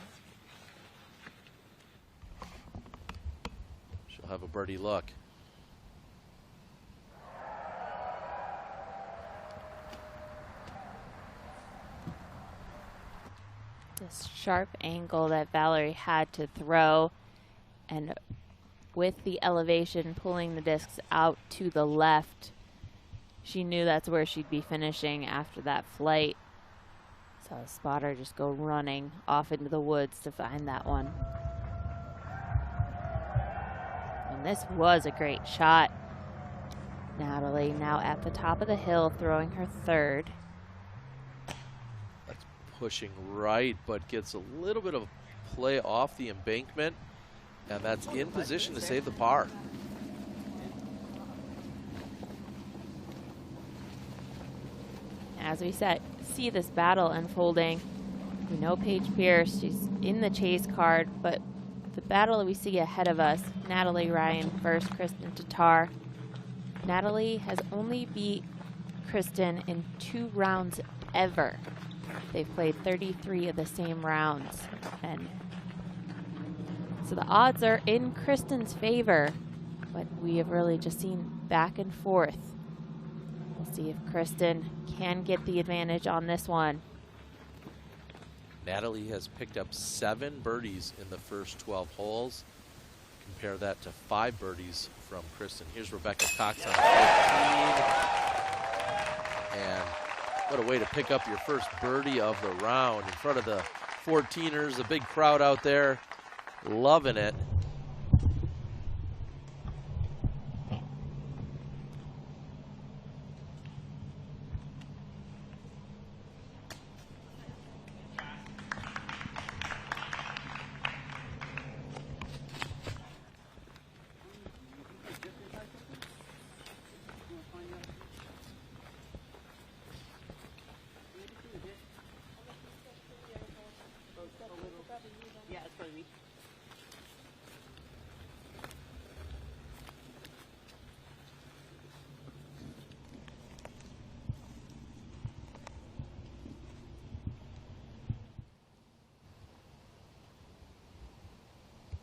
S1: She'll have a birdie look.
S2: This sharp angle that Valerie had to throw, and with the elevation pulling the discs out to the left, she knew that's where she'd be finishing after that flight. Saw a spotter just go running off into the woods to find that one. And this was a great shot. Natalie now at the top of the hill throwing her third.
S1: Pushing right, but gets a little bit of play off the embankment, and that's in position to save the par.
S2: As we see this battle unfolding, we know Paige Pierce, she's in the chase card, but the battle that we see ahead of us, Natalie Ryan versus Kristen Tatar. Natalie has only beat Kristen in 2 rounds ever. They've played 33 of the same rounds, and so the odds are in Kristen's favor, but we have really just seen back and forth. We'll see if Kristen can get the advantage on this one.
S1: Natalie has picked up 7 birdies in the first 12 holes. Compare that to 5 birdies from Kristen. Here's Rebecca Cox on 15. And what a way to pick up your first birdie of the round in front of the 14ers, a big crowd out there, loving it.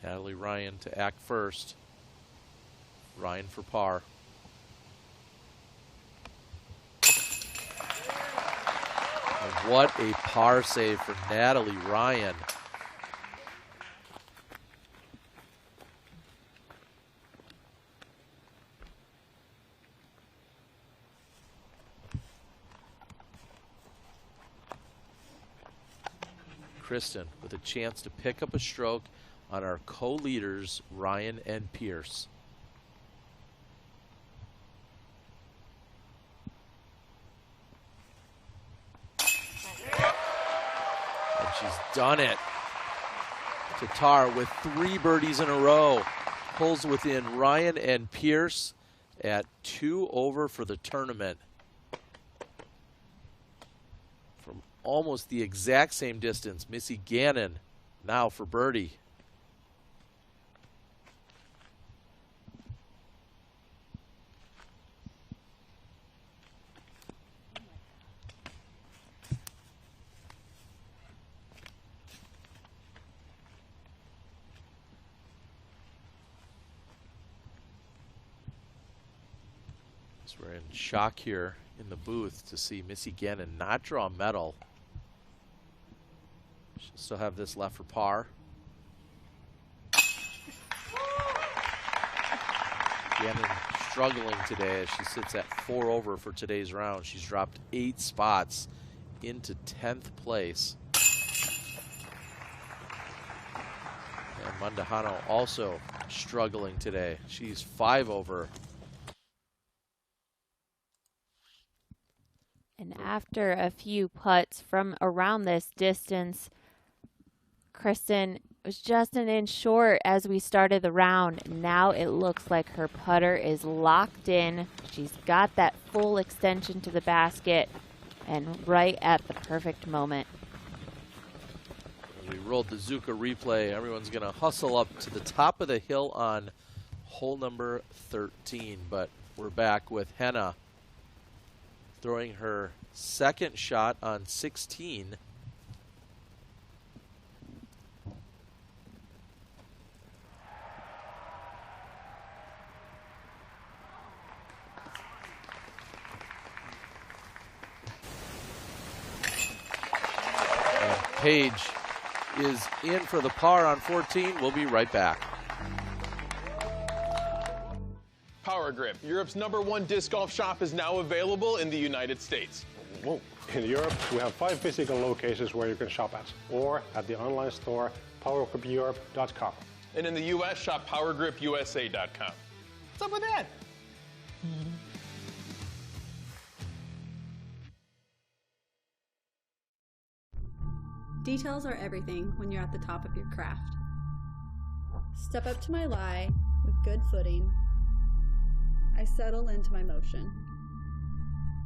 S1: Natalie Ryan to act first. Ryan for par. And what a par save for Natalie Ryan. Kristen with a chance to pick up a stroke on our co-leaders, Ryan and Pierce. And she's done it. Tatar with 3 birdies in a row. Pulls within Ryan and Pierce at 2 over for the tournament. From almost the exact same distance, Missy Gannon now for birdie. We're in shock here in the booth to see Missy Gannon not draw a medal. She'll still have this left for par. Gannon struggling today as she sits at 4 over for today's round. She's dropped 8 spots into 10th place. And Mundahano also struggling today. She's 5 over.
S2: And after a few putts from around this distance, Kristen It was just an inch short as we started the round. Now it looks like her putter is locked in. She's got that full extension to the basket and right at the perfect moment.
S1: We rolled the Zuka replay. Everyone's going to hustle up to the top of the hill on hole number 13. But we're back with Henna throwing her second shot on 16. Paige is in for the par on 14. We'll be right back.
S11: Power Grip, Europe's #1 disc golf shop, is now available in the United States.
S21: Whoa. In Europe, we have 5 physical locations where you can shop at, or at the online store, powergripeurope.com.
S11: And in the U.S., shop powergripusa.com.
S18: What's up with that?
S5: Details are everything when you're at the top of your craft. Step up to my lie with good footing. I settle into my motion.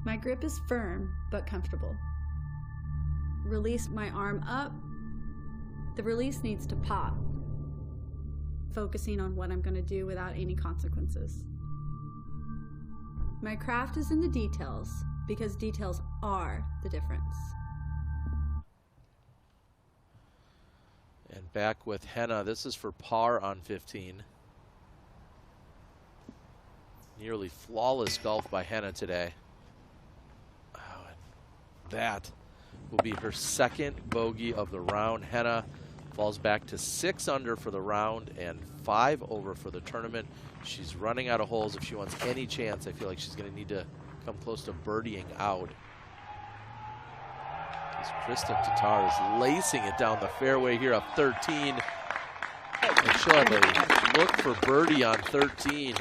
S5: My grip is firm but comfortable. Release my arm up. The release needs to pop. Focusing on what I'm going to do without any consequences. My craft is in the details because details are the difference.
S1: And back with Henna. This is for par on 15. Nearly flawless golf by Henna today. Oh, and that will be her second bogey of the round. Henna falls back to 6 under for the round and 5 over for the tournament. She's running out of holes. If she wants any chance, I feel like she's going to need to come close to birdieing out. As Kristen Tatar is lacing it down the fairway here up 13. And she'll have a look for birdie on 13.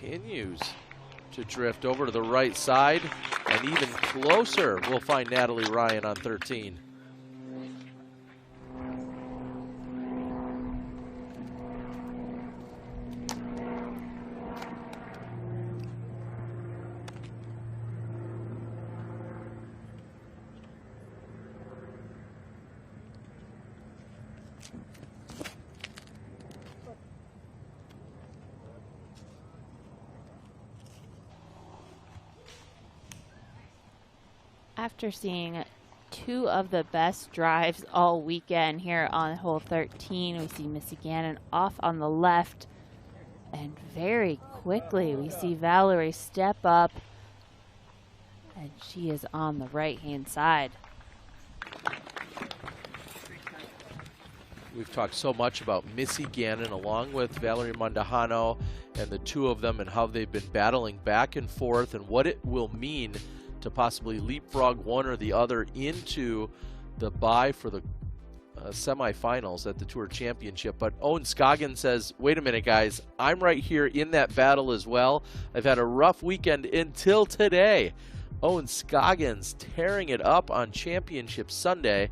S1: Continues to drift over to the right side, and even closer we'll find Natalie Ryan on 13.
S2: After seeing 2 of the best drives all weekend here on hole 13, we see Missy Gannon off on the left, and very quickly we see Valerie step up, and she is on the right-hand side.
S1: We've talked so much about Missy Gannon along with Valerie Mondahano and the 2 of them and how they've been battling back and forth and what it will mean to possibly leapfrog one or the other into the bye for the semifinals at the Tour Championship. But Owen Scoggins says, wait a minute, guys, I'm right here in that battle as well. I've had a rough weekend until today. Owen Scoggins tearing it up on Championship Sunday.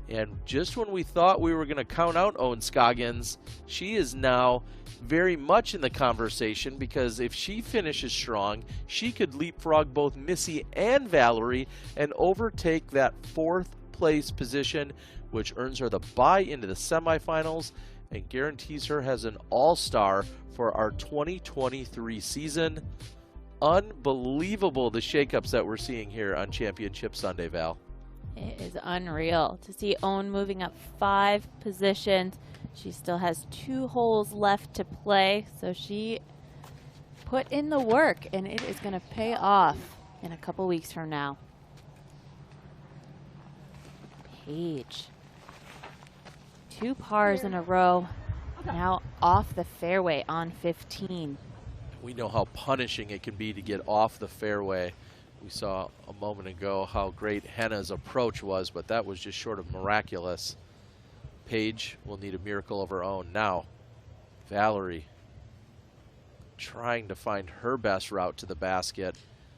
S1: And just when we thought we were going to count out Owen Scoggins, she is now very much in the conversation, because if she finishes strong, she could leapfrog both Missy and Valerie and overtake that 4th place position, which earns her the bye into the semifinals and guarantees her as an all-star for our 2023 season. Unbelievable the shakeups that we're seeing here on Championship Sunday, Val.
S2: It is unreal to see Owen moving up 5 positions. She still has 2 holes left to play, so she put in the work, and it is going to pay off in a couple weeks from now. Paige. 2 pars in a row, now off the fairway on 15.
S1: We know how punishing it can be to get off the fairway We saw a moment ago how great Henna's approach was, but that was just short of miraculous. Paige will need a miracle of her own. Now, Valerie trying to find her best route to the basket.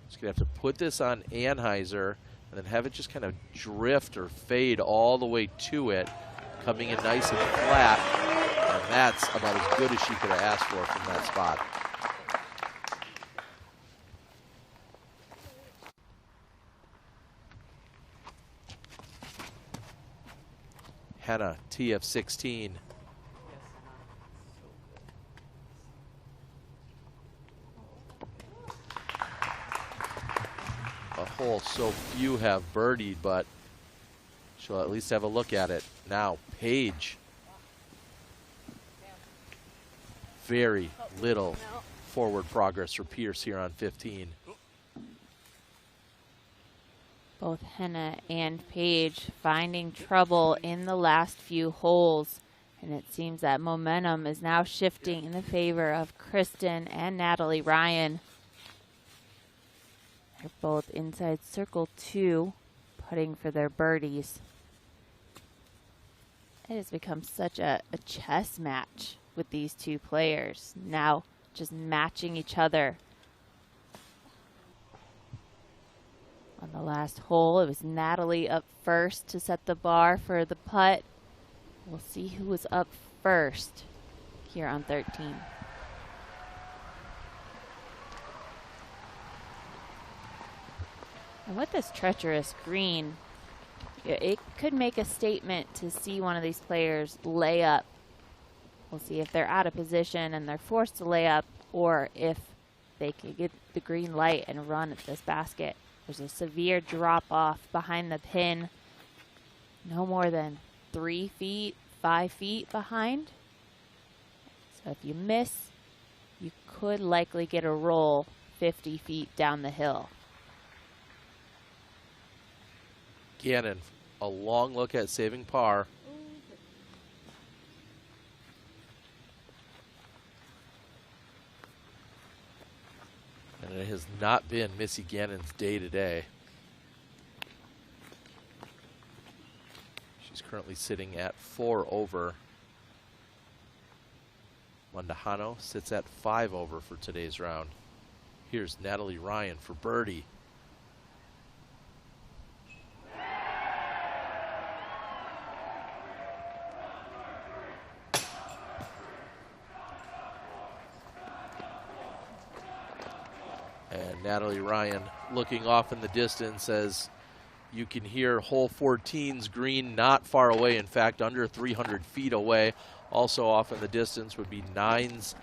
S1: She's going to have to put this on Anheuser and then have it just kind of drift or fade all the way to it, coming in nice and flat. And that's about as good as she could have asked for from that spot. Henna, TF16. A hole so few have birdied, but she'll at least have a look at it. Now, Paige. Very little forward progress for Pierce here on 15.
S2: Both Henna and Paige finding trouble in the last few holes. And it seems that momentum is now shifting in the favor of Kristen and Natalie Ryan. They're both inside circle 2, putting for their birdies. It has become such a chess match with these two players. Now just matching each other. On the last hole, it was Natalie up first to set the bar for the putt. We'll see who was up first here on 13. And with this treacherous green, it could make a statement to see one of these players lay up. We'll see if they're out of position and they're forced to lay up, or if they can get the green light and run at this basket. There's a severe drop off behind the pin, no more than 3 feet, 5 feet behind. So if you miss, you could likely get a roll 50 feet down the hill.
S1: Gannon, a long look at saving par. And it has not been Missy Gannon's day today. She's currently sitting at 4 over. Mondahano sits at 5 over for today's round. Here's Natalie Ryan for birdie. Natalie Ryan looking off in the distance as you can hear hole 14's green not far away, in fact under 300 feet away. Also off in the distance would be 9's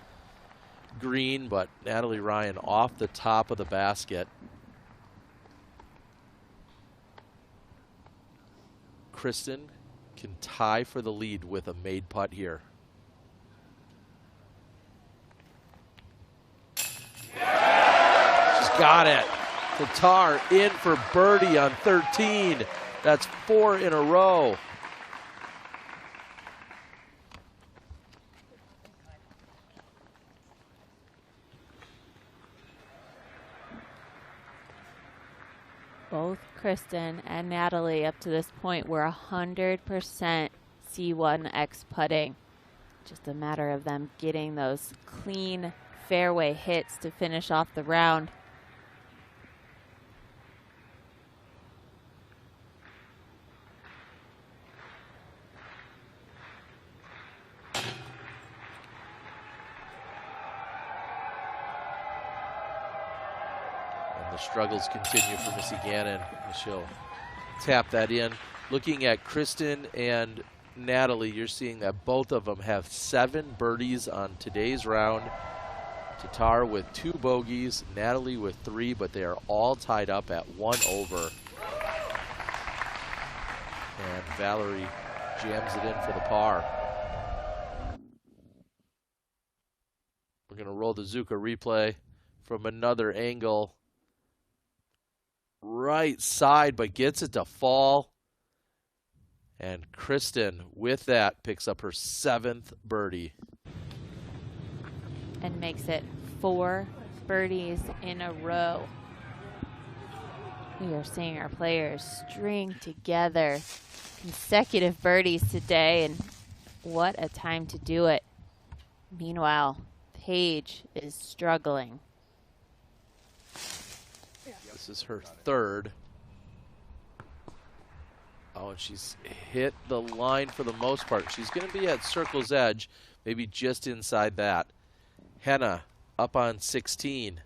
S1: green, but Natalie Ryan off the top of the basket. Kristen can tie for the lead with a made putt here. Got it. Tatar in for birdie on 13. That's 4 in a row.
S2: Both Kristen and Natalie up to this point were 100% C1X putting. Just a matter of them getting those clean fairway hits to finish off the round.
S1: Struggles continue for Missy Gannon. She'll tap that in. Looking at Kristen and Natalie, you're seeing that both of them have 7 birdies on today's round. Tatar with 2 bogeys, Natalie with 3, but they are all tied up at 1 over. And Valerie jams it in for the par. We're going to roll the Zuka replay from another angle. Right side, but gets it to fall. And Kristen, with that, picks up her 7th birdie.
S2: And makes it 4 birdies in a row. We are seeing our players string together consecutive birdies today, and what a time to do it. Meanwhile, Paige is struggling.
S1: This is her third. Oh, and she's hit the line for the most part. She's going to be at circle's edge, maybe just inside that. Henna up on 16.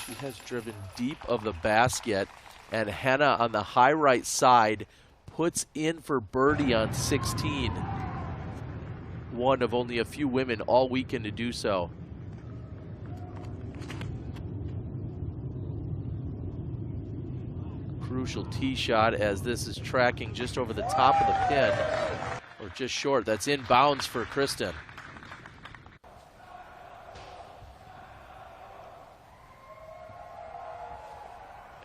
S1: She has driven deep of the basket, and Henna on the high right side puts in for birdie on 16. One of only a few women all weekend to do so. Crucial tee shot as this is tracking just over the top of the pin, or just short. That's in bounds for Kristen.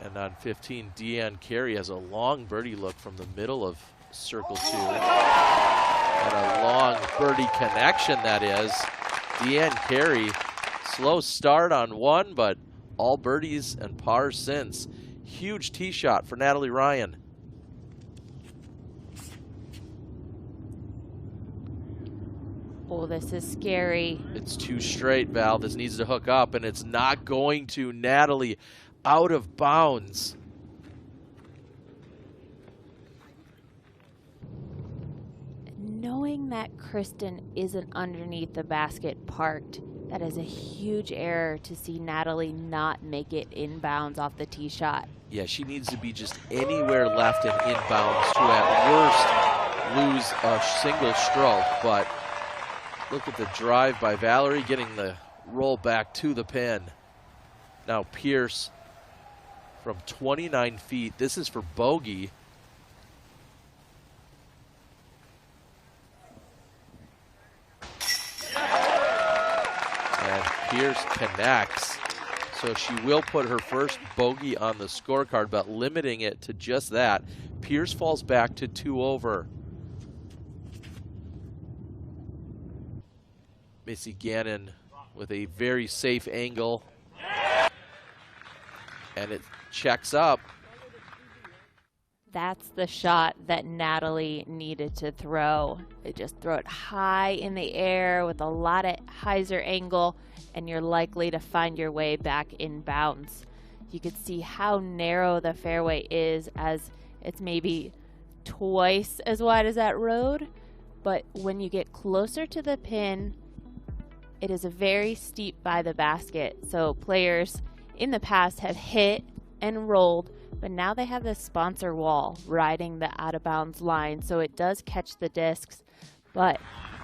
S1: And on 15, Deanne Carey has a long birdie look from the middle of circle 2. And a long birdie connection, that is. Deanne Carey, slow start on 1, but all birdies and pars since. Huge tee shot for Natalie Ryan.
S2: Oh, this is scary.
S1: It's too straight, Val. This needs to hook up, and it's not going to. Natalie out of bounds.
S2: Knowing that Kristen isn't underneath the basket parked, that is a huge error to see Natalie not make it inbounds off the tee shot.
S1: Yeah, she needs to be just anywhere left and inbounds to at worst lose a single stroke. But look at the drive by Valerie, getting the roll back to the pin. Now Pierce from 29 feet. This is for bogey. And Pierce connects. So she will put her first bogey on the scorecard, but limiting it to just that. Pierce falls back to 2 over. Missy Gannon with a very safe angle. And it checks up.
S2: That's the shot that Natalie needed to throw. Just throw it high in the air with a lot of hyzer angle, and you're likely to find your way back in bounds. You could see how narrow the fairway is, as it's maybe twice as wide as that road. But when you get closer to the pin, it is a very steep by the basket. So players in the past have hit and rolled, but now they have this sponsor wall riding the out of bounds line, so it does catch the discs. But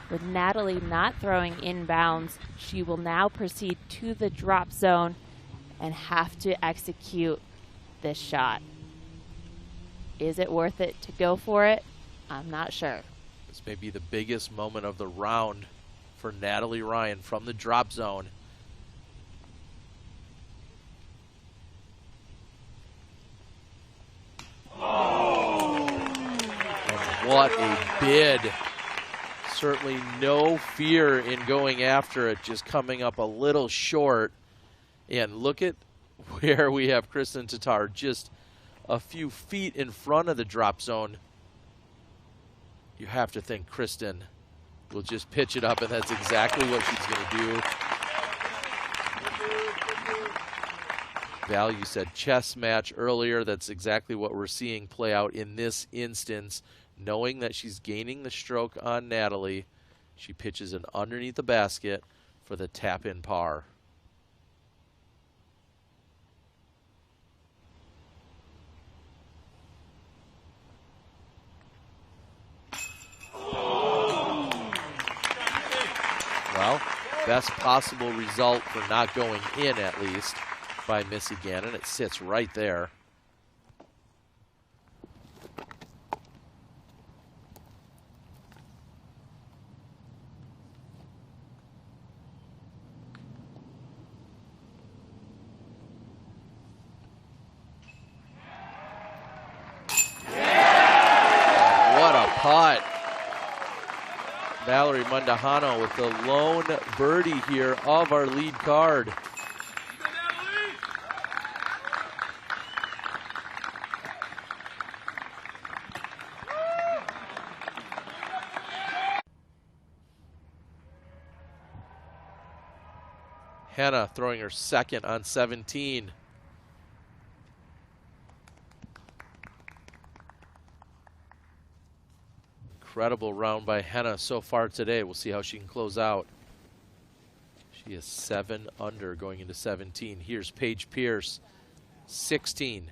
S2: with Natalie not throwing inbounds, she will now proceed to the drop zone and have to execute this shot. Is it worth it to go for it? I'm not sure.
S1: This may be the biggest moment of the round for Natalie Ryan from the drop zone. And what a bid. Certainly no fear in going after it, just coming up a little short. And look at where we have Kristen Tatar, just a few feet in front of the drop zone. You have to think Kristen will just pitch it up, and that's exactly what she's going to do. Val, you said chess match earlier. That's exactly what we're seeing play out in this instance. Knowing that she's gaining the stroke on Natalie, she pitches it underneath the basket for the tap-in par. Well, best possible result for not going in, at least, by Missy Gannon. It sits right there. Mallory Mundahano with the lone birdie here of our lead card. Hannah throwing her second on 17. Incredible round by Hannah so far today. We'll see how she can close out. She is 7 under going into 17. Here's Paige Pierce, 16.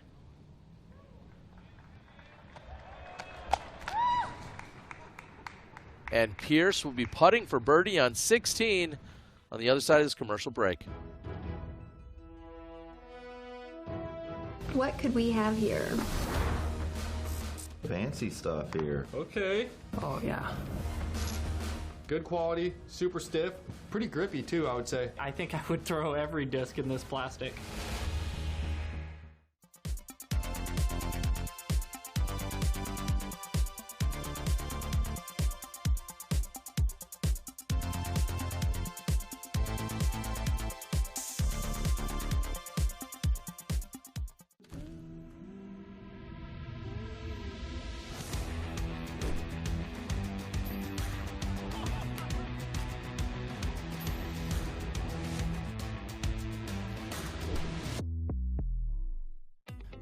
S1: And Pierce will be putting for birdie on 16 on the other side of this commercial break.
S6: What could we have here?
S8: Fancy stuff here.
S9: Okay.
S6: Oh, yeah.
S9: Good quality, super stiff, pretty grippy too, I would say.
S24: I think I would throw every disc in this plastic.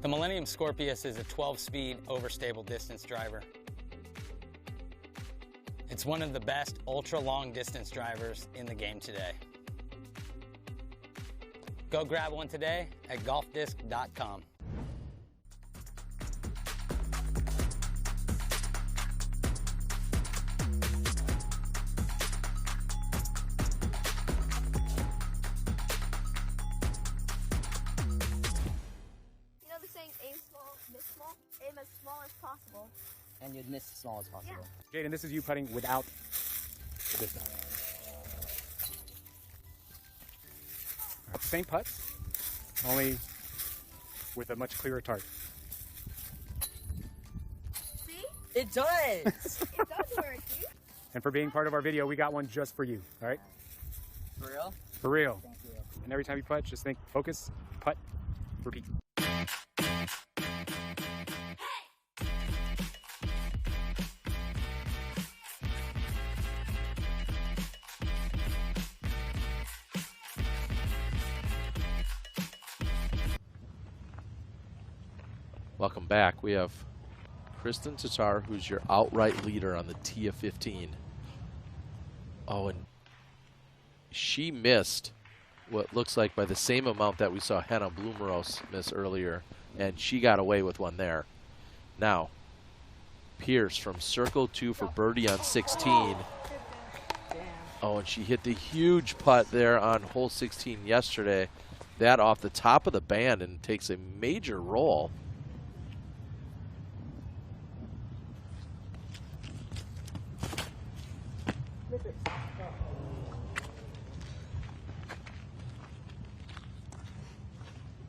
S25: The Millennium Scorpius is a 12-speed overstable distance driver. It's one of the best ultra-long distance drivers in the game today. Go grab one today at golfdisc.com.
S15: Aim as small as possible.
S26: And you'd miss as small as possible.
S27: Yeah. Jaden, this is you putting without this stuff. All right, same putts, only with a much clearer target.
S15: See?
S26: It does!
S15: It does work, see?
S27: And for being part of our video, we got one just for you, all right?
S26: For real?
S27: For real.
S26: Thank you.
S27: And every time you putt, just think, focus, putt, repeat.
S1: Welcome back. We have Kristen Tatar, who's your outright leader on the tee of 15. Oh, and she missed what looks like by the same amount that we saw Hannah Bloomeros miss earlier, and she got away with one there. Now, Pierce from circle 2 for birdie on 16. Oh, and she hit the huge putt there on hole 16 yesterday. That off the top of the band and takes a major roll.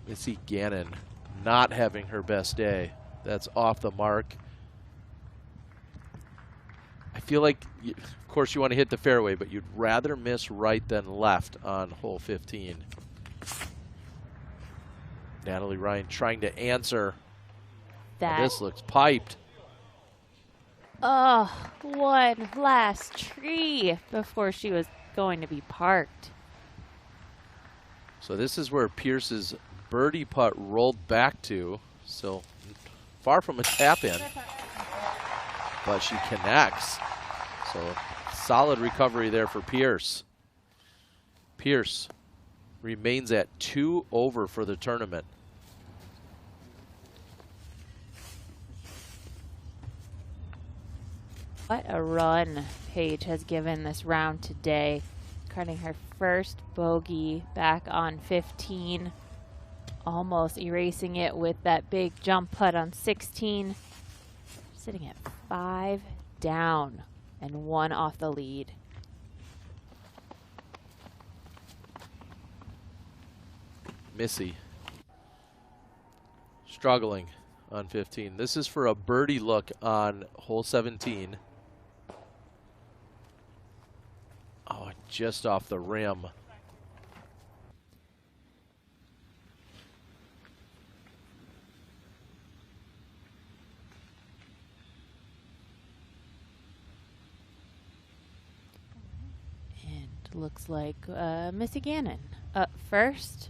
S1: Missy Gannon not having her best day. That's off the mark. I feel like, of course, you want to hit the fairway, but you'd rather miss right than left on hole 15. Natalie Ryan trying to answer.
S2: That.
S1: This looks piped.
S2: Oh, one last tree before she was going to be parked.
S1: So this is where Pierce's birdie putt rolled back to. So far from a tap in, but she connects. So solid recovery there for Pierce. Pierce remains at 2 over for the tournament.
S2: What a run Paige has given this round today. Cutting her first bogey back on 15. Almost erasing it with that big jump putt on 16. Sitting at 5 down and 1 off the lead.
S1: Missy struggling on 15. This is for a birdie look on hole 17. just off the rim.
S2: And looks like Missy Gannon up first.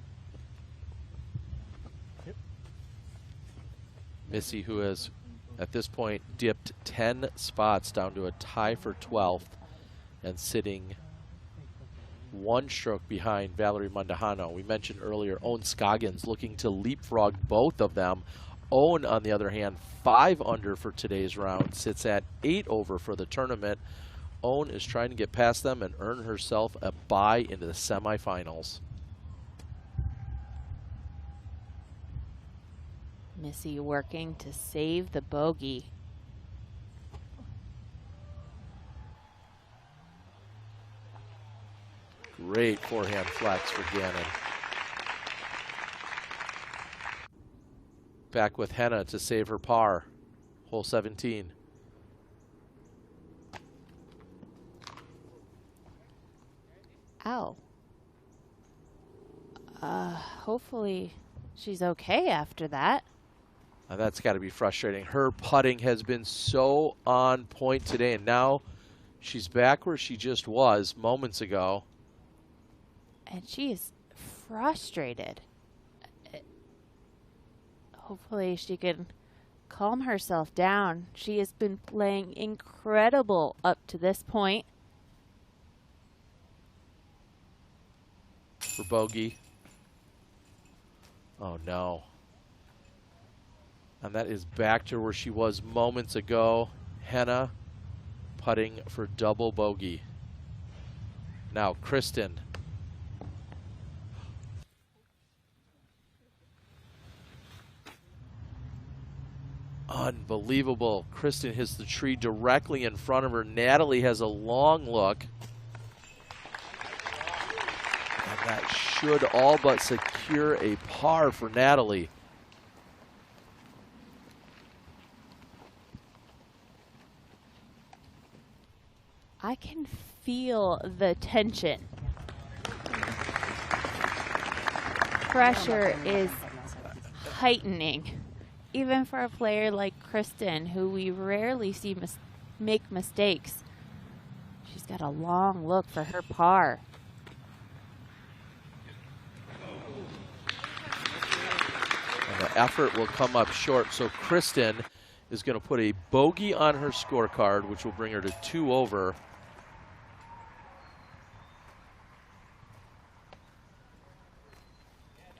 S1: Missy, who has at this point dipped 10 spots down to a tie for 12th and sitting one stroke behind Valerie Mandahano. We mentioned earlier Owen Scoggins looking to leapfrog both of them. Owen, on the other hand, 5 under for today's round, sits at 8 over for the tournament. Owen is trying to get past them and earn herself a bye into the semifinals.
S2: Missy working to save the bogey.
S1: Great forehand flex for Gannon. Back with Henna to save her par. Hole 17.
S2: Ow. Hopefully she's okay after that.
S1: Now that's got to be frustrating. Her putting has been so on point today, and now she's back where she just was moments ago.
S2: And she is frustrated. Hopefully she can calm herself down. She has been playing incredible up to this point.
S1: For bogey. Oh no. And that is back to where she was moments ago. Henna putting for double bogey. Now Kristen. Unbelievable. Kristen hits the tree directly in front of her. Natalie has a long look. And that should all but secure a par for Natalie.
S2: I can feel the tension. Pressure is heightening, even for a player like Kristen, who we rarely see make mistakes. She's got a long look for her par.
S1: And the effort will come up short, so Kristen is going to put a bogey on her scorecard, which will bring her to 2 over.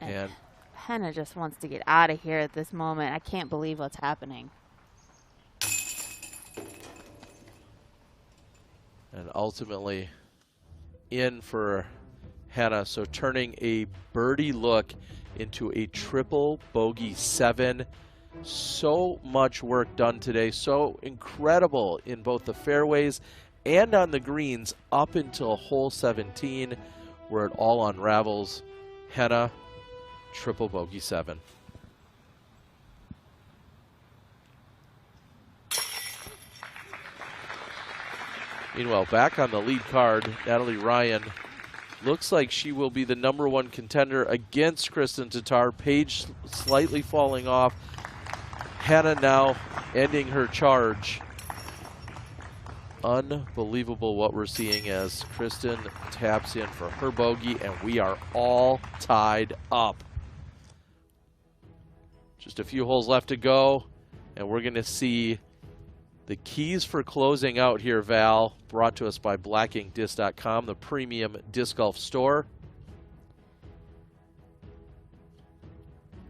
S1: And
S2: Henna just wants to get out of here at this moment. I can't believe what's happening.
S1: And ultimately in for Henna. So turning a birdie look into a triple bogey 7. So much work done today. So incredible in both the fairways and on the greens up until hole 17, where it all unravels. Henna, triple bogey 7. Meanwhile, back on the lead card, Natalie Ryan looks like she will be the #1 contender against Kristen Tatar. Paige slightly falling off. Henna now ending her charge. Unbelievable what we're seeing as Kristen taps in for her bogey, and we are all tied up. Just a few holes left to go, and we're going to see the keys for closing out here, Val, brought to us by blackinkdisc.com, the premium disc golf store.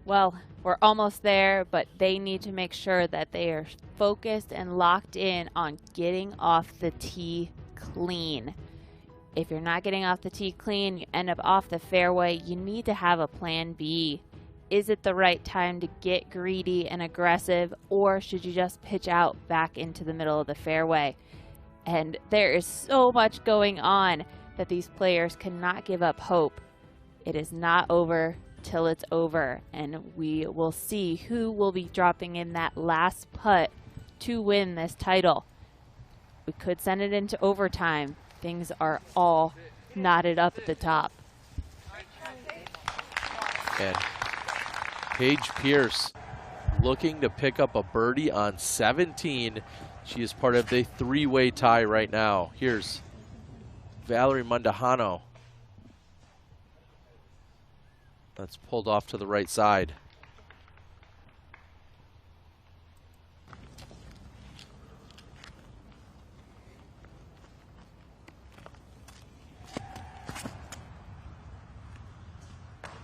S2: Well, we're almost there, but they need to make sure that they are focused and locked in on getting off the tee clean. If you're not getting off the tee clean, you end up off the fairway, you need to have a plan B. Is it the right time to get greedy and aggressive, or should you just pitch out back into the middle of the fairway? And there is so much going on that these players cannot give up hope. It is not over till it's over, and we will see who will be dropping in that last putt to win this title. We could send it into overtime. Things are all knotted up at the top.
S1: And Paige Pierce looking to pick up a birdie on 17. She is part of the three-way tie right now. Here's Valerie Mundahano. That's pulled off to the right side.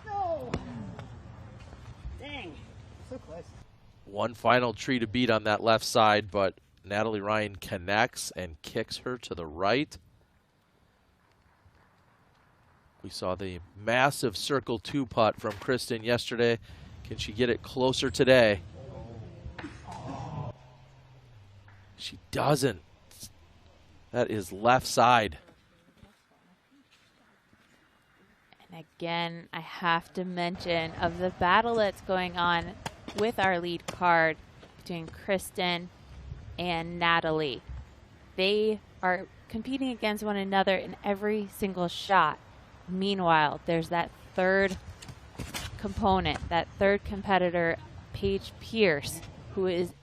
S18: No. Dang. So close.
S1: One final tree to beat on that left side, but Natalie Ryan connects and kicks her to the right. We saw the massive circle 2 putt from Kristen yesterday. Can she get it closer today? She doesn't. That is left side.
S2: And again, I have to mention of the battle that's going on with our lead card between Kristen and Natalie. They are competing against one another in every single shot. Meanwhile, there's that third component, that third competitor, Paige Pierce, who is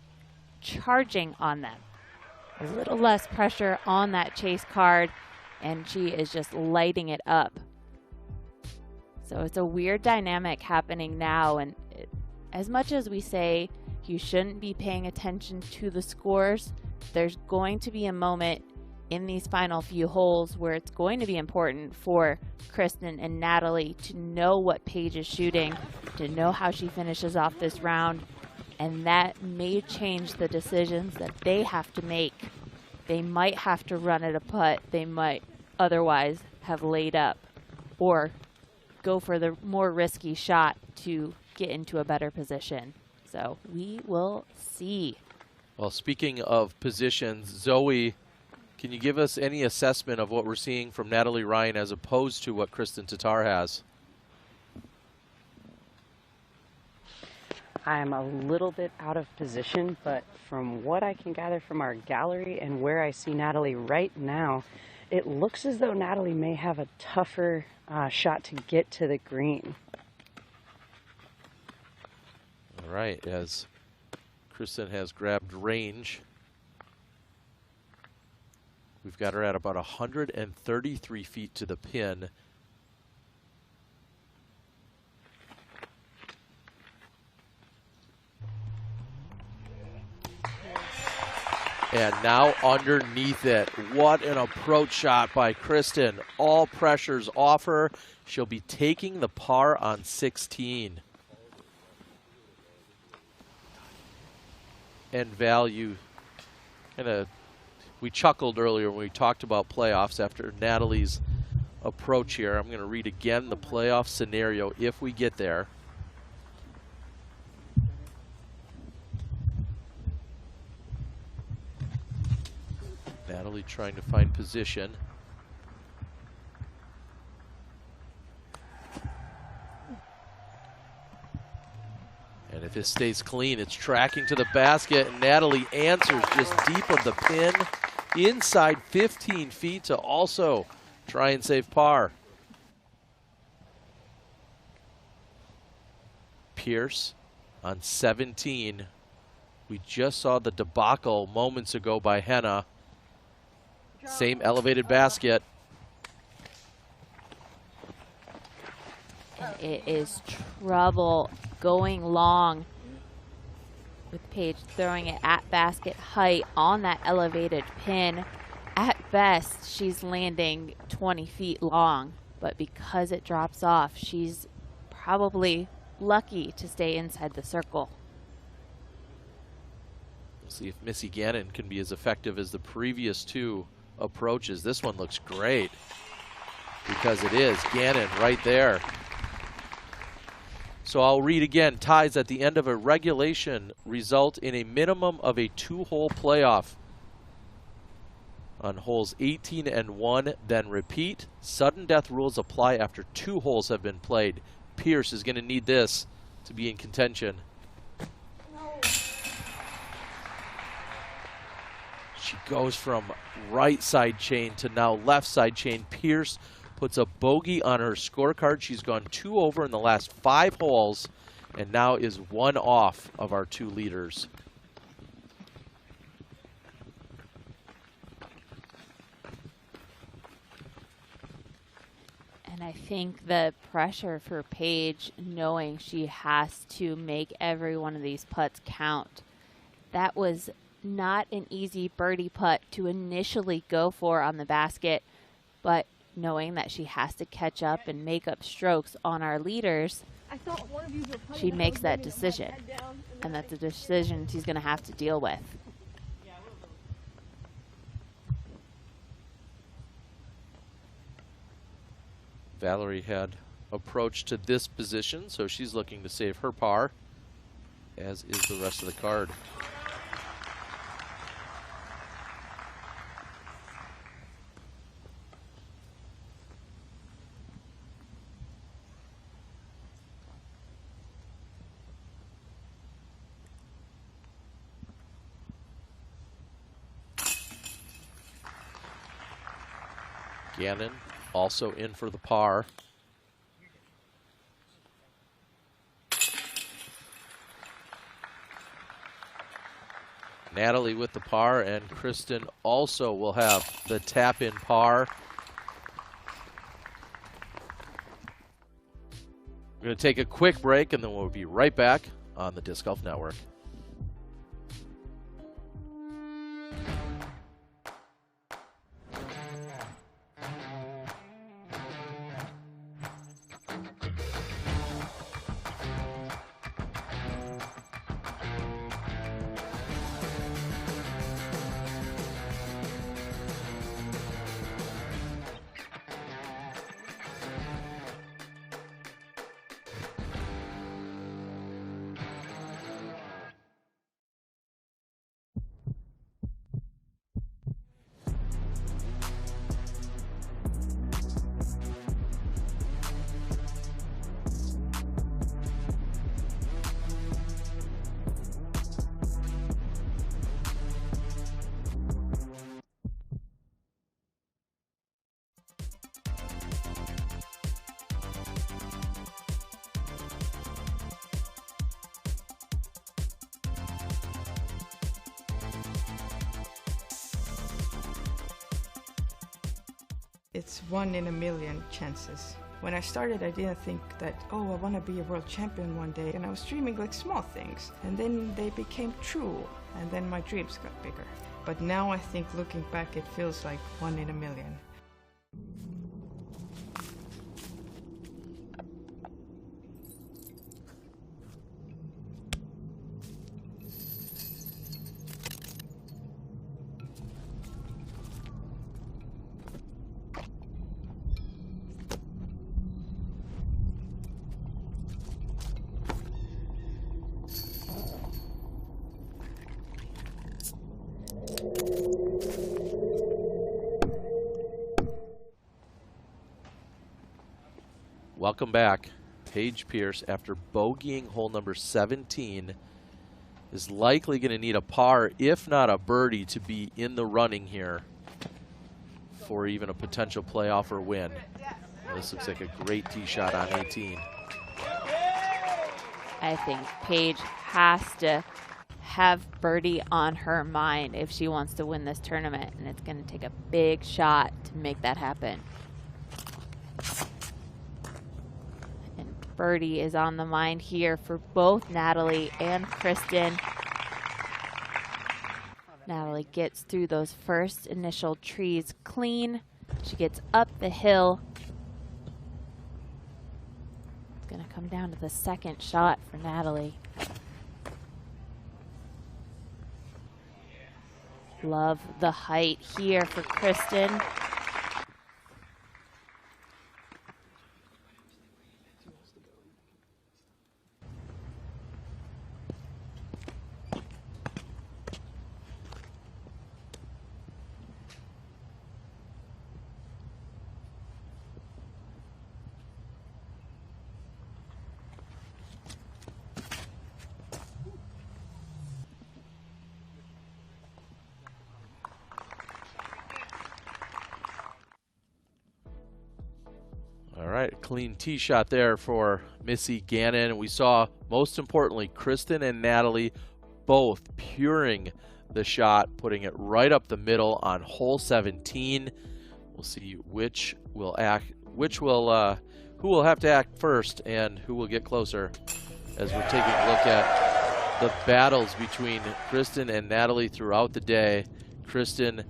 S2: charging on them. A little less pressure on that chase card, and she is just lighting it up. So it's a weird dynamic happening now, and as much as we say you shouldn't be paying attention to the scores, there's going to be a moment in these final few holes where it's going to be important for Kristen and Natalie to know what Paige is shooting, to know how she finishes off this round, and that may change the decisions that they have to make. They might have to run at a putt they might otherwise have laid up, or go for the more risky shot to get into a better position. So we will see.
S1: Well, speaking of positions, Zoe, can you give us any assessment of what we're seeing from Natalie Ryan as opposed to what Kristen Tatar has?
S4: I'm a little bit out of position, but from what I can gather from our gallery and where I see Natalie right now, it looks as though Natalie may have a tougher shot to get to the green.
S1: All right, as Kristen has grabbed range, we've got her at about 133 feet to the pin. And now underneath it. What an approach shot by Kristen. All pressures off her. She'll be taking the par on 16. And Val, we chuckled earlier when we talked about playoffs after Natalie's approach here. I'm going to read again the playoff scenario if we get there. Natalie trying to find position. And if it stays clean, it's tracking to the basket, and Natalie answers just deep of the pin, inside 15 feet to also try and save par. Pierce on 17. We just saw the debacle moments ago by Henna. Same elevated basket.
S2: And it is trouble going long with Paige throwing it at basket height on that elevated pin. At best, she's landing 20 feet long, but because it drops off, she's probably lucky to stay inside the circle.
S1: We'll see if Missy Gannon can be as effective as the previous two approaches. This one looks great because it is Gannon right there. So I'll read again. Ties at the end of a regulation result in a minimum of a 2-hole playoff on holes 18 and 1, then repeat. Sudden death rules apply after 2 holes have been played. Pierce is going to need this to be in contention. She goes from right side chain to now left side chain. Pierce puts a bogey on her scorecard. She's gone 2 over in the last 5 holes and now is 1 off of our 2 leaders.
S2: And I think the pressure for Paige, knowing she has to make every one of these putts count, that was not an easy birdie putt to initially go for on the basket, but knowing that she has to catch up and make up strokes on our leaders, she makes that decision. And that's a decision she's going to have to deal with.
S1: Valerie had approached to this position, so she's looking to save her par, as is the rest of the card. Gannon also in for the par. Natalie with the par, and Kristen also will have the tap-in par. We're going to take a quick break, and then we'll be right back on the Disc Golf Network.
S3: It's 1 in a million chances. When I started, I didn't think that, oh, I want to be a world champion one day. And I was dreaming like small things. And then they became true. And then my dreams got bigger. But now I think looking back, it feels like 1 in a million.
S1: Welcome back. Paige Pierce, after bogeying hole number 17, is likely going to need a par, if not a birdie, to be in the running here for even a potential playoff or win. This looks like a great tee shot on 18.
S2: I think Paige has to have birdie on her mind if she wants to win this tournament, and it's going to take a big shot to make that happen. And birdie is on the mind here for both Natalie and Kristen. Natalie gets through those first initial trees clean. She gets up the hill. It's going to come down to the second shot for Natalie. Love the height here for Kristen.
S1: clean tee shot there for Missy Gannon. We saw, most importantly, Kristen and Natalie both puring the shot, putting it right up the middle on hole 17. We'll see who will have to act first and who will get closer as we're taking a look at the battles between Kristen and Natalie throughout the day. Kristen,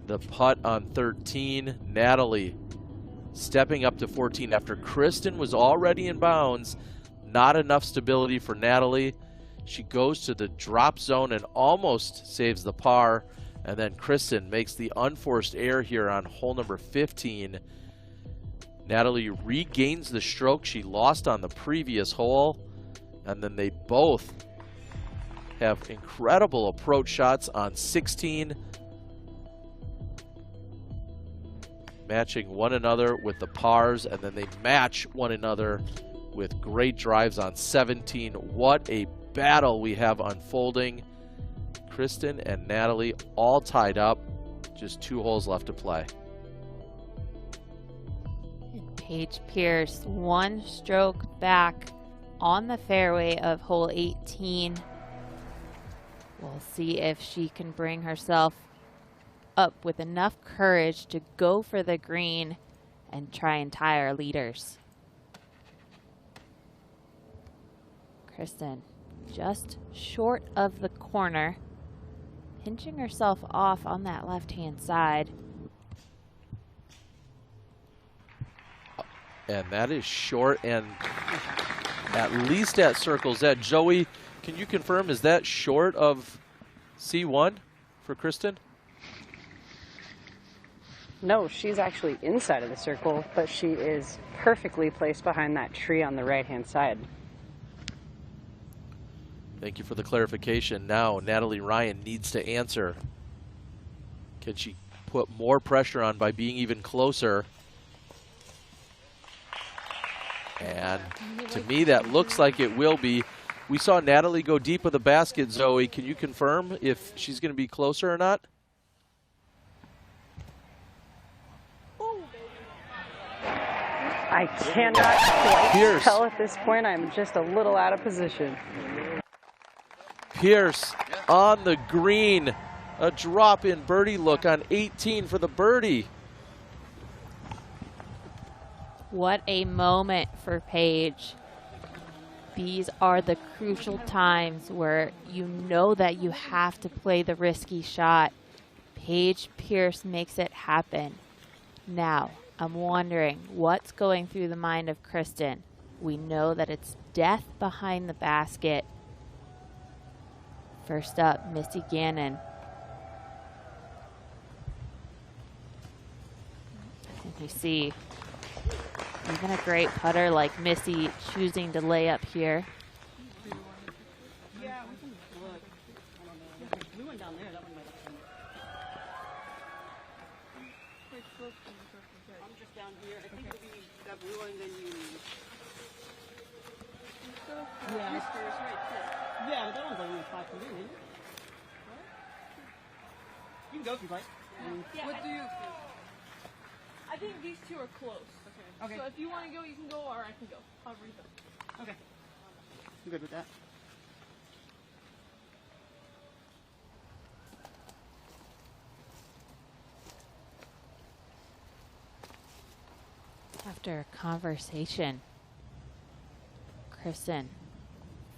S1: the putt on 13. Natalie stepping up to 14 after Kristen was already in bounds. Not enough stability for Natalie. She goes to the drop zone and almost saves the par. And then Kristen makes the unforced error here on hole number 15. Natalie regains the stroke she lost on the previous hole. And then they both have incredible approach shots on 16. Matching one another with the pars, and then they match one another with great drives on 17. What a battle we have unfolding. Kristen and Natalie all tied up. Just 2 holes left to play.
S2: And Paige Pierce 1 stroke back on the fairway of hole 18. We'll see if she can bring herself up with enough courage to go for the green and try and tie our leaders. Kristen just short of the corner, pinching herself off on that left-hand side.
S1: And that is short and at least at circle's edge. Zoe, can you confirm, is that short of C1 for Kristen?
S4: No, she's actually inside of the circle, but she is perfectly placed behind that tree on the right-hand side.
S1: Thank you for the clarification. Now Natalie Ryan needs to answer. Can she put more pressure on by being even closer? And to me, that looks like it will be. We saw Natalie go deep with the basket, Zoe. Can you confirm if she's going to be closer or not?
S4: I cannot quite tell at this point. I'm just a little out of position.
S1: Pierce on the green. A drop-in birdie look on 18 for the birdie.
S2: What a moment for Paige. These are the crucial times where you know that you have to play the risky shot. Paige Pierce makes it happen. Now, I'm wondering what's going through the mind of Kristen. We know that it's death behind the basket. First up, Missy Gannon. I think we see even a great putter like Missy choosing to lay up here.
S18: Yeah, we can look. There's blue one down there. That one might have come. I'm just down here. I think it'll be that blue one, then you. Yeah. Mysteries right there. Yeah, but that one's only 5 feet in, isn't it? What? You can go if you like.
S15: Yeah, what do you think? I think these two are close. Okay. So if you want to go, you can go, or I can go. However you go.
S18: Okay. I'm good with that.
S2: After a conversation, Kristen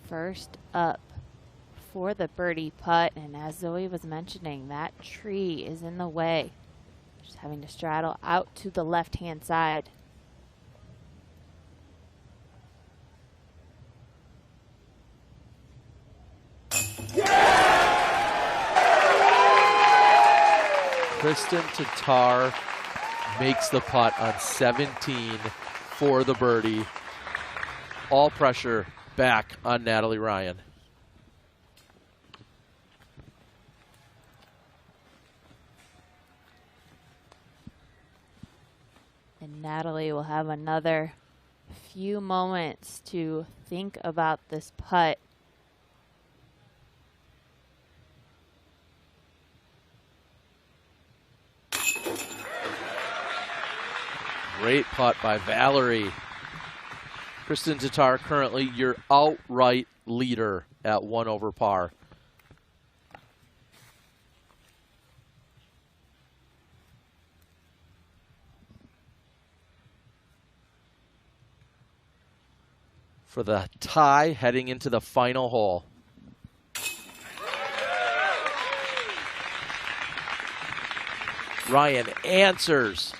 S2: first up for the birdie putt, and as Zoe was mentioning, that tree is in the way. Just having to straddle out to the left-hand side.
S1: Kristen Tatar makes the putt on 17 for the birdie. All pressure back on Natalie Ryan.
S2: And Natalie will have another few moments to think about this putt.
S1: Great putt by Valerie. Kristen Tatar currently your outright leader at 1 over par. For the tie heading into the final hole. Ryan answers.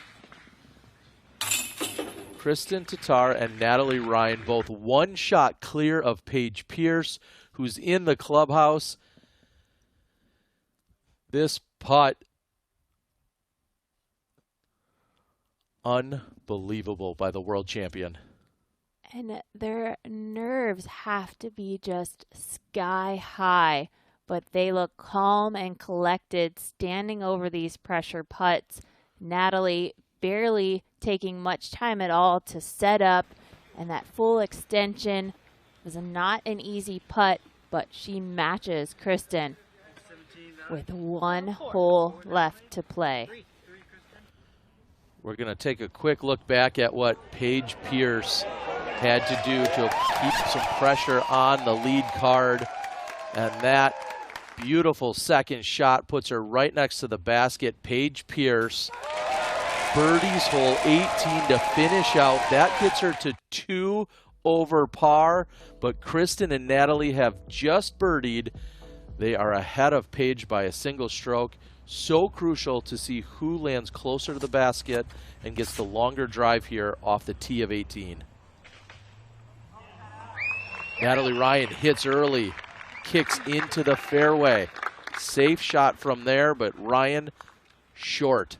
S1: Kristen Tatar and Natalie Ryan both 1 shot clear of Paige Pierce, who's in the clubhouse. This putt, unbelievable by the world champion.
S2: And their nerves have to be just sky high, but they look calm and collected standing over these pressure putts. Natalie barely taking much time at all to set up, and that full extension was not an easy putt, but she matches Kristen with 1 hole left to play.
S1: We're going to take a quick look back at what Paige Pierce had to do to keep some pressure on the lead card, and that beautiful second shot puts her right next to the basket. Paige Pierce birdies hole 18 to finish out. That gets her to 2 over par, but Kristen and Natalie have just birdied. They are ahead of Paige by a single stroke. So crucial to see who lands closer to the basket and gets the longer drive here off the tee of 18. Natalie Ryan hits early, kicks into the fairway. Safe shot from there, but Ryan short.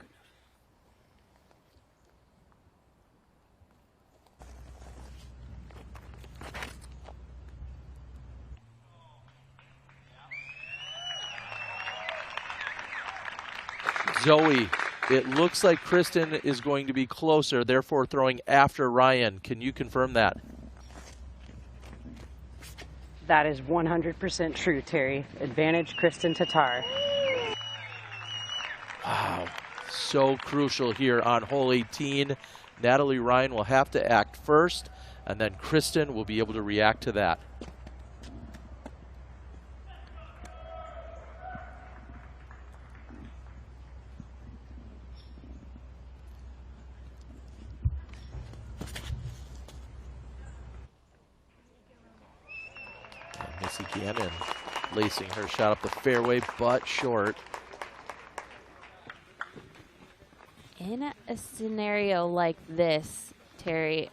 S1: Zoe, it looks like Kristen is going to be closer, therefore throwing after Ryan. Can you confirm that?
S4: That is 100% true, Terry. Advantage Kristen Tatar.
S1: Wow, so crucial here on hole 18. Natalie Ryan will have to act first, and then Kristen will be able to react to that. Missy Gannon lacing her shot up the fairway, but short.
S2: In a scenario like this, Terry,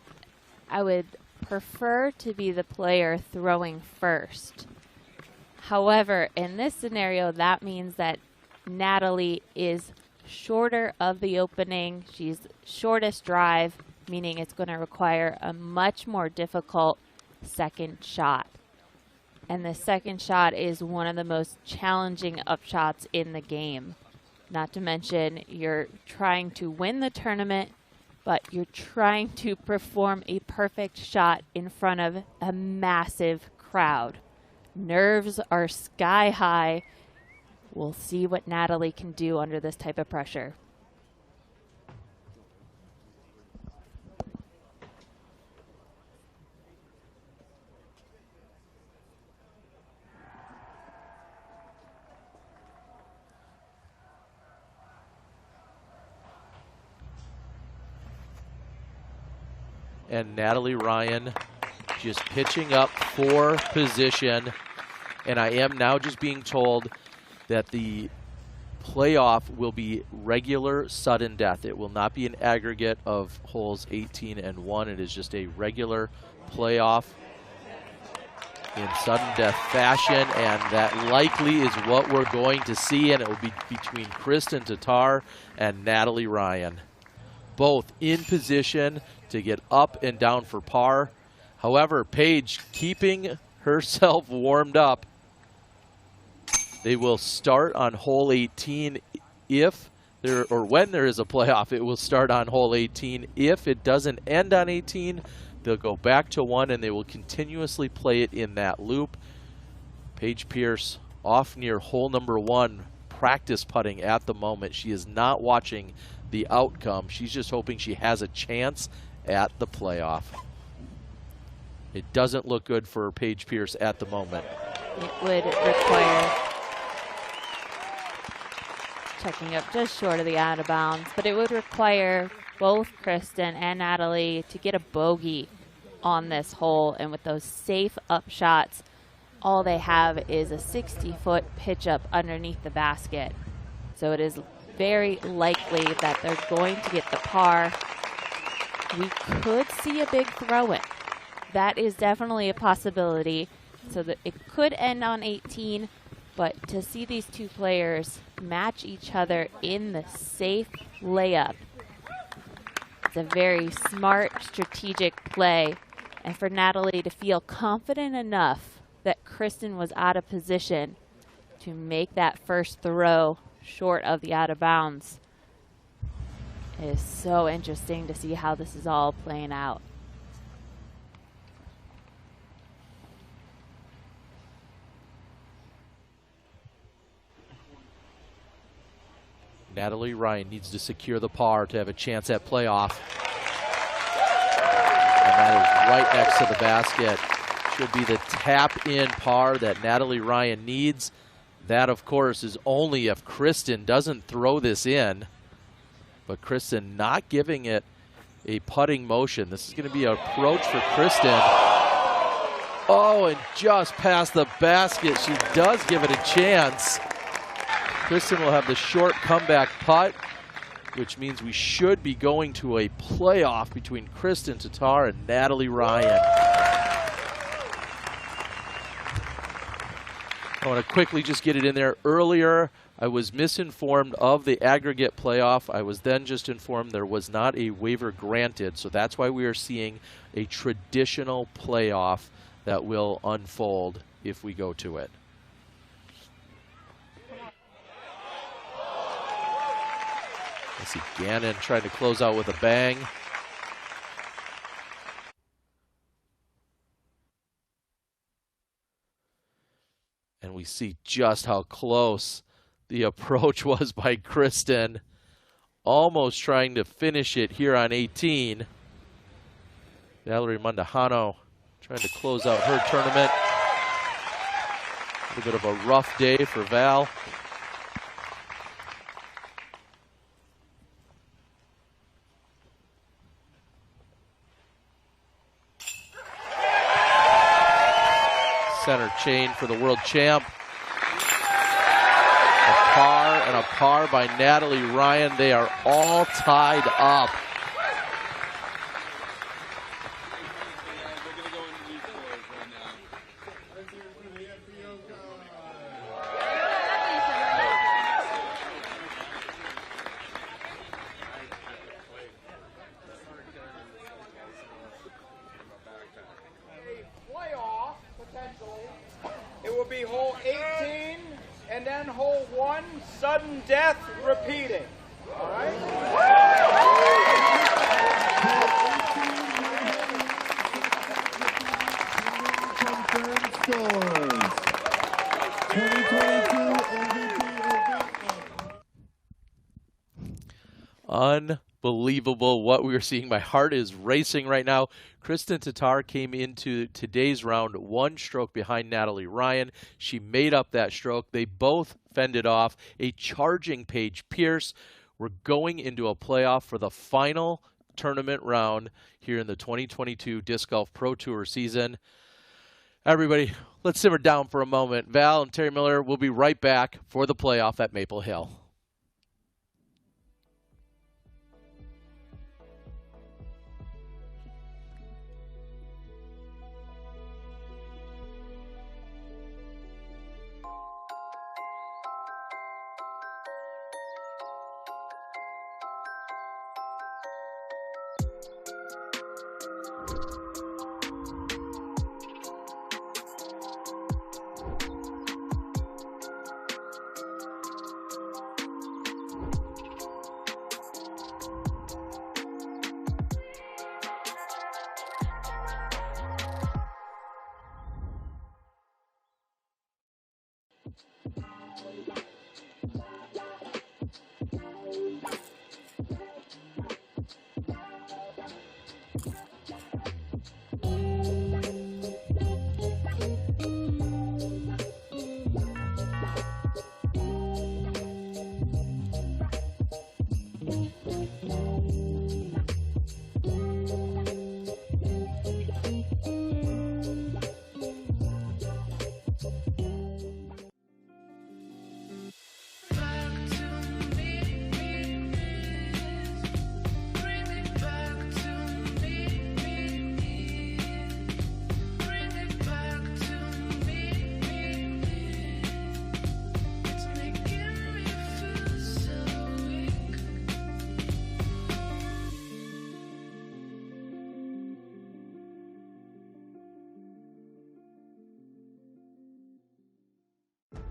S2: I would prefer to be the player throwing first. However, in this scenario, that means that Natalie is shorter of the opening. She's shortest drive, meaning it's going to require a much more difficult second shot. And the second shot is one of the most challenging upshots in the game. Not to mention, you're trying to win the tournament, but you're trying to perform a perfect shot in front of a massive crowd. Nerves are sky high. We'll see what Natalie can do under this type of pressure.
S1: And Natalie Ryan just pitching up for position. And I am now just being told that the playoff will be regular sudden death. It will not be an aggregate of holes 18 and 1. It is just a regular playoff in sudden death fashion. And that likely is what we're going to see. And it will be between Kristen Tatar and Natalie Ryan. Both in position to get up and down for par. However, Paige keeping herself warmed up. They will start on hole 18 if there, or when there is a playoff, it will start on hole 18. If it doesn't end on 18, they'll go back to 1 and they will continuously play it in that loop. Paige Pierce off near hole number 1, practice putting at the moment. She is not watching the outcome. She's just hoping she has a chance at the playoff. It doesn't look good for Paige Pierce at the moment.
S2: It would require checking up just short of the out of bounds, but it would require both Kristen and Natalie to get a bogey on this hole, and with those safe up shots, all they have is a 60-foot pitch up underneath the basket. So it is very likely that they're going to get the par. We could see a big throw-in. That is definitely a possibility. So that it could end on 18, but to see these two players match each other in the safe layup, it's a very smart, strategic play. And for Natalie to feel confident enough that Kristen was out of position to make that first throw short of the out of bounds, it is so interesting to see how this is all playing out.
S1: Natalie Ryan needs to secure the par to have a chance at playoff. And that is right next to the basket. Should be the tap-in par that Natalie Ryan needs. That, of course, is only if Kristen doesn't throw this in. But Kristen not giving it a putting motion. This is going to be an approach for Kristen. Oh, and just past the basket. She does give it a chance. Kristen will have the short comeback putt, which means we should be going to a playoff between Kristen Tatar and Natalie Ryan. I want to quickly just get it in there. Earlier, I was misinformed of the aggregate playoff. I was then just informed there was not a waiver granted, so that's why we are seeing a traditional playoff that will unfold if we go to it. Missy Gannon trying to close out with a bang. And we see just how close the approach was by Kristen. Almost trying to finish it here on 18. Valerie Mondahano trying to close out her tournament. A little bit of a rough day for Val. Center chain for the world champ. A par and a par by Natalie Ryan. They are all tied up.
S6: It will be hole 18 and then hole 1, sudden death repeating. All right?
S1: Unbelievable what we are seeing. My heart is racing right now. Kristen Tatar came into today's round 1 stroke behind Natalie Ryan. She made up that stroke. They both fended off a charging Paige Pierce. We're going into a playoff for the final tournament round here in the 2022 Disc Golf Pro Tour season. Everybody, let's simmer down for a moment. Val and Terry Miller will be right back for the playoff at Maple Hill.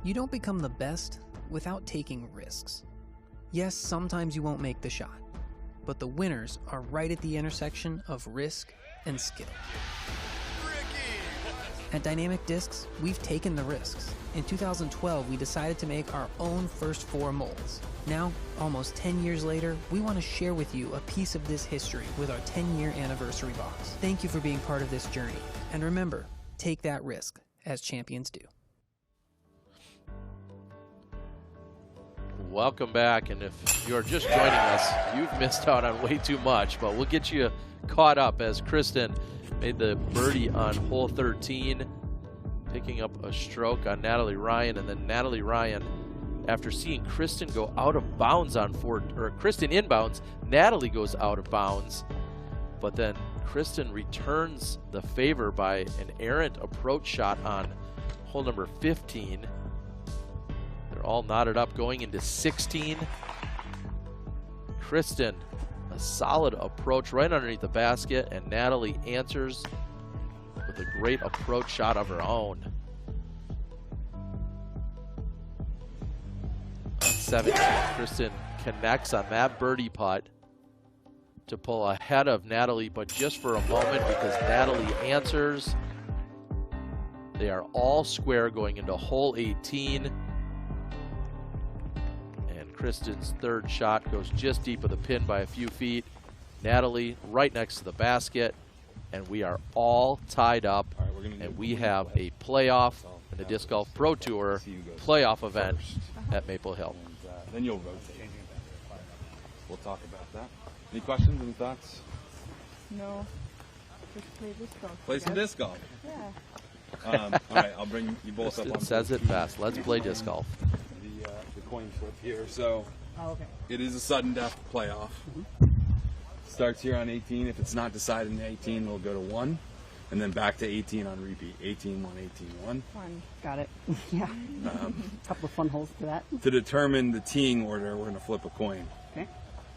S7: You don't become the best without taking risks. Yes, sometimes you won't make the shot, but the winners are right at the intersection of risk and skill. At Dynamic Discs, we've taken the risks. In 2012, we decided to make our own first 4 molds. Now, almost 10 years later, we want to share with you a piece of this history with our 10-year anniversary box. Thank you for being part of this journey. And remember, take that risk, as champions do.
S1: Welcome back, and if you're just joining us, you've missed out on way too much, but we'll get you caught up as Kristen made the birdie on hole 13, picking up a stroke on Natalie Ryan, and then Natalie Ryan, after seeing Kristen go out of bounds on Kristen inbounds, Natalie goes out of bounds, but then Kristen returns the favor by an errant approach shot on hole number 15. They're all knotted up going into 16. Kristen, a solid approach right underneath the basket, and Natalie answers with a great approach shot of her own. 17, Kristen connects on that birdie putt to pull ahead of Natalie, but just for a moment because Natalie answers. They are all square going into hole 18. Kristen's third shot goes just deep of the pin by a few feet. Natalie right next to the basket, and we are all tied up, and we have a playoff in the Disc Golf Pro Tour playoff event at Maple Hill.
S8: Then you'll rotate. We'll talk about that. Any questions, any thoughts?
S3: No. Just play disc golf.
S8: Play some disc golf.
S3: Yeah.
S8: All right, I'll bring you both up on.
S1: Kristen says it best. Let's play disc golf.
S8: The coin flip here. So it is a sudden death playoff. Starts here on 18. If it's not decided in 18, we'll go to 1, and then back to 18 on repeat. 18, 1, 18, 1.
S18: Fun. Got it. Yeah. A couple of fun holes to that.
S8: To determine the teeing order, we're going to flip a coin.
S18: Okay.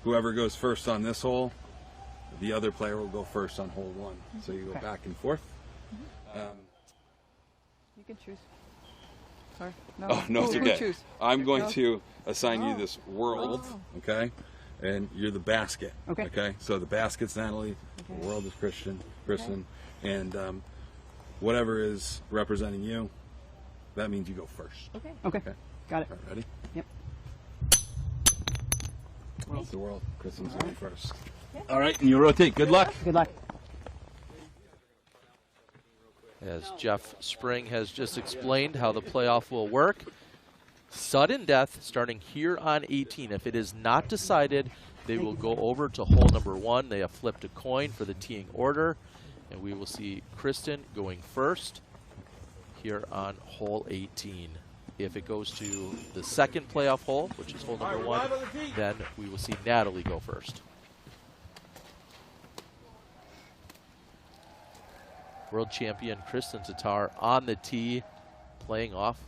S8: Whoever goes first on this hole, the other player will go first on hole 1. So you go back and forth.
S3: You can choose. Sorry. No.
S8: Oh, no, it's okay.
S3: Choose?
S8: I'm going to assign you this world, okay? And you're the basket, okay? So the basket's Natalie, the world is Kristen, and whatever is representing you, that means you go first.
S18: Okay. Got it.
S8: All right, ready?
S18: Yep.
S8: World's the world. Kristen's going first. All right, and you rotate. Good luck.
S18: Good luck.
S1: As Jeff Spring has just explained how the playoff will work. Sudden death starting here on 18. If it is not decided, they will go over to hole number 1. They have flipped a coin for the teeing order, and we will see Kristen going first here on hole 18. If it goes to the second playoff hole, which is hole number 1, then we will see Natalie go first. World champion Kristen Tatar on the tee, playing off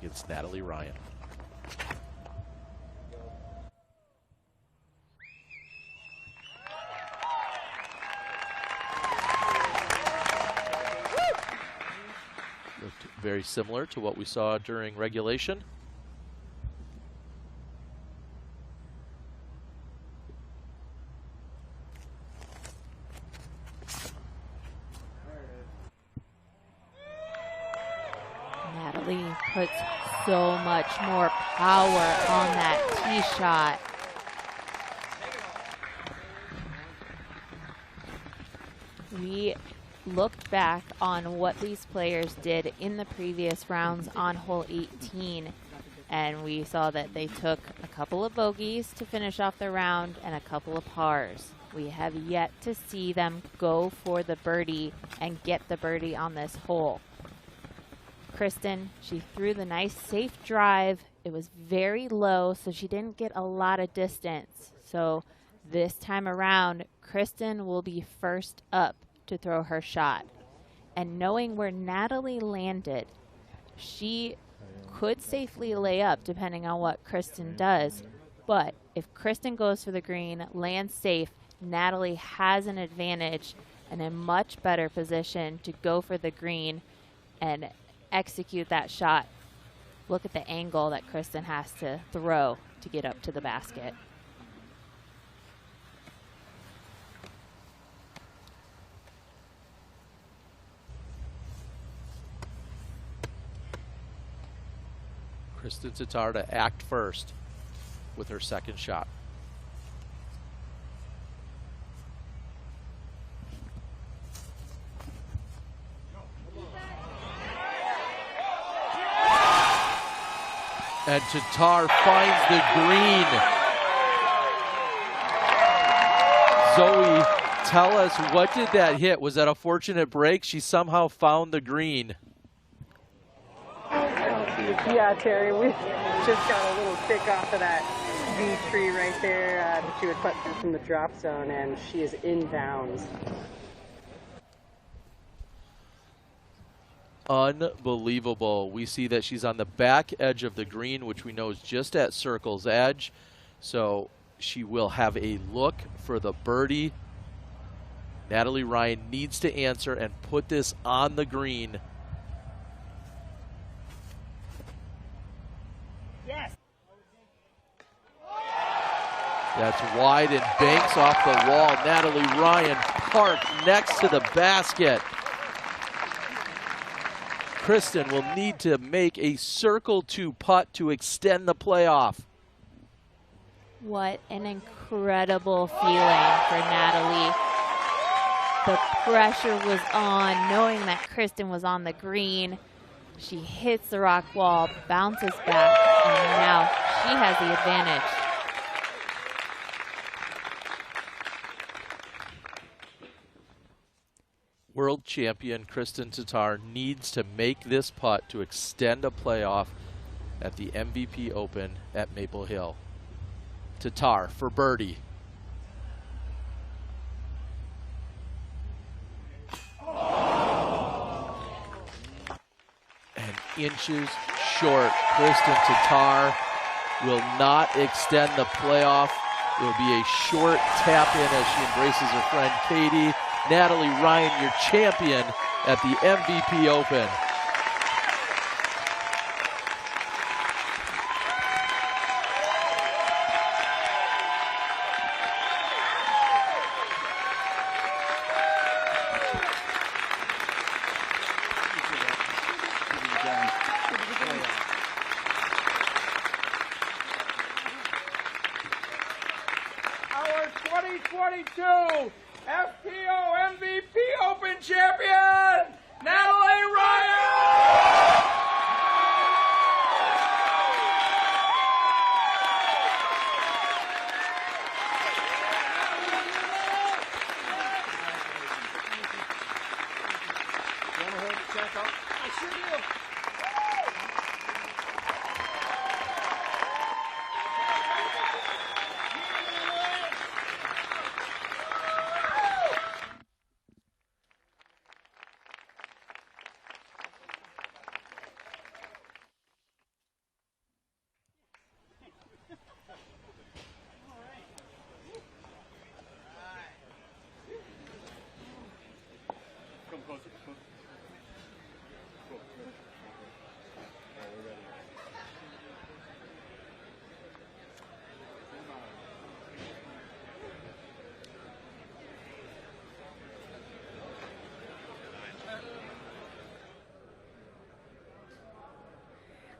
S1: against Natalie Ryan. Looked very similar to what we saw during regulation.
S2: Natalie puts so much more power on that tee shot. We looked back on what these players did in the previous rounds on hole 18, and we saw that they took a couple of bogeys to finish off the round and a couple of pars. We have yet to see them go for the birdie and get the birdie on this hole. Kristen, she threw the nice safe drive. It was very low, so she didn't get a lot of distance. So this time around, Kristen will be first up to throw her shot. And knowing where Natalie landed, she could safely lay up depending on what Kristen does. But if Kristen goes for the green, lands safe, Natalie has an advantage and a much better position to go for the green and execute that shot Look at the angle that Kristen has to throw to get up to the basket.
S1: Kristen Tatar to act first with her second shot. And Tatar finds the green. Zoe, tell us, what did that hit? Was that a fortunate break? She somehow found the green.
S4: Yeah, Terry, we just got a little kick off of that V tree right there that she would put through from the drop zone, and she is inbounds.
S1: Unbelievable. We see that she's on the back edge of the green, which we know is just at circle's edge. So she will have a look for the birdie. Natalie Ryan needs to answer and put this on the green.
S18: Yes.
S1: That's wide and banks off the wall. Natalie Ryan parked next to the basket. Kristen will need to make a circle 2 putt to extend the playoff.
S2: What an incredible feeling for Natalie. The pressure was on, knowing that Kristen was on the green. She hits the rock wall, bounces back, and now she has the advantage.
S1: World champion Kristen Tatar needs to make this putt to extend a playoff at the MVP Open at Maple Hill. Tatar for birdie. And inches short. Kristen Tatar will not extend the playoff. It will be a short tap in as she embraces her friend Katie. Natalie Ryan, your champion at the MVP Open.
S6: Our 2022 FPO MVP Open champion, Natalie Ryan!
S18: You want to hold the check up? I sure do. Come closer. Cool. All right, we're ready.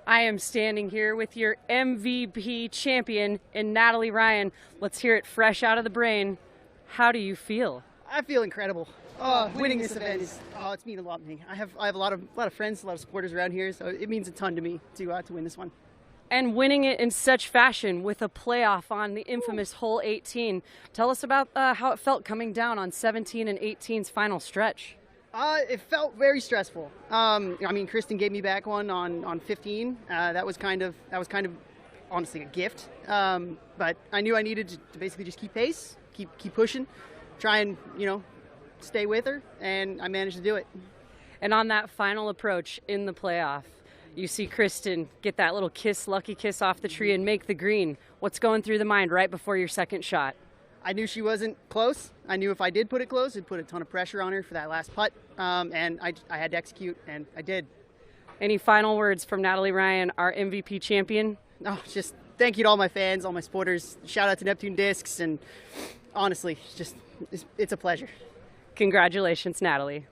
S4: I am standing here with your MVP champion in Natalie Ryan. Let's hear it fresh out of the brain. How do you feel?
S10: I feel incredible. Winning this event is it's mean a lot to me. I have a lot of friends, a lot of supporters around here, so it means a ton to me to win this one.
S4: And winning it in such fashion with a playoff on the infamous hole 18. Tell us about how it felt coming down on 17 and 18's final stretch.
S10: It felt very stressful. I mean, Kristen gave me back one on 15. That was kind of honestly a gift. But I knew I needed to basically just keep pace, keep pushing, try and stay with her, and I managed to do it.
S4: And on that final approach in the playoff, you see Kristen get that little lucky kiss off the tree and make the green. What's going through the mind right before your second shot?
S10: I knew she wasn't close. I knew if I did put it close, it'd put a ton of pressure on her for that last putt, and I had to execute, and I did.
S4: Any final words from Natalie Ryan, our MVP champion?
S10: Oh, just thank you to all my fans, all my supporters. Shout out to Neptune Discs, and honestly, it's a pleasure.
S4: Congratulations, Natalie.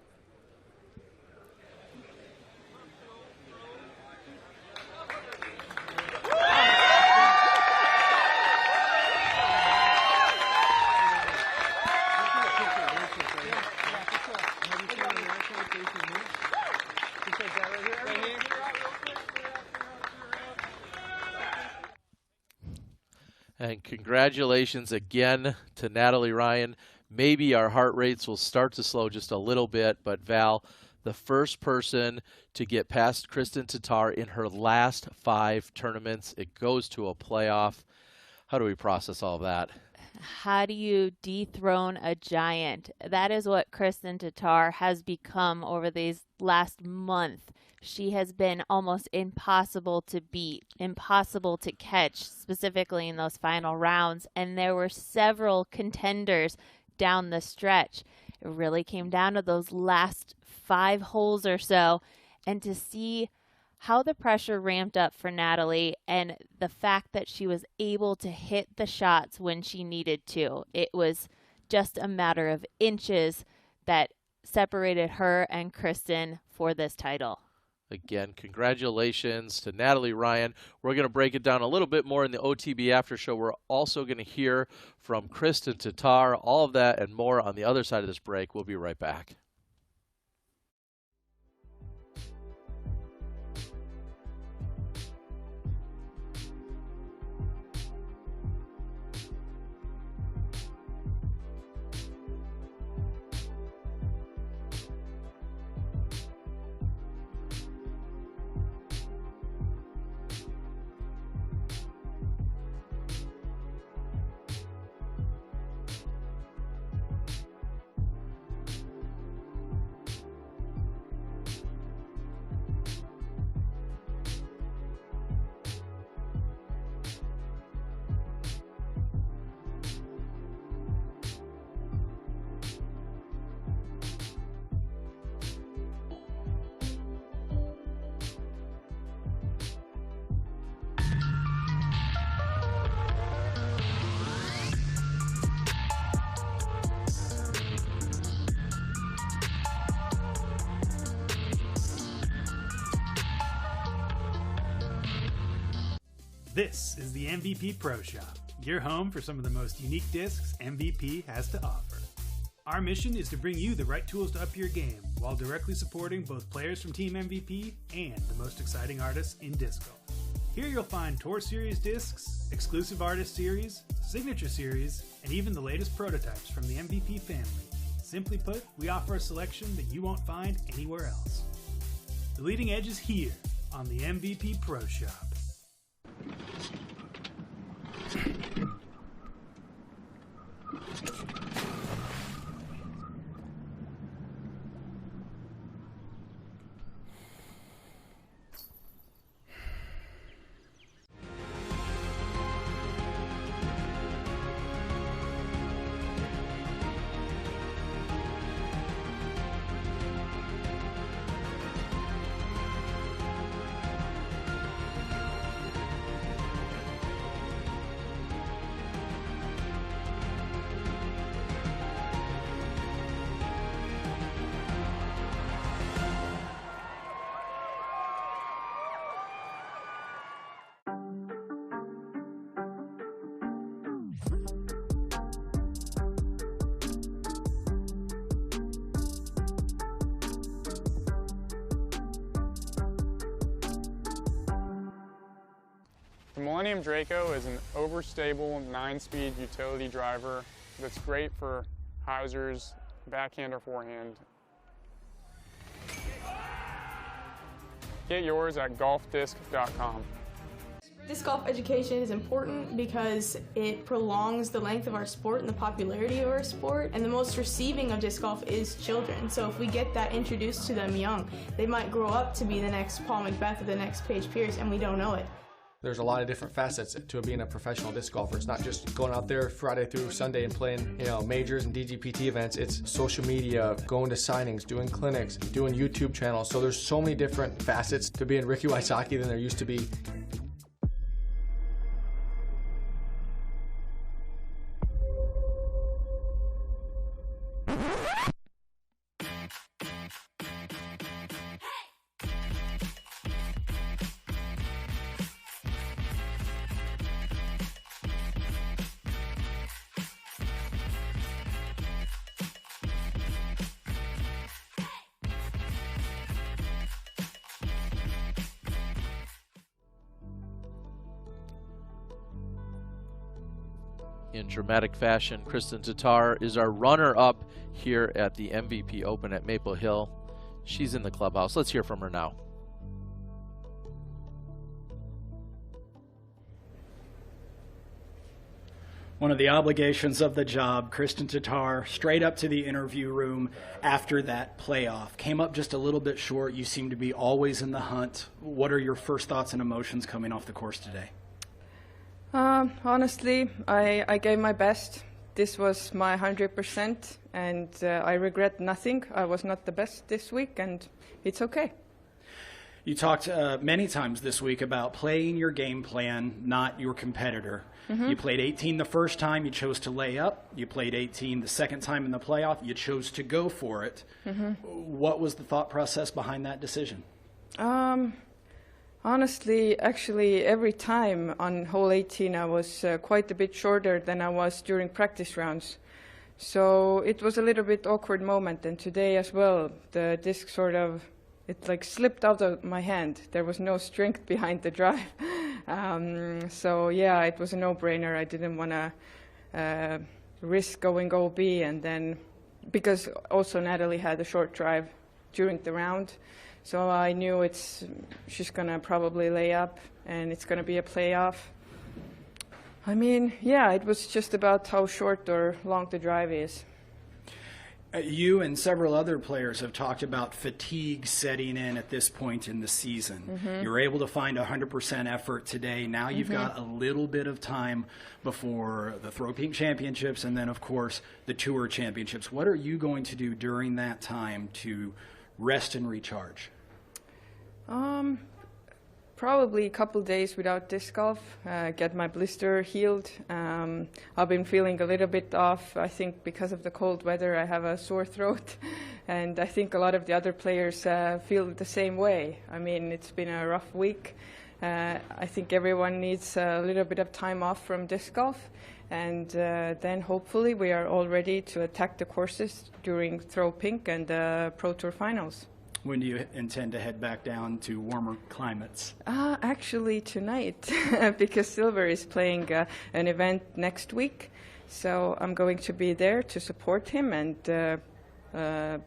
S1: And congratulations again to Natalie Ryan. Maybe our heart rates will start to slow just a little bit, but Val, the first person to get past Kristen Tatar in her last 5 tournaments. It goes to a playoff. How do we process all of that?
S2: How do you dethrone a giant? That is what Kristen Tatar has become over these last month. She has been almost impossible to beat, impossible to catch, specifically in those final rounds. And there were several contenders down the stretch. It really came down to those last 5 holes or so. And to see how the pressure ramped up for Natalie and the fact that she was able to hit the shots when she needed to. It was just a matter of inches that separated her and Kristen for this title.
S1: Again, congratulations to Natalie Ryan. We're going to break it down a little bit more in the OTB After Show. We're also going to hear from Kristen Tatar. All of that and more on the other side of this break. We'll be right back.
S12: This is the MVP Pro Shop, your home for some of the most unique discs MVP has to offer. Our mission is to bring you the right tools to up your game while directly supporting both players from Team MVP and the most exciting artists in disc golf. Here you'll find Tour Series discs, exclusive artist series, signature series, and even the latest prototypes from the MVP family. Simply put, we offer a selection that you won't find anywhere else. The leading edge is here on the MVP Pro Shop.
S13: The Millennium Draco is an overstable 9-speed utility driver that's great for Hausers, backhand or forehand. Get yours at golfdisc.com.
S15: Disc golf education is important because it prolongs the length of our sport and the popularity of our sport, and the most receiving of disc golf is children. So if we get that introduced to them young, they might grow up to be the next Paul McBeth or the next Paige Pierce, and we don't know it.
S27: There's a lot of different facets to being a professional disc golfer. It's not just going out there Friday through Sunday and playing, majors and DGPT events. It's social media, going to signings, doing clinics, doing YouTube channels. So there's so many different facets to being Ricky Wysocki than there used to be.
S1: In dramatic fashion, Kristen Tatar is our runner-up here at the MVP Open at Maple Hill. She's in the clubhouse. Let's hear from her now.
S14: One of the obligations of the job, Kristen Tatar, straight up to the interview room after that playoff. Came up just a little bit short. You seem to be always in the hunt. What are your first thoughts and emotions coming off the course today?
S3: Honestly, I gave my best. This was my 100%, and I regret nothing. I was not the best this week, and it's okay.
S14: You talked many times this week about playing your game plan, not your competitor. Mm-hmm. You played 18 the first time, you chose to lay up. You played 18 the second time in the playoff, you chose to go for it. Mm-hmm. What was the thought process behind that decision?
S3: Honestly, actually, every time on hole 18, I was quite a bit shorter than I was during practice rounds. So it was a little bit awkward moment. And today as well, the disc it like slipped out of my hand. There was no strength behind the drive. So yeah, it was a no-brainer. I didn't want to risk going OB, and then because also Natalie had a short drive during the round. So I knew she's going to probably lay up, and it's going to be a playoff. I mean, yeah, it was just about how short or long the drive is.
S14: You and several other players have talked about fatigue setting in at this point in the season. Mm-hmm. You're able to find 100% effort today. Now you've got a little bit of time before the Throw Pink Championships and then, of course, the Tour Championships. What are you going to do during that time to rest and recharge?
S3: Probably a couple days without disc golf, get my blister healed. I've been feeling a little bit off. I think because of the cold weather, I have a sore throat. And I think a lot of the other players feel the same way. I mean, it's been a rough week. I think everyone needs a little bit of time off from disc golf. And then hopefully we are all ready to attack the courses during Throw Pink and Pro Tour Finals.
S14: When do you intend to head back down to warmer climates?
S3: Actually tonight, because Silver is playing an event next week. So I'm going to be there to support him and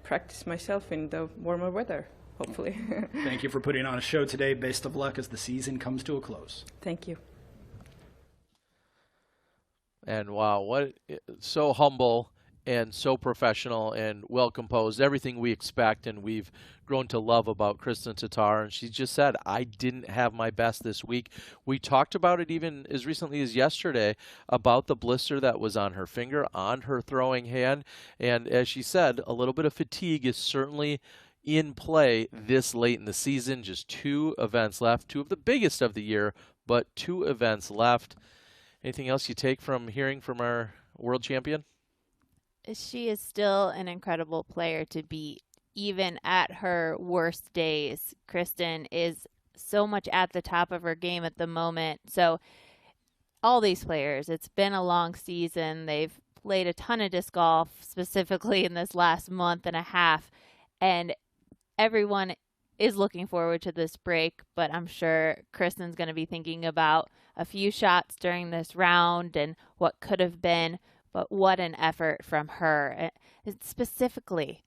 S3: practice myself in the warmer weather, hopefully.
S14: Thank you for putting on a show today. Best of luck as the season comes to a close.
S3: Thank you.
S1: And wow, so humble and so professional and well composed, everything we expect and we've grown to love about Kristen Tatar. And she just said, I didn't have my best this week. We talked about it even as recently as yesterday about the blister that was on her finger, on her throwing hand. And as she said, a little bit of fatigue is certainly in play this late in the season. Just 2 events left, 2 of the biggest of the year, but 2 events left. Anything else you take from hearing from our world champion?
S2: She is still an incredible player to beat, even at her worst days. Kristen is so much at the top of her game at the moment. So all these players, it's been a long season. They've played a ton of disc golf, specifically in this last month and a half. And everyone is looking forward to this break, but I'm sure Kristen's going to be thinking about a few shots during this round and what could have been. But what an effort from her. Specifically,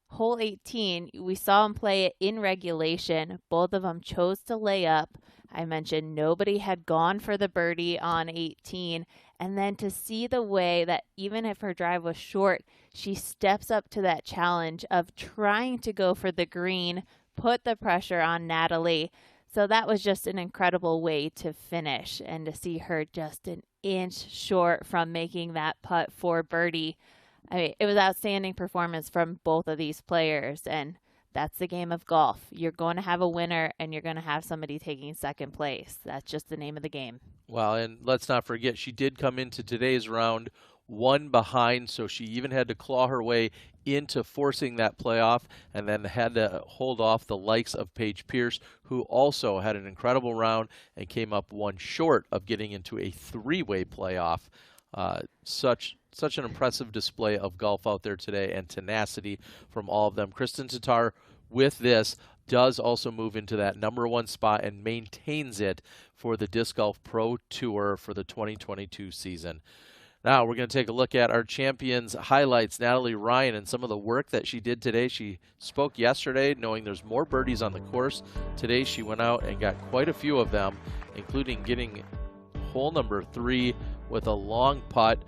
S2: hole 18, we saw them play it in regulation. Both of them chose to lay up. I mentioned nobody had gone for the birdie on 18. And then to see the way that even if her drive was short, she steps up to that challenge of trying to go for the green, put the pressure on Natalie. So that was just an incredible way to finish, and to see her just an inch short from making that putt for birdie. I mean, it was outstanding performance from both of these players, and that's the game of golf. You're going to have a winner, and you're going to have somebody taking second place. That's just the name of the game.
S1: Well, and let's not forget, she did come into today's round one behind, so she even had to claw her way into forcing that playoff, and then had to hold off the likes of Paige Pierce, who also had an incredible round and came up one short of getting into a three-way playoff. Such an impressive display of golf out there today, and tenacity from all of them. Kristen Tatar, with this, does also move into that #1 spot and maintains it for the Disc Golf Pro Tour for the 2022 season. Now we're going to take a look at our champions highlights. Natalie Ryan and some of the work that she did today. She spoke yesterday knowing there's more birdies on the course. Today she went out and got quite a few of them, including getting hole number 3 with a long putt.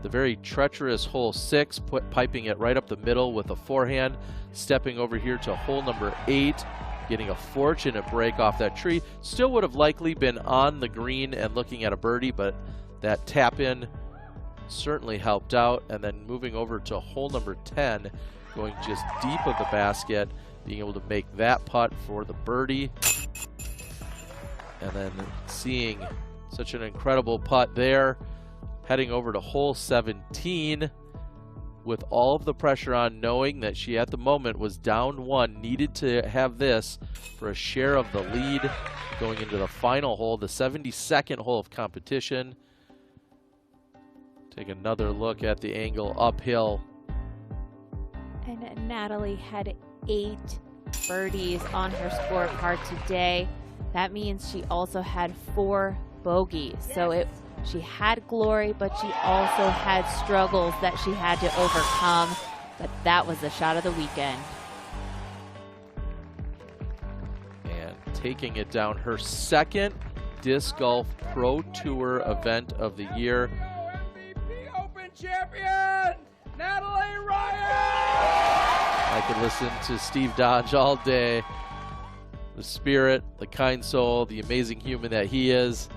S1: The very treacherous hole 6, piping it right up the middle with a forehand. Stepping over here to hole number 8, getting a fortunate break off that tree. Still would have likely been on the green and looking at a birdie, but that tap in certainly helped out. And then moving over to hole number 10, going just deep of the basket, being able to make that putt for the birdie. And then seeing such an incredible putt there, heading over to hole 17 with all of the pressure on, knowing that she at the moment was down 1, needed to have this for a share of the lead going into the final hole, the 72nd hole of competition. Take another look at the angle uphill.
S2: And Natalie had 8 birdies on her scorecard today. That means she also had 4 bogeys. So she had glory, but she also had struggles that she had to overcome. But that was the shot of the weekend.
S1: And taking it down, her second Disc Golf Pro Tour event of the year.
S6: Champion, Natalie Ryan!
S1: I could listen to Steve Dodge all day. The spirit, the kind soul, the amazing human that he is,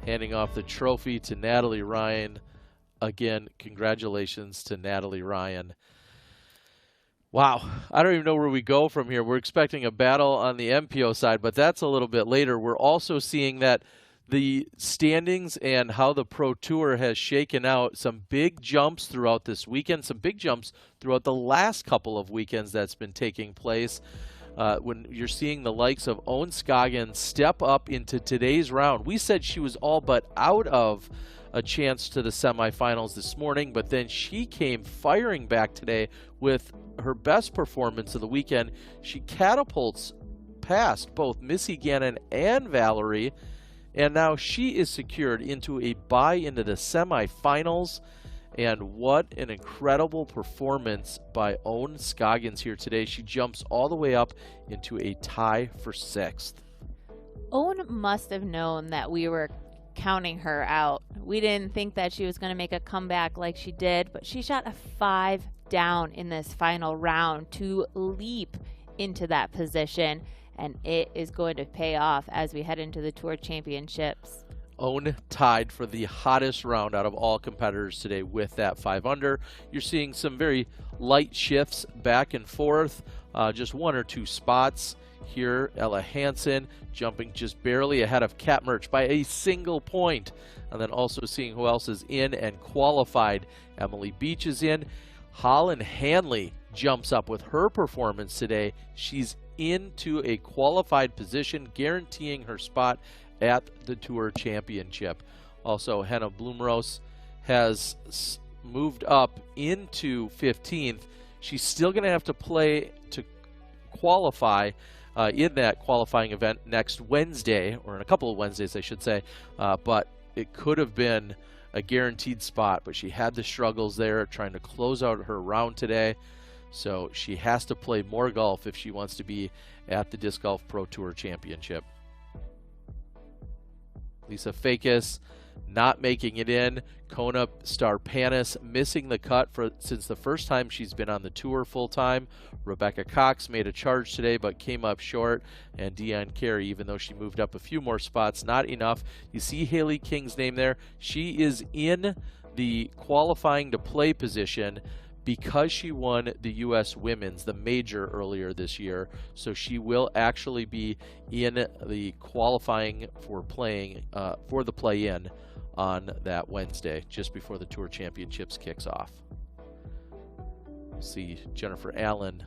S1: handing off the trophy to Natalie Ryan. Again, congratulations to Natalie Ryan. Wow, I don't even know where we go from here. We're expecting a battle on the MPO side, but that's a little bit later. We're also seeing that the standings and how the Pro Tour has shaken out, some big jumps throughout this weekend, some big jumps throughout the last couple of weekends that's been taking place. When you're seeing the likes of Owen Scoggins step up into today's round. We said she was all but out of a chance to the semifinals this morning, but then she came firing back today with her best performance of the weekend. She catapults past both Missy Gannon and Valerie, and now she is secured into a bye into the semifinals. And what an incredible performance by Owen Scoggins here today. She jumps all the way up into a tie for 6th.
S2: Owen must have known that we were counting her out. We didn't think that she was going to make a comeback like she did, but she shot a 5 down in this final round to leap into that position. And it is going to pay off as we head into the Tour Championships.
S1: Owen tied for the hottest round out of all competitors today with that 5 under. You're seeing some very light shifts back and forth, just 1 or 2 spots here. Ella Hansen jumping just barely ahead of Kat Merch by a single point. And then also seeing who else is in and qualified. Emily Beach is in. Holland Hanley jumps up with her performance today. She's into a qualified position, guaranteeing her spot at the Tour Championship. Also, Henna Blumrose has moved up into 15th. She's still going to have to play to qualify in that qualifying event next Wednesday, or in a couple of Wednesdays, I should say. But it could have been a guaranteed spot, but she had the struggles there trying to close out her round today. So she has to play more golf if she wants to be at the Disc Golf Pro Tour Championship. Lisa Fakis not making it in. Kona star Panis missing the cut since the first time she's been on the tour full-time. Rebecca Cox made a charge today but came up short. And Deanne Carey, even though she moved up a few more spots, not enough. You see Haley King's name there. She is in the qualifying to play position because she won the U.S. Women's, the major, earlier this year. So she will actually be in the qualifying for playing for the play-in on that Wednesday, just before the Tour Championships kicks off. See Jennifer Allen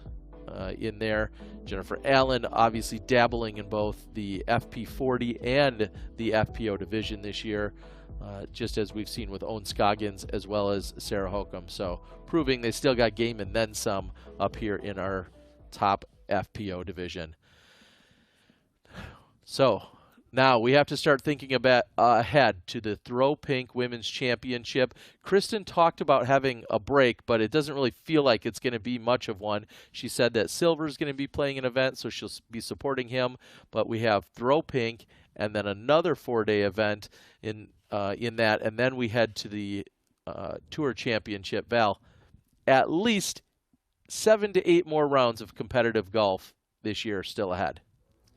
S1: in there. Jennifer Allen obviously dabbling in both the FP40 and the FPO division this year, just as we've seen with Owen Scoggins as well as Sarah Holcomb. So proving they still got game and then some up here in our top FPO division. So now we have to start thinking about ahead to the Throw Pink Women's Championship. Kristen talked about having a break, but it doesn't really feel like it's going to be much of one. She said that Silver is going to be playing an event, so she'll be supporting him. But we have Throw Pink and then another 4-day event in that, and then we head to the Tour Championship. Val, at least 7 to 8 more rounds of competitive golf this year still ahead.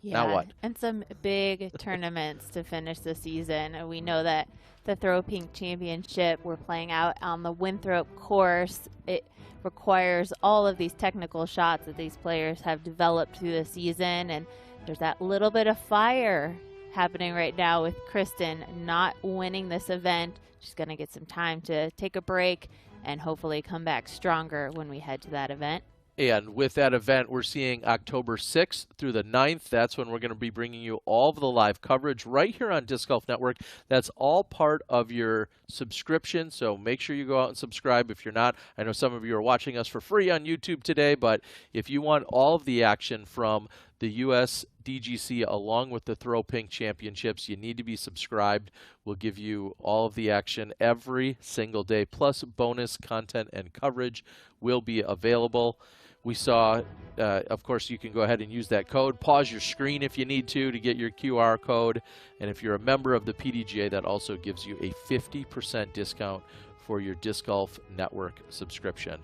S2: Yeah,
S1: now what?
S2: And some big tournaments to finish the season. And we know that the Throw Pink Championship, we're playing out on the Winthrop course. It requires all of these technical shots that these players have developed through the season. And there's that little bit of fire happening right now with Kristen not winning this event. She's going to get some time to take a break and hopefully come back stronger when we head to that event.
S1: And with that event, we're seeing October 6th through the 9th. That's when we're going to be bringing you all of the live coverage right here on Disc Golf Network. That's all part of your subscription, so make sure you go out and subscribe if you're not. I know some of you are watching us for free on YouTube today, but if you want all of the action from the U.S. DGC along with the Throw Pink Championships, you need to be subscribed. We'll give you all of the action every single day, plus bonus content and coverage will be available. We saw, of course, you can go ahead and use that code. Pause your screen if you need to get your QR code. And if you're a member of the PDGA, that also gives you a 50% discount for your Disc Golf Network subscription.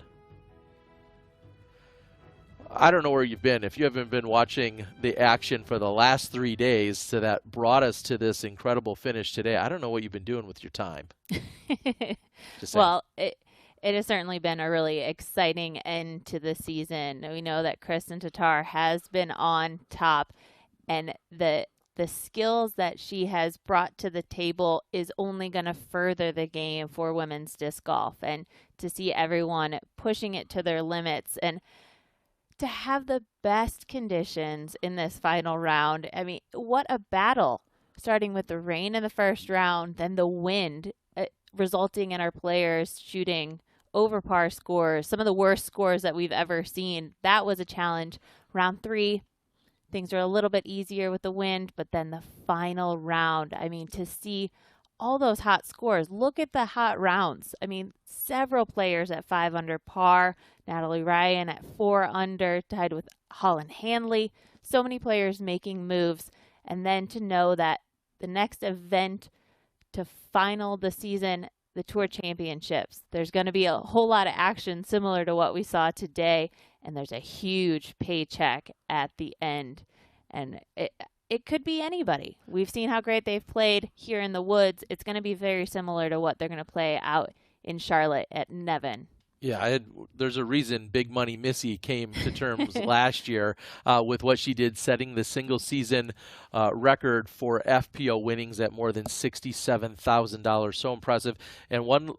S1: I don't know where you've been. If you haven't been watching the action for the last 3 days so that brought us to this incredible finish today, I don't know what you've been doing with your time.
S2: Well, it has certainly been a really exciting end to the season. We know that Kristen Tatar has been on top, and the skills that she has brought to the table is only going to further the game for women's disc golf. And to see everyone pushing it to their limits and to have the best conditions in this final round. I mean, what a battle, starting with the rain in the first round, then the wind, resulting in our players shooting over par scores, some of the worst scores that we've ever seen. That was a challenge. Round 3, things are a little bit easier with the wind, but then the final round, I mean, to see all those hot scores. Look at the hot rounds. I mean, several players at 5 under par. Natalie Ryan at 4 under, tied with Holland Handley. So many players making moves. And then to know that the next event to final the season, the Tour Championships, there's going to be a whole lot of action similar to what we saw today. And there's a huge paycheck at the end. And it could be anybody. We've seen how great they've played here in the woods. It's going to be very similar to what they're going to play out in Charlotte at Nevin.
S1: Yeah, there's a reason Big Money Missy came to terms last year with what she did, setting the single season record for FPO winnings at more than $67,000. So impressive. And one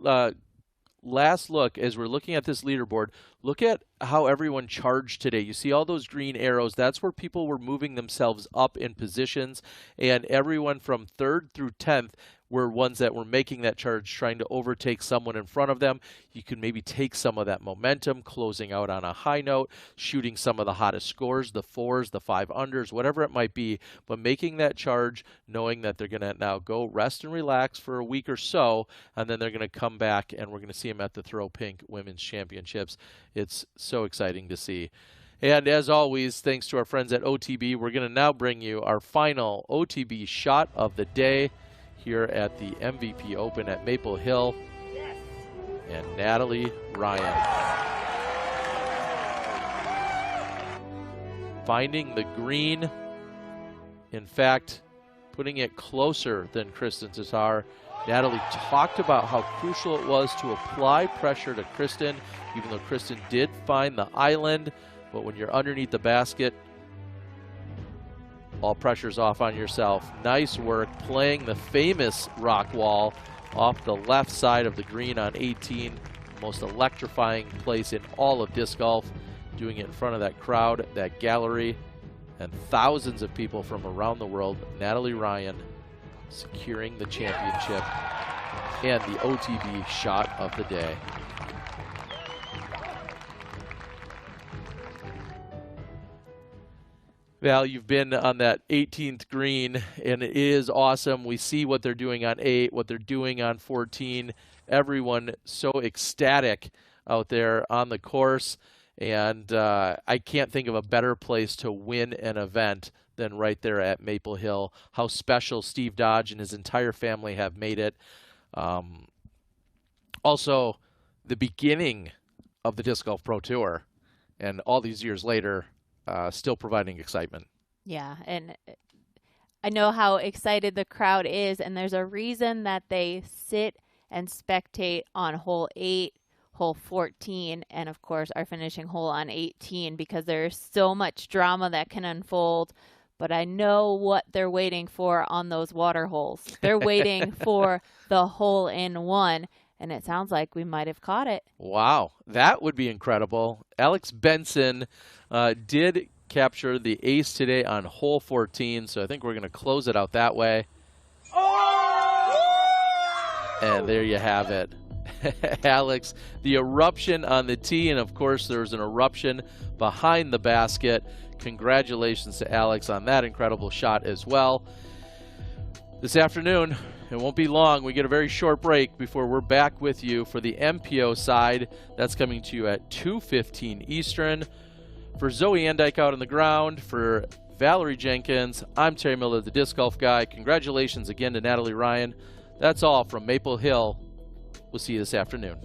S1: last look, as we're looking at this leaderboard, look at how everyone charged today. You see all those green arrows. That's where people were moving themselves up in positions. And everyone from 3rd through 10th were ones that were making that charge, trying to overtake someone in front of them. You can maybe take some of that momentum, closing out on a high note, shooting some of the hottest scores, the 4s, the 5 unders, whatever it might be, but making that charge, knowing that they're going to now go rest and relax for a week or so, and then they're going to come back, and we're going to see them at the Throw Pink Women's Championships. It's so exciting to see. And as always, thanks to our friends at OTB, we're going to now bring you our final OTB shot of the day. here at the MVP Open at Maple Hill. And Natalie Ryan finding the green. In fact, putting it closer than Kristen Tatar. Natalie talked about how crucial it was to apply pressure to Kristen, even though Kristen did find the island. But when you're underneath the basket, all pressure's off on yourself. Nice work playing the famous rock wall off the left side of the green on 18. Most electrifying place in all of disc golf. Doing it in front of that crowd, that gallery, and thousands of people from around the world. Natalie Ryan securing the championship and the OTB shot of the day. Val, you've been on that 18th green, and it is awesome. We see what they're doing on 8, what they're doing on 14. Everyone so ecstatic out there on the course. And I can't think of a better place to win an event than right there at Maple Hill. How special Steve Dodge and his entire family have made it. Also, the beginning of the Disc Golf Pro Tour, and all these years later, still providing excitement.
S2: Yeah, and I know how excited the crowd is, and there's a reason that they sit and spectate on hole 8, hole 14, and of course our finishing hole on 18, because there's so much drama that can unfold. But I know what they're waiting for on those water holes. They're waiting for the hole-in-one, and it sounds like we might have caught it.
S1: Wow, that would be incredible. Alex Benson did capture the ace today on hole 14, so I think we're going to close it out that way. And there you have it. Alex, the eruption on the tee, and of course there's an eruption behind the basket. Congratulations to Alex on that incredible shot as well. This afternoon, it won't be long, we get a very short break before we're back with you for the MPO side. That's coming to you at 2:15 Eastern. For Zoe Andyke out on the ground, for Valerie Jenkins, I'm Terry Miller, the Disc Golf Guy. Congratulations again to Natalie Ryan. That's all from Maple Hill. We'll see you this afternoon.